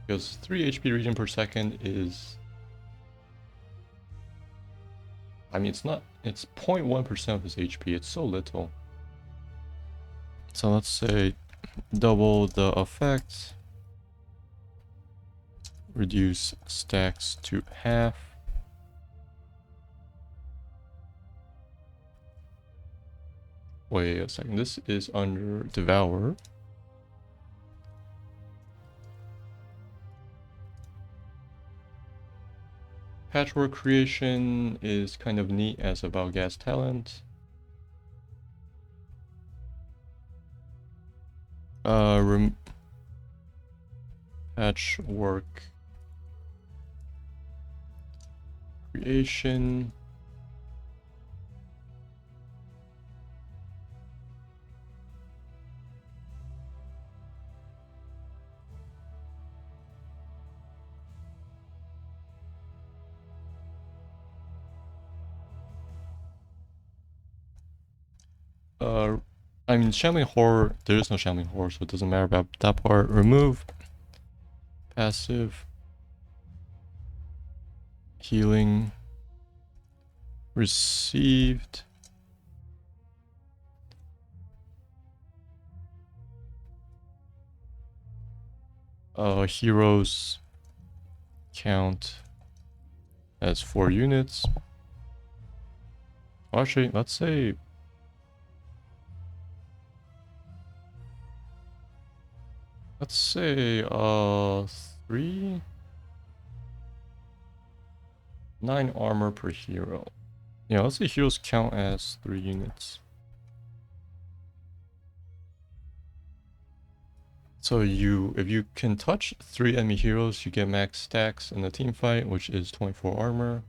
Because 3 HP regen per second is... I mean, it's not... It's 0.1% of his HP, it's so little. So let's say double the effect. Reduce stacks to half. Wait a second, this is under Devour. Patchwork creation is kind of neat as a Vile Gas talent. Patchwork creation. I mean, Shambling Horror, there is no Shambling Horror, so it doesn't matter about that part. Remove passive healing received. Heroes count as 4 units. Actually, let's say 3. 9 armor per hero. Yeah, let's say heroes count as 3 units. So if you can touch 3 enemy heroes, you get max stacks in the team fight, which is 24 armor.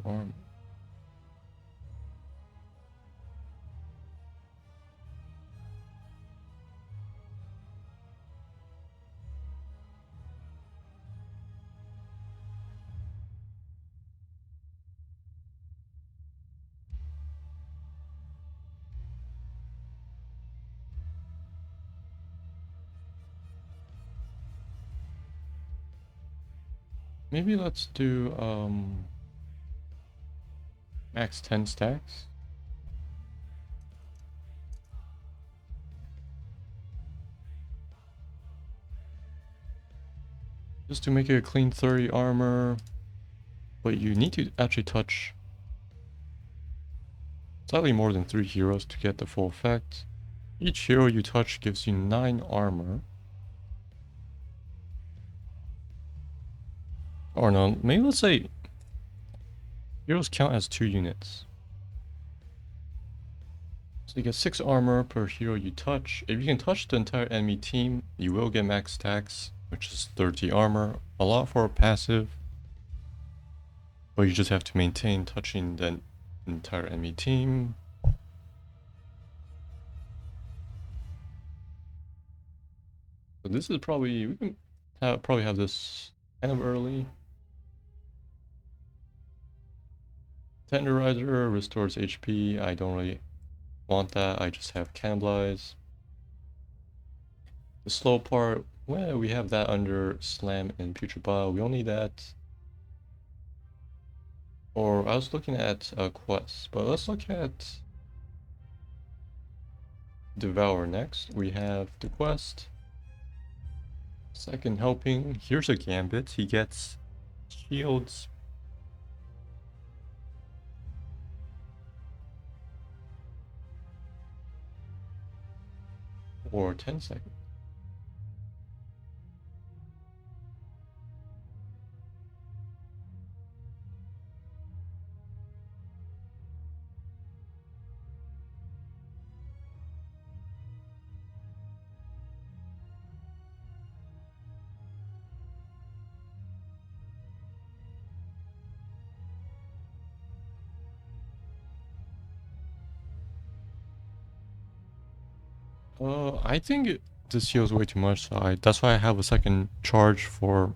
armor. Maybe let's do max 10 stacks. Just to make it a clean 30 armor. But you need to actually touch slightly more than 3 heroes to get the full effect. Each hero you touch gives you 9 armor. Or no, maybe let's say heroes count as 2 units. So you get 6 armor per hero you touch. If you can touch the entire enemy team, you will get max stacks, which is 30 armor. A lot for a passive. But you just have to maintain touching the entire enemy team. So So this is probably, we can probably have this kind of early. Tenderizer restores HP. I don't really want that. I just have cannibalize. The slow part, well, we have that under slam and putrid bile. We don't need that. Or I was looking at quests, but let's look at Devour next. We have the quest. Second helping. Here's a gambit. He gets shields. For 10 seconds. I think this heals way too much, so that's why I have a second charge for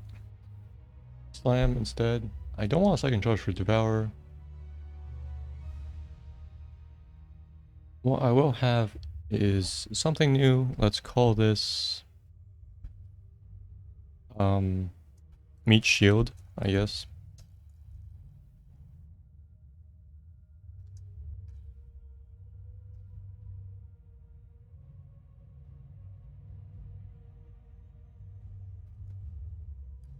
Slam instead. I don't want a second charge for Devour. What I will have is something new. Let's call this Meat Shield, I guess.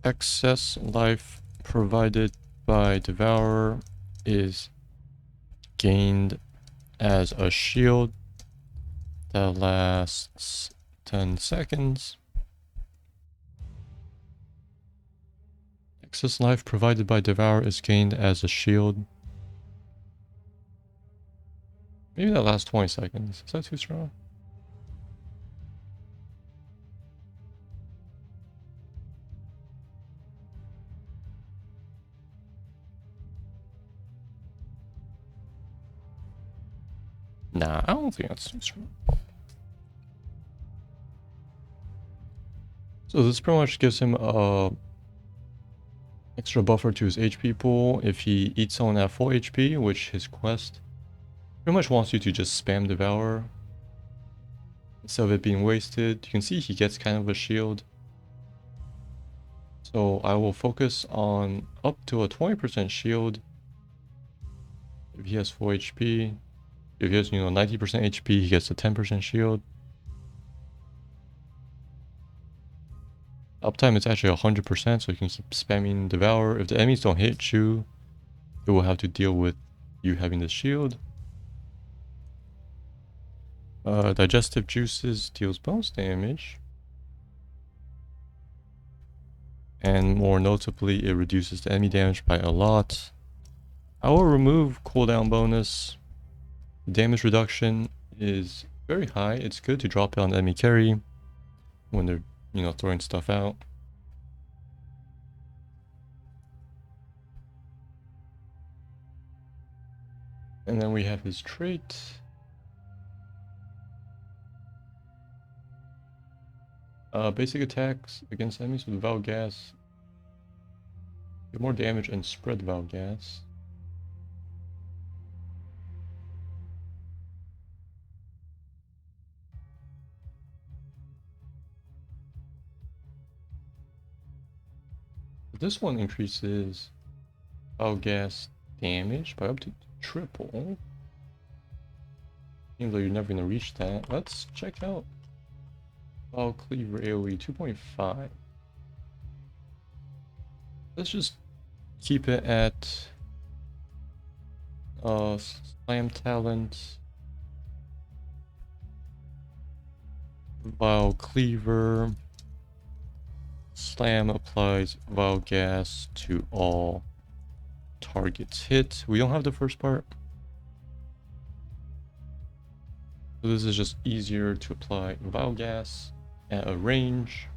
Excess life provided by Devourer is gained as a shield that lasts 10 seconds. Excess life provided by Devourer is gained as a shield. Maybe that lasts 20 seconds. Is that too strong? Nah, I don't think that's too strong. So this pretty much gives him a extra buffer to his HP pool if he eats someone at full HP, which his quest pretty much wants you to just spam Devour instead of it being wasted. You can see he gets kind of a shield. So I will focus on up to a 20% shield if he has full HP. If he has, 90% HP, he gets a 10% shield. Uptime is actually 100%, so you can keep spamming Devour. If the enemies don't hit you, it will have to deal with you having the shield. Digestive Juices deals bonus damage. And more notably, it reduces the enemy damage by a lot. I will remove cooldown bonus. Damage reduction is very high. It's good to drop it on enemy carry when they're, throwing stuff out. And then we have his trait. Basic attacks against enemies with Val Gas. Get more damage and spread Val Gas. This one increases Val Gas damage by up to triple. Even though you're never going to reach that. Let's check out Val Cleaver AoE 2.5. Let's just keep it at Slam Talent, Val Cleaver. Slam applies Val Gas to all targets hit. We don't have the first part. So this is just easier to apply Val Gas at a range.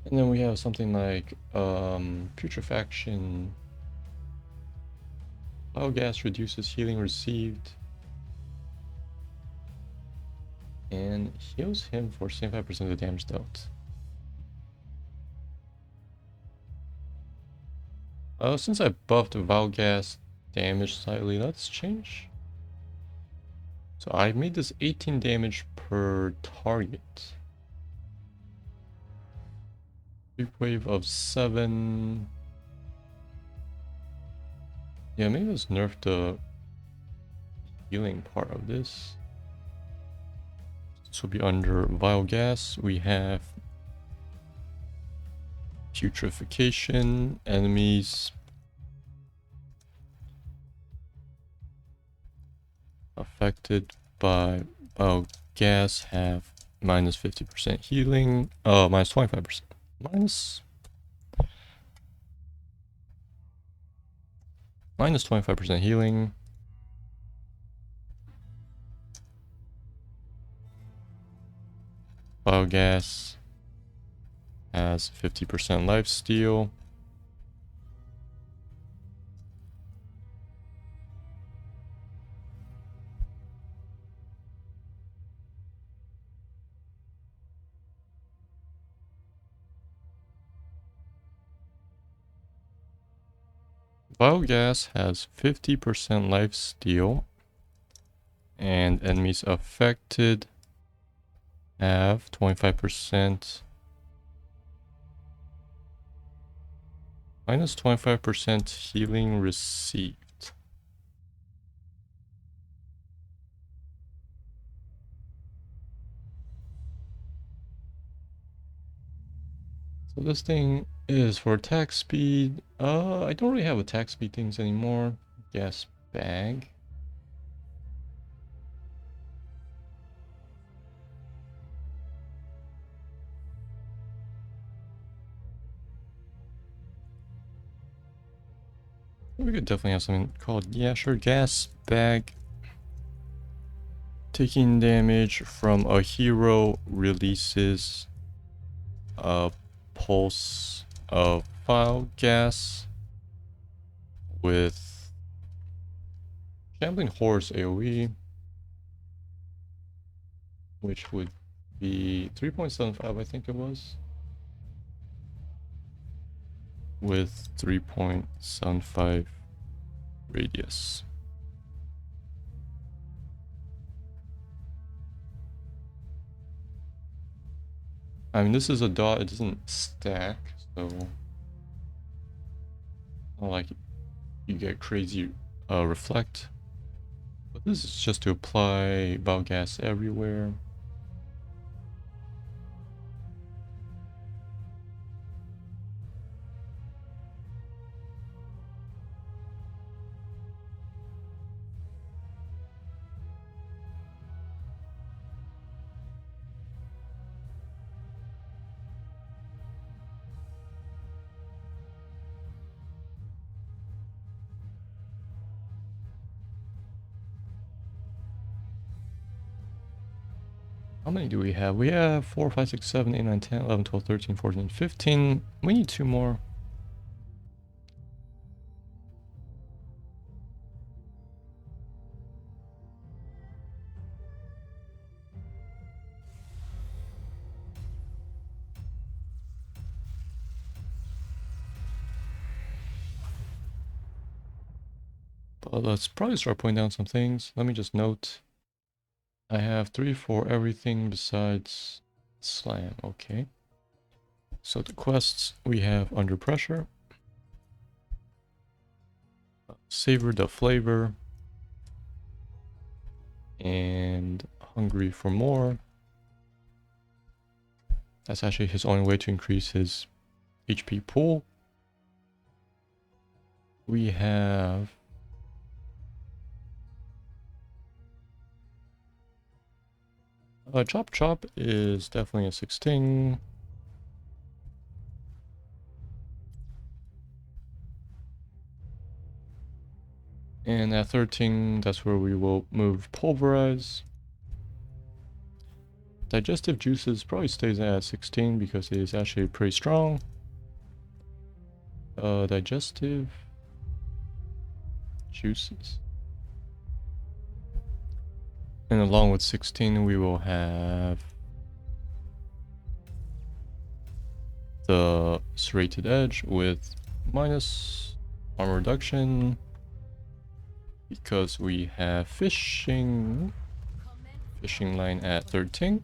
And then we have something like Putrefaction. Val Gas reduces healing received And heals him for 75% of the damage dealt. Since I buffed Valgas damage slightly, let's change. So I made this 18 damage per target. Big wave of 7. Yeah, maybe let's nerf the healing part of this. This will be under Vile Gas. We have Putrefaction, enemies affected by Vile Gas have minus 50% healing, minus 25%. Minus 25% healing. Biogas has 50% lifesteal. Biogas has 50% lifesteal, and enemies affected have 25%. Minus 25% healing received. So this thing is for attack speed. I don't really have attack speed things anymore. Gas bag. We could definitely have something called, yeah, sure, gas bag. Taking damage from a hero releases a pulse of file gas with Shambling Horse AoE, which would be 3.75, I think it was, with 3.75 radius. I mean, this is a dot, it doesn't stack, so not like you get crazy reflect. But this is just to apply biogas everywhere. How many do we have? We have 4, 5, 6, 7, 8, 9, 10, 11, 12, 13, 14, 15. We need 2 more. But let's probably start putting down some things. Let me just note. I have 3 for everything besides slam. Okay. So the quests we have Under Pressure, Savor the Flavor, and Hungry for More. That's actually his only way to increase his HP pool. We have Chop Chop is definitely a 16. And at 13, that's where we will move Pulverize. Digestive Juices probably stays at 16 because it is actually pretty strong. Digestive Juices. And along with 16, we will have the serrated edge with minus armor reduction because we have fishing line at 13.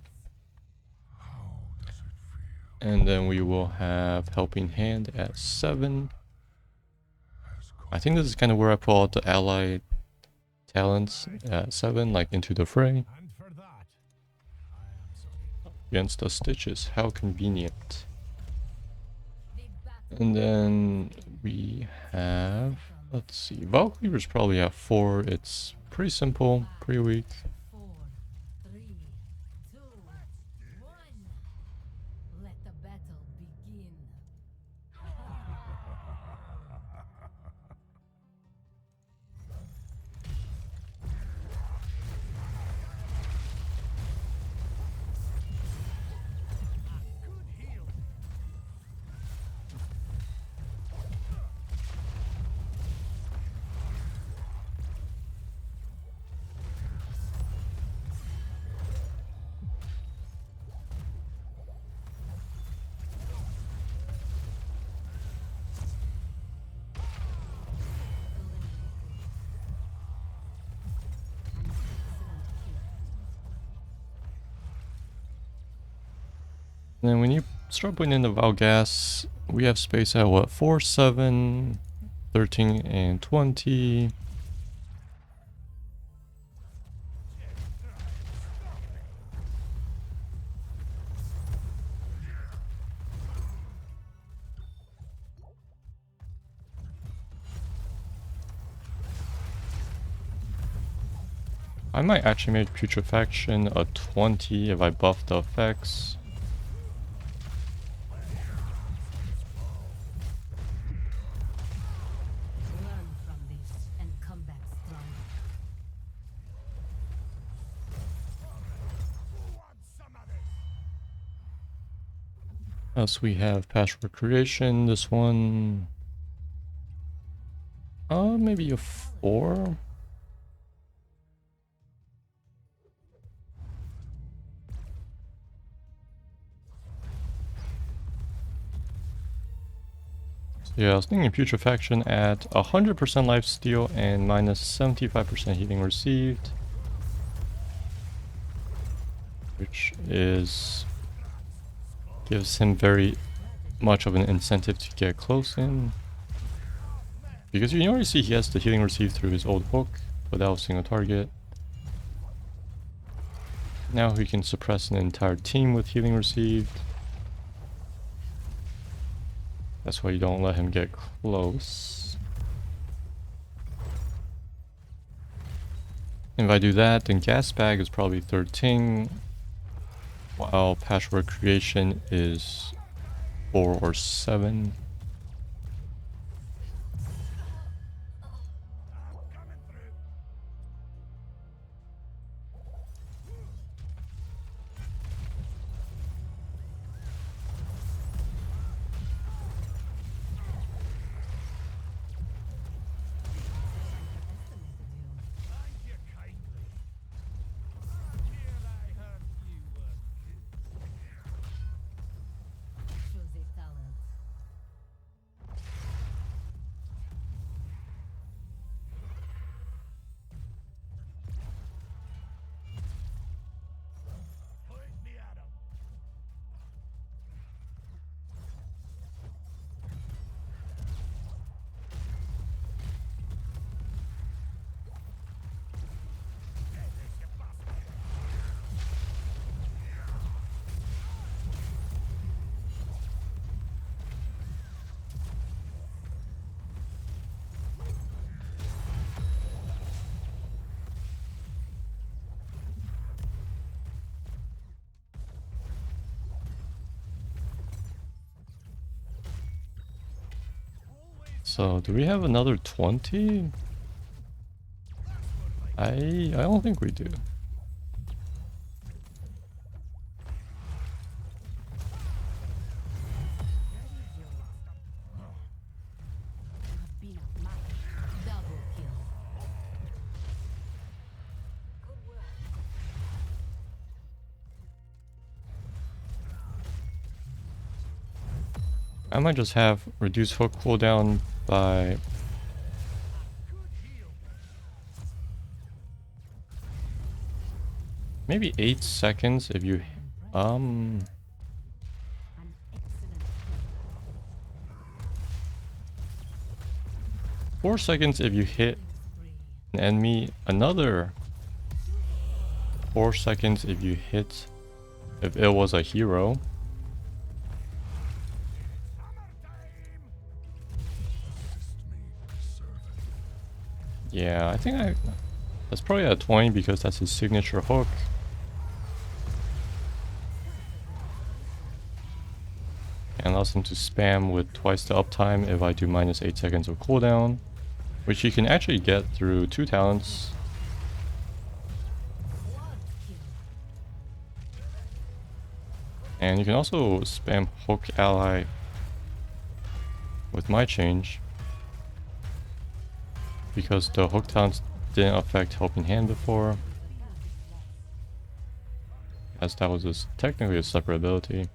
And then we will have helping hand at 7. I think this is kind of where I pull out the allied talents at 7, like into the fray. And for that, I am sorry. Against the stitches, how convenient. And then we have, let's see, Valkyries probably have 4. It's pretty simple, pretty weak. 4, 3, 2, 1. Let the battle begin. Good heal. And then when you start putting in the Valgas, we have space at what, 4, 7, 13, and 20. I might actually make Putrefaction a 20 if I buff the effects. Learn from this and come back stronger. Who wants some of this? Else we have Patchwork Creation. This one, maybe a 4. So yeah, I was thinking Putrefaction at 100% lifesteal and minus 75% healing received, which gives him very much of an incentive to get close in. Because you already see he has the healing received through his old hook without a single target. Now he can suppress an entire team with healing received. That's why you don't let him get close. If I do that, then Gas Bag is probably 13, while Patchwork Creation is 4 or 7. Thank you kindly. Here I heard you were Choose a talent. Point me at 'em. So do we have another 20? I don't think we do. Been a match. Double kill. Good work. I might just have reduce hook cooldown by maybe 8 seconds if you An excellent 4 seconds if you hit spree. an enemy, another 4 seconds if you hit if it was a hero. Yeah, I think that's probably at 20 because that's his signature hook. And allows him to spam with twice the uptime if I do minus 8 seconds of cooldown, which you can actually get through 2 talents. And you can also spam hook ally with my change, because the hook talents didn't affect helping hand before, as that was technically a separate ability.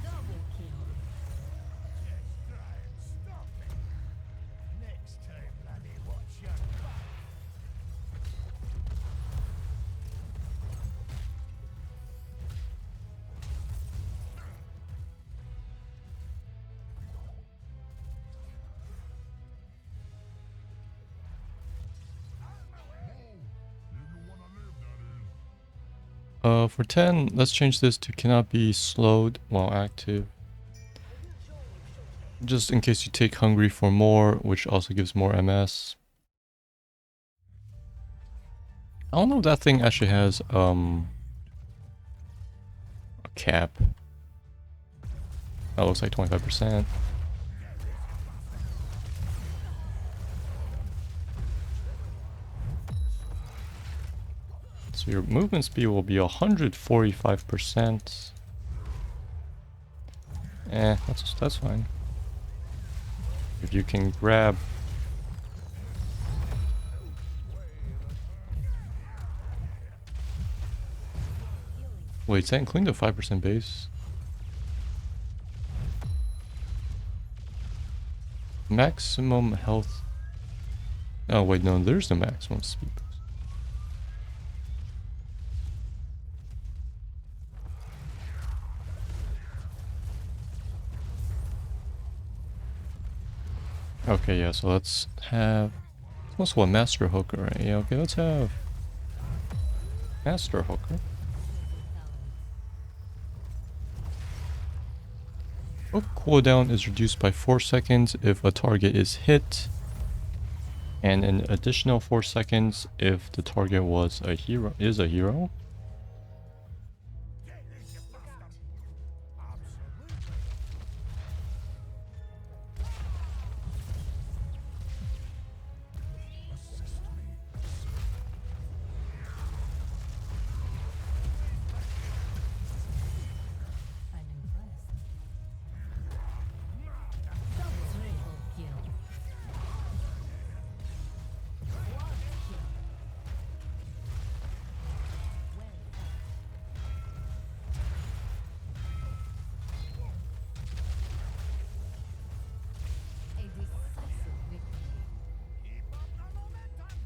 Double kill. Next time, bloody watch your back. For 10, let's change this to cannot be slowed while active. Just in case you take hungry for more, which also gives more MS. I don't know if that thing actually has a cap. That looks like 25%. So your movement speed will be 145%. That's fine. If you can grab wait, is that including the 5% base? Maximum health. Oh wait, no, there's no maximum speed boost. Okay, yeah, so let's have also a master hooker, right? Yeah, okay, let's have master hooker. Hook cooldown is reduced by 4 seconds if a target is hit, and an additional 4 seconds if the target was a hero. Is a hero. I'm impressed. Triple kill. Quad kill. Well done. A decisive victory. Keep up the momentum.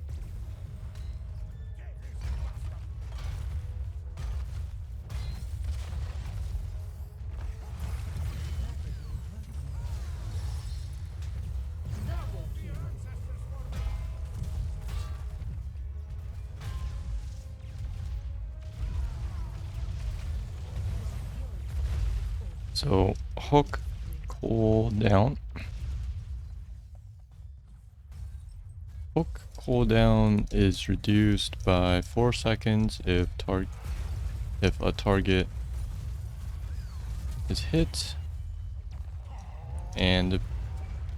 Double kill. So hook cooldown Hook cooldown is reduced by 4 seconds if a target is hit, and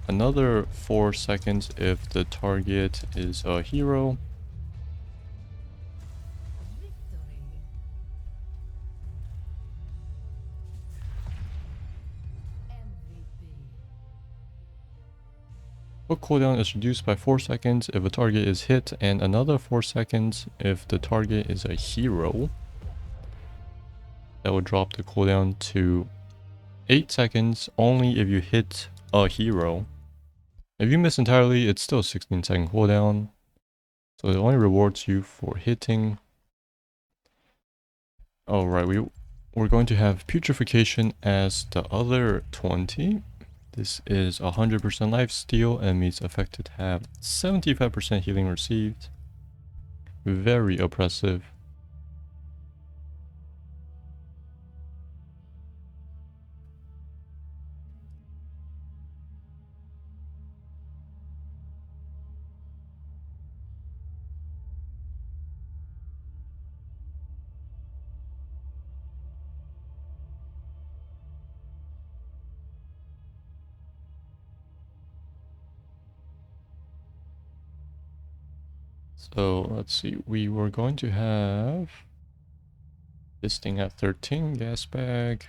another 4 seconds if the target is a hero. Victory. MVP. Hook cooldown is reduced by 4 seconds if a target is hit, and another 4 seconds if the target is a hero. That would drop the cooldown to 8 seconds only if you hit a hero. If you miss entirely, it's still a 16-second cooldown. So it only rewards you for hitting. Alright, we're going to have Putrefaction as the other 20. This is 100% lifesteal and means affected have 75% healing received. Very oppressive. So let's see, we were going to have this thing at 13, gas bag.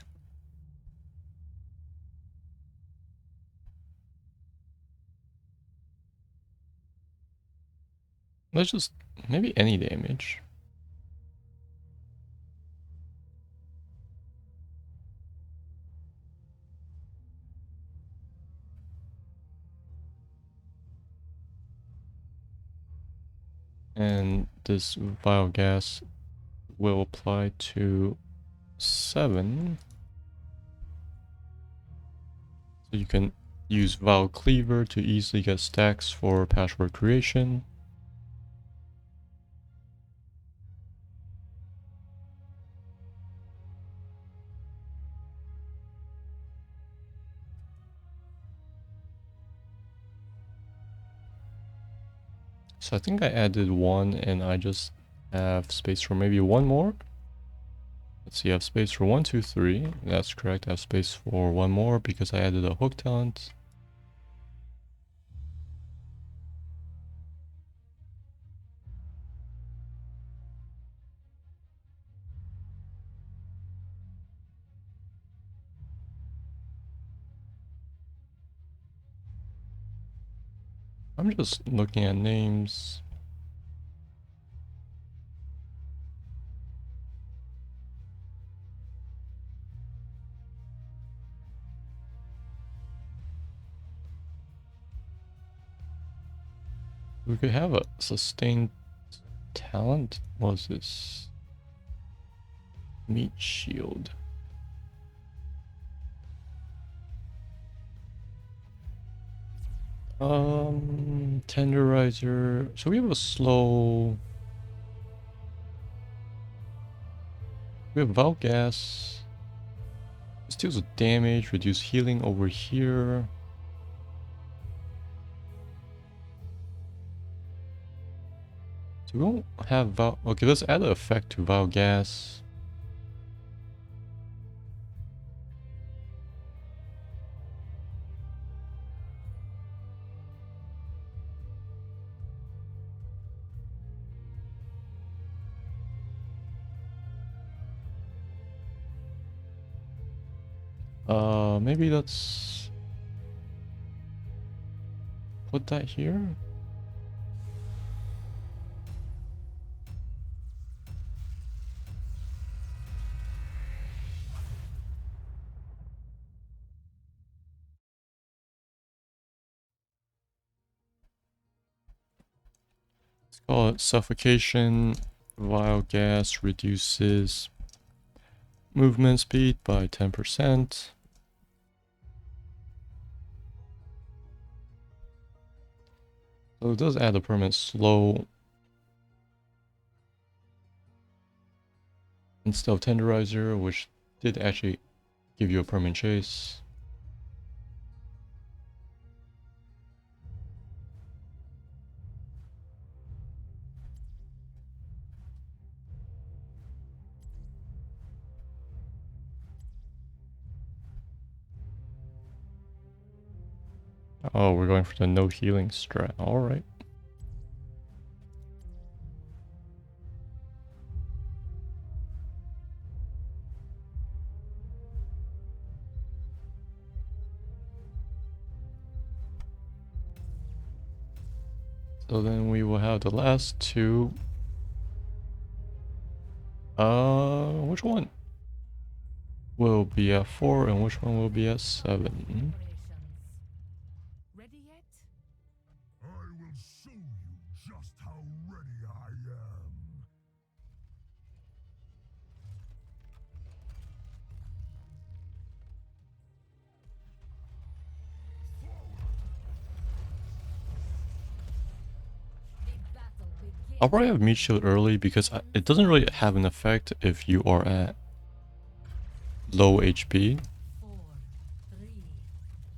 Let's just, maybe any damage. And this vial gas will apply to 7. So you can use vial cleaver to easily get stacks for password creation. So I think I added 1 and I just have space for maybe 1 more. Let's see, I have space for 1, 2, 3. That's correct, I have space for 1 more because I added a hook talent. I'm just looking at names. We could have a sustained talent. What was this? Meat shield. Tenderizer. So we have a slow. We have Val Gas. This deals with damage, reduce healing over here. So we won't have Val. Okay, let's add an effect to Val Gas. Maybe let's put that here. Let's call it suffocation. Vile gas reduces movement speed by 10%. So it does add a permanent slow instead of tenderizer, which did actually give you a permanent chase. Oh, we're going for the no healing strat. Alright. So then we will have the last two. Which one will be at 4 and which one will be at 7? Operations. Ready yet? I will show you just how ready I am. The battle begins. I'll probably have meat shield early because it doesn't really have an effect if you are at low HP. 4, 3,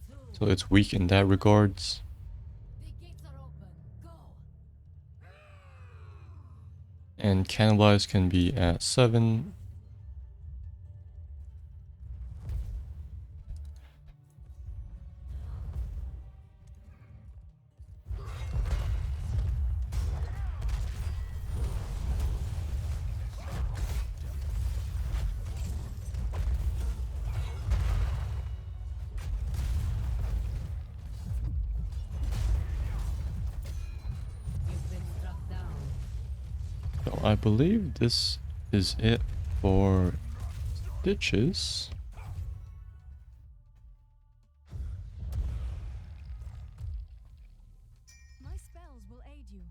2. So it's weak in that regards. The gates are open. Go. And cannibalize can be at 7. You've been struck down. So I believe this is it for stitches. My spells will aid you.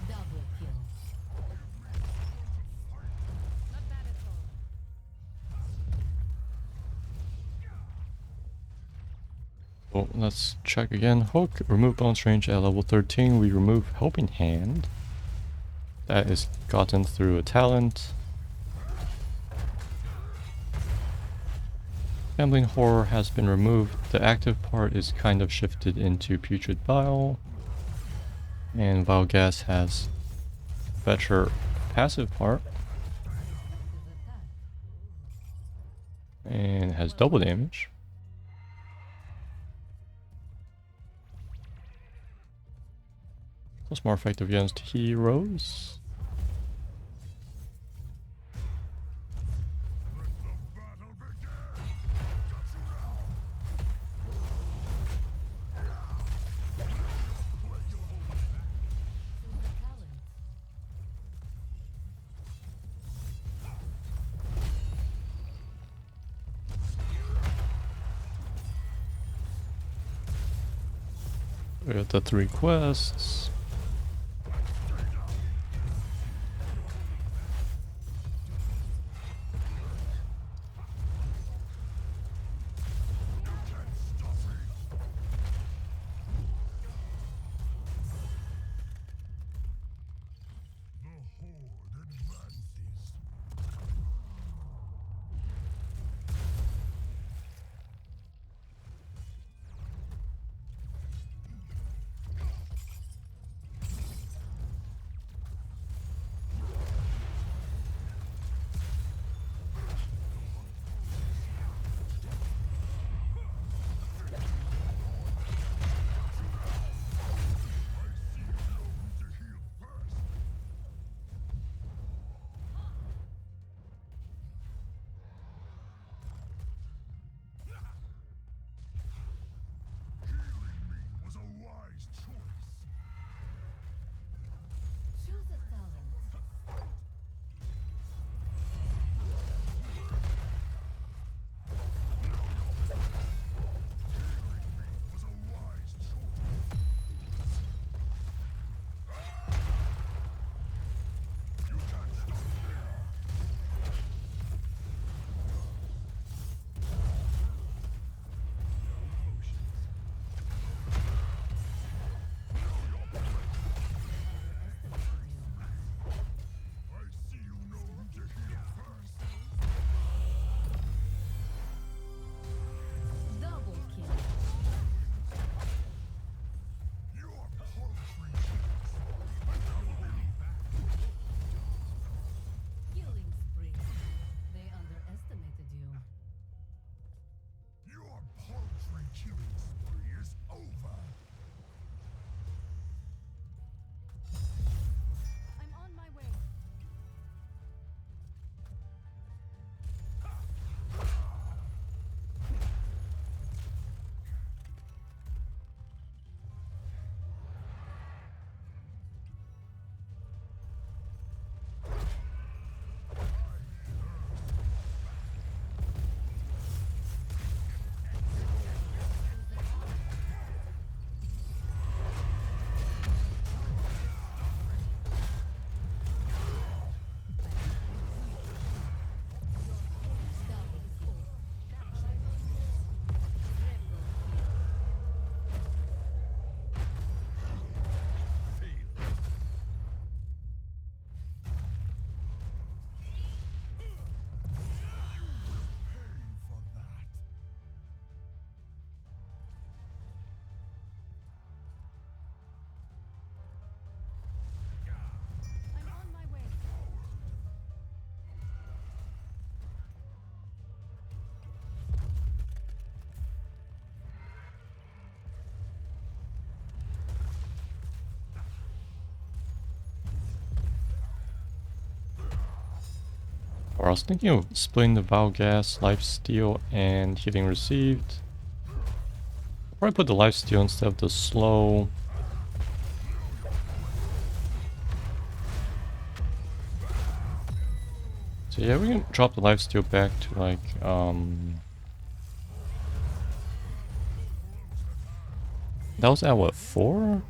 Double kill. Not bad at all. So let's check again. Hook, remove bounce range at level 13. We remove helping hand. That is gotten through a talent. Gambling horror has been removed. The active part is kind of shifted into putrid bile. And vile gas has better passive part. And has double damage. Plus more effective against heroes. We got the 3 quests. The horde advances. Or I was thinking of splitting the Vial Gas, Lifesteal, and Healing Received. I'll probably put the Lifesteal instead of the Slow. So yeah, we can drop the Lifesteal back to like, that was at what, 4? Very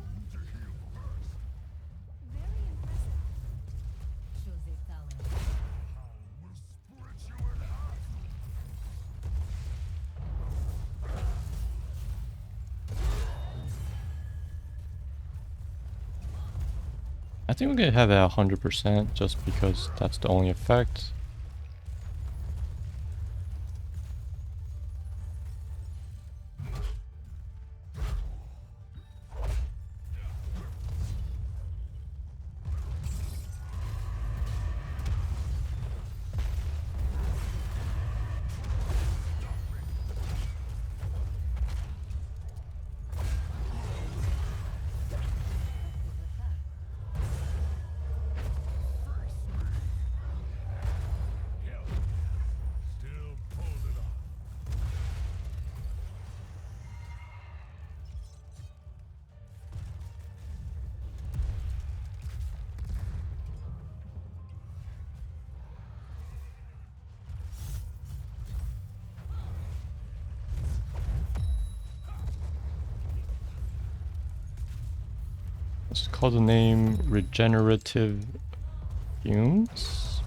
impressive. Shows their talent. I think we're gonna have that 100% just because that's the only effect. Still pulled it off. Let's call the name Regenerative Fumes.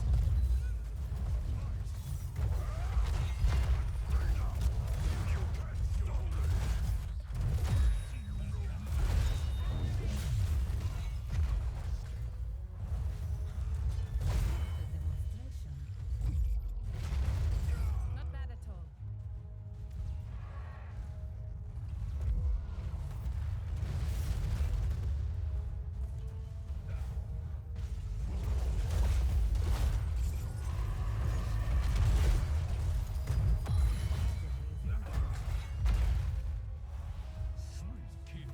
Not bad at all. Sweet kill.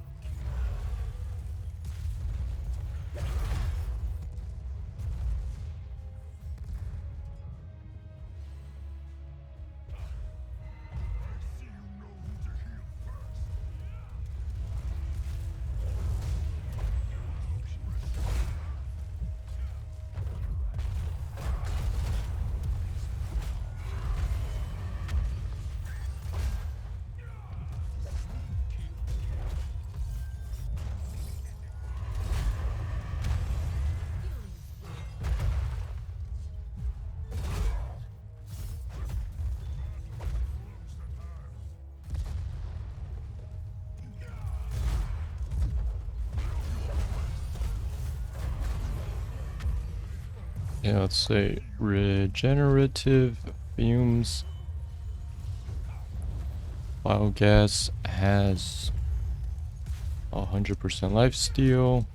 I see you know who to heal first. Yeah, let's say Regenerative Fumes. Biogas has 100% lifesteal.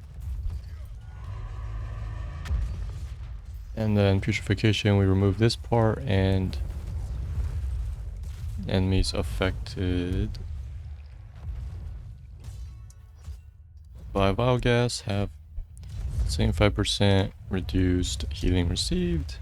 And then Putrefaction, we remove this part and enemies affected by biogas have 75% reduced healing received.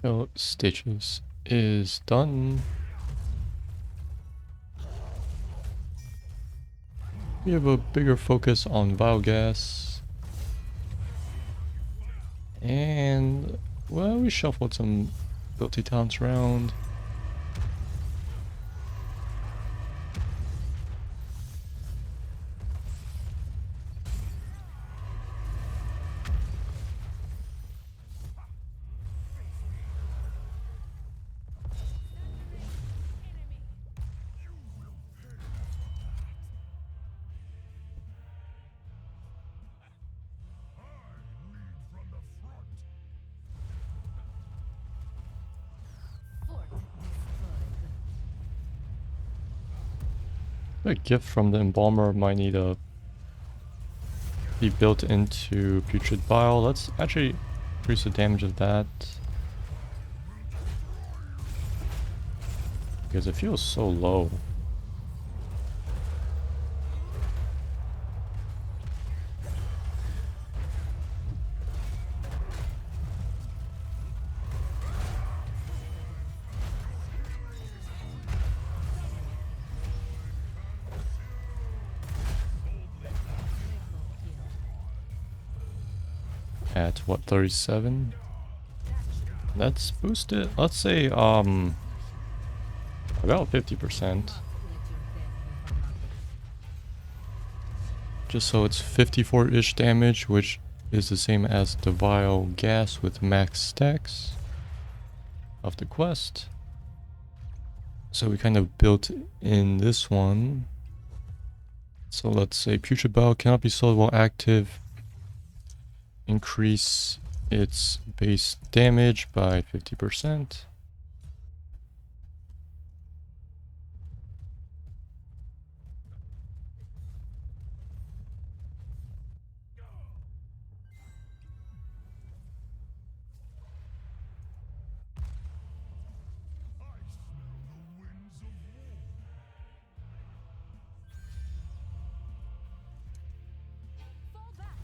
Oh, Stitches is done. We have a bigger focus on biogas. And, well, we shuffled some ability talents around. A gift from the embalmer might need to be built into putrid bile. Let's actually increase the damage of that. Because it feels so low. At what, 37? Let's boost it. Let's say about 50%. Just so it's 54-ish damage, which is the same as the vile gas with max stacks of the quest. So we kind of built in this one. So let's say putrid bile cannot be sold while active. Increase its base damage by 50%. Fall back.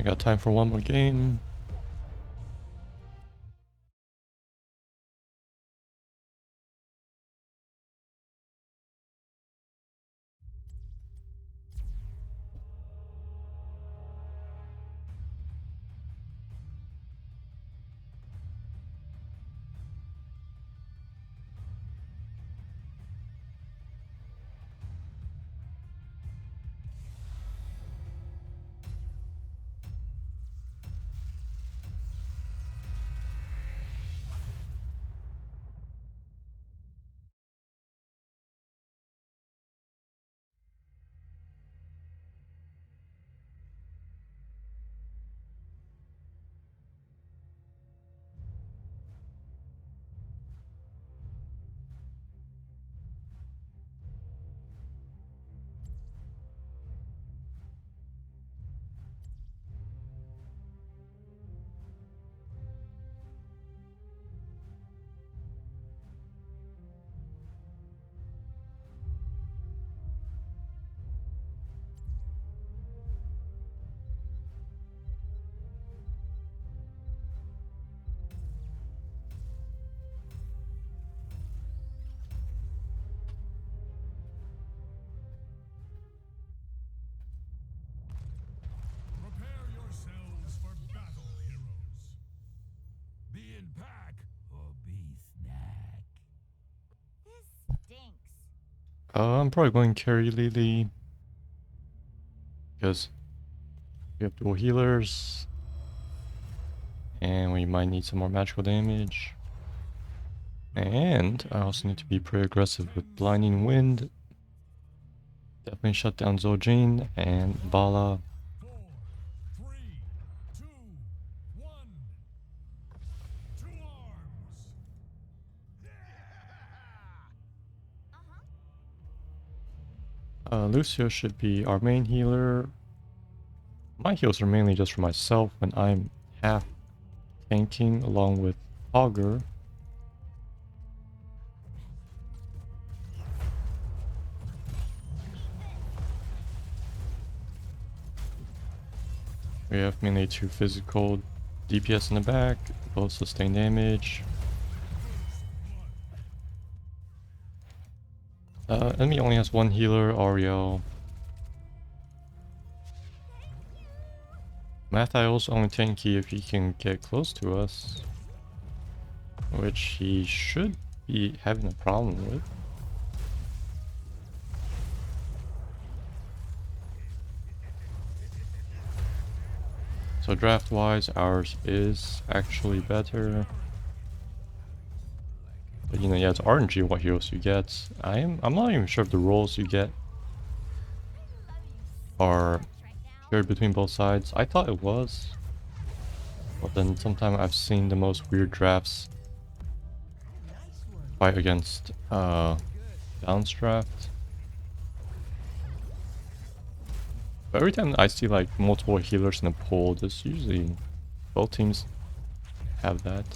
I got time for one more game. Prepare yourselves for battle, heroes. Be in pack or be snack. This stinks. I'm probably going carry Lily because we have dual healers and we might need some more magical damage. And I also need to be pretty aggressive with Blinding Wind. Definitely shut down Zojin and Bala. 4, 3, 2, 1. To arms. Lucio should be our main healer. My heals are mainly just for myself when I'm half tanking along with Augur. We have mainly 2 physical DPS in the back, both sustain damage. Enemy only has 1 healer, Ariel. Mathiel's only tanky if he can get close to us, which he should be having a problem with. So draft-wise, ours is actually better. But you know, yeah, it's RNG what heroes you get. I'm not even sure if the roles you get are shared between both sides. I thought it was. But then sometimes I've seen the most weird drafts fight against balanced draft. But every time I see like multiple healers in a pool, there's usually both teams have that.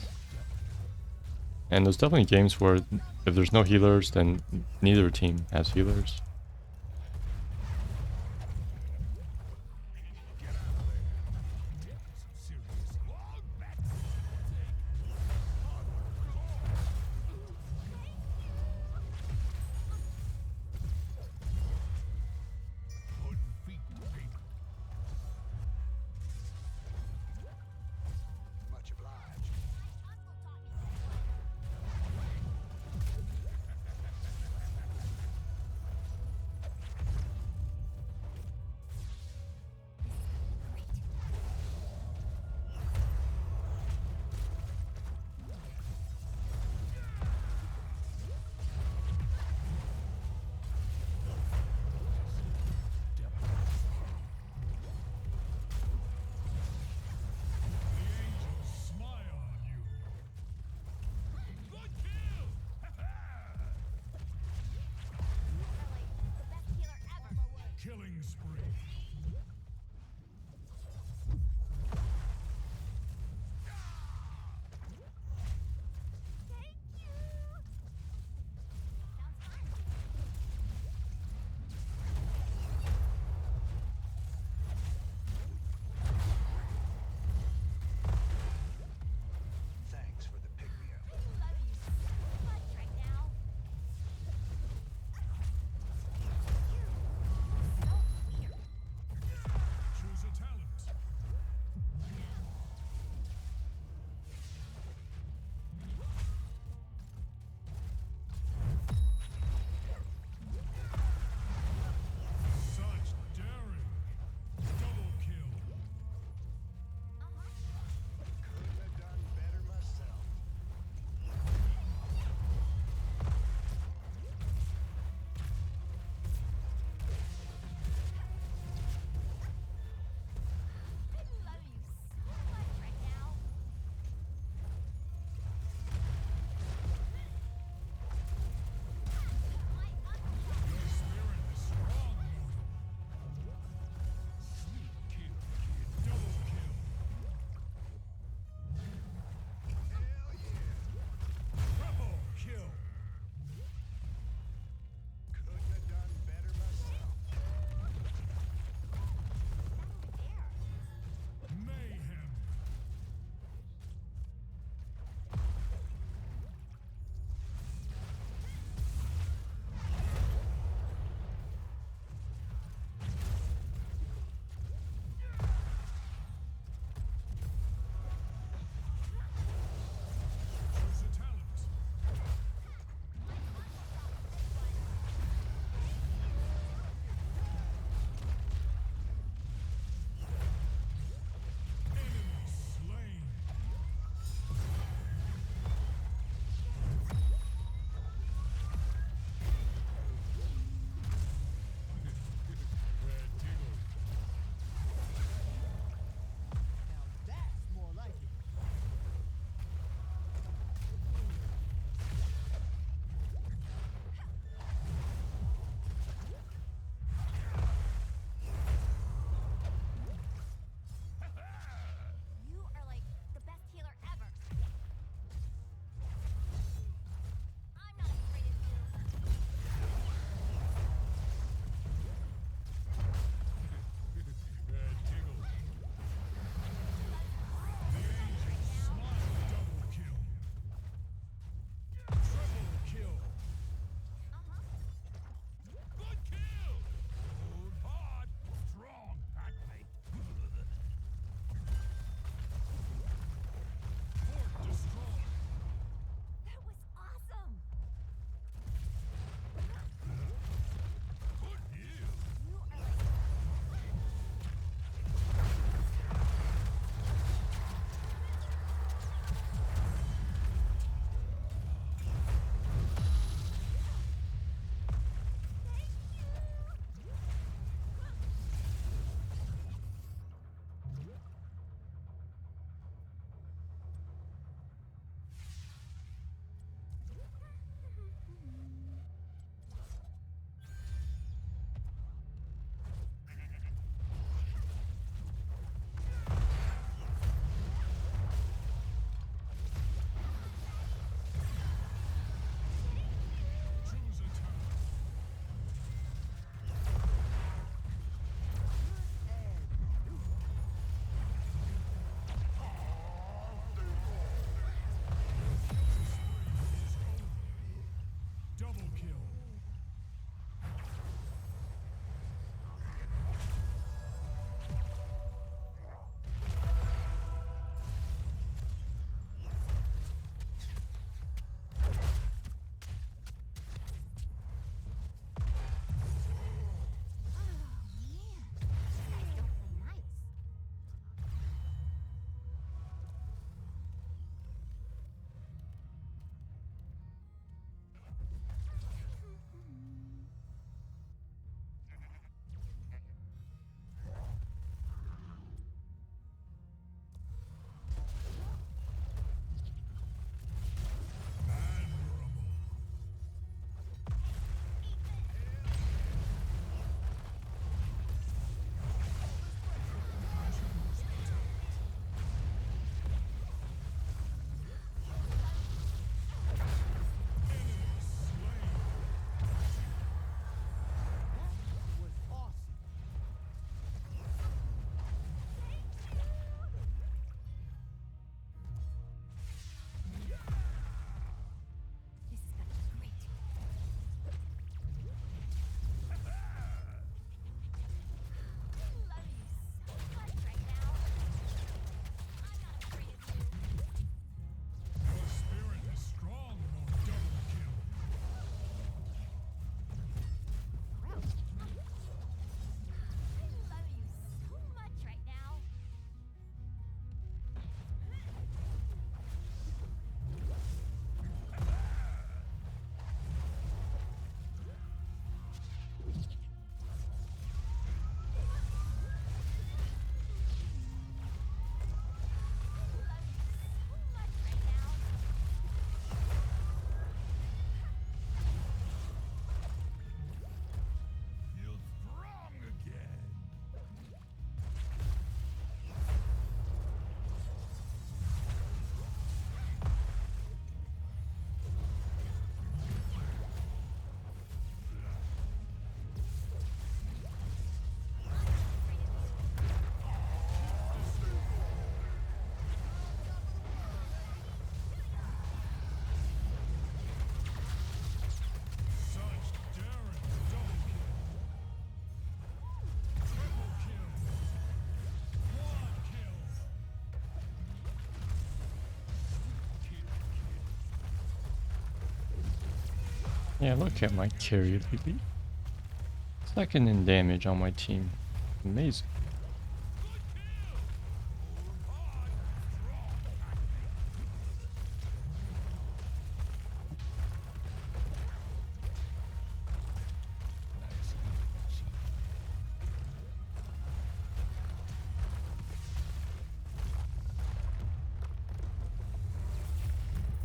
And there's definitely games where if there's no healers, then neither team has healers. Much obliged. Smile on you. Good kill. The best healer ever. Killing spree. Thank you. Sounds fun. 4, Yeah, look at my carry lately. Second in damage on my team. Amazing.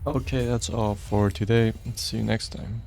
Okay, that's all for today. See you next time.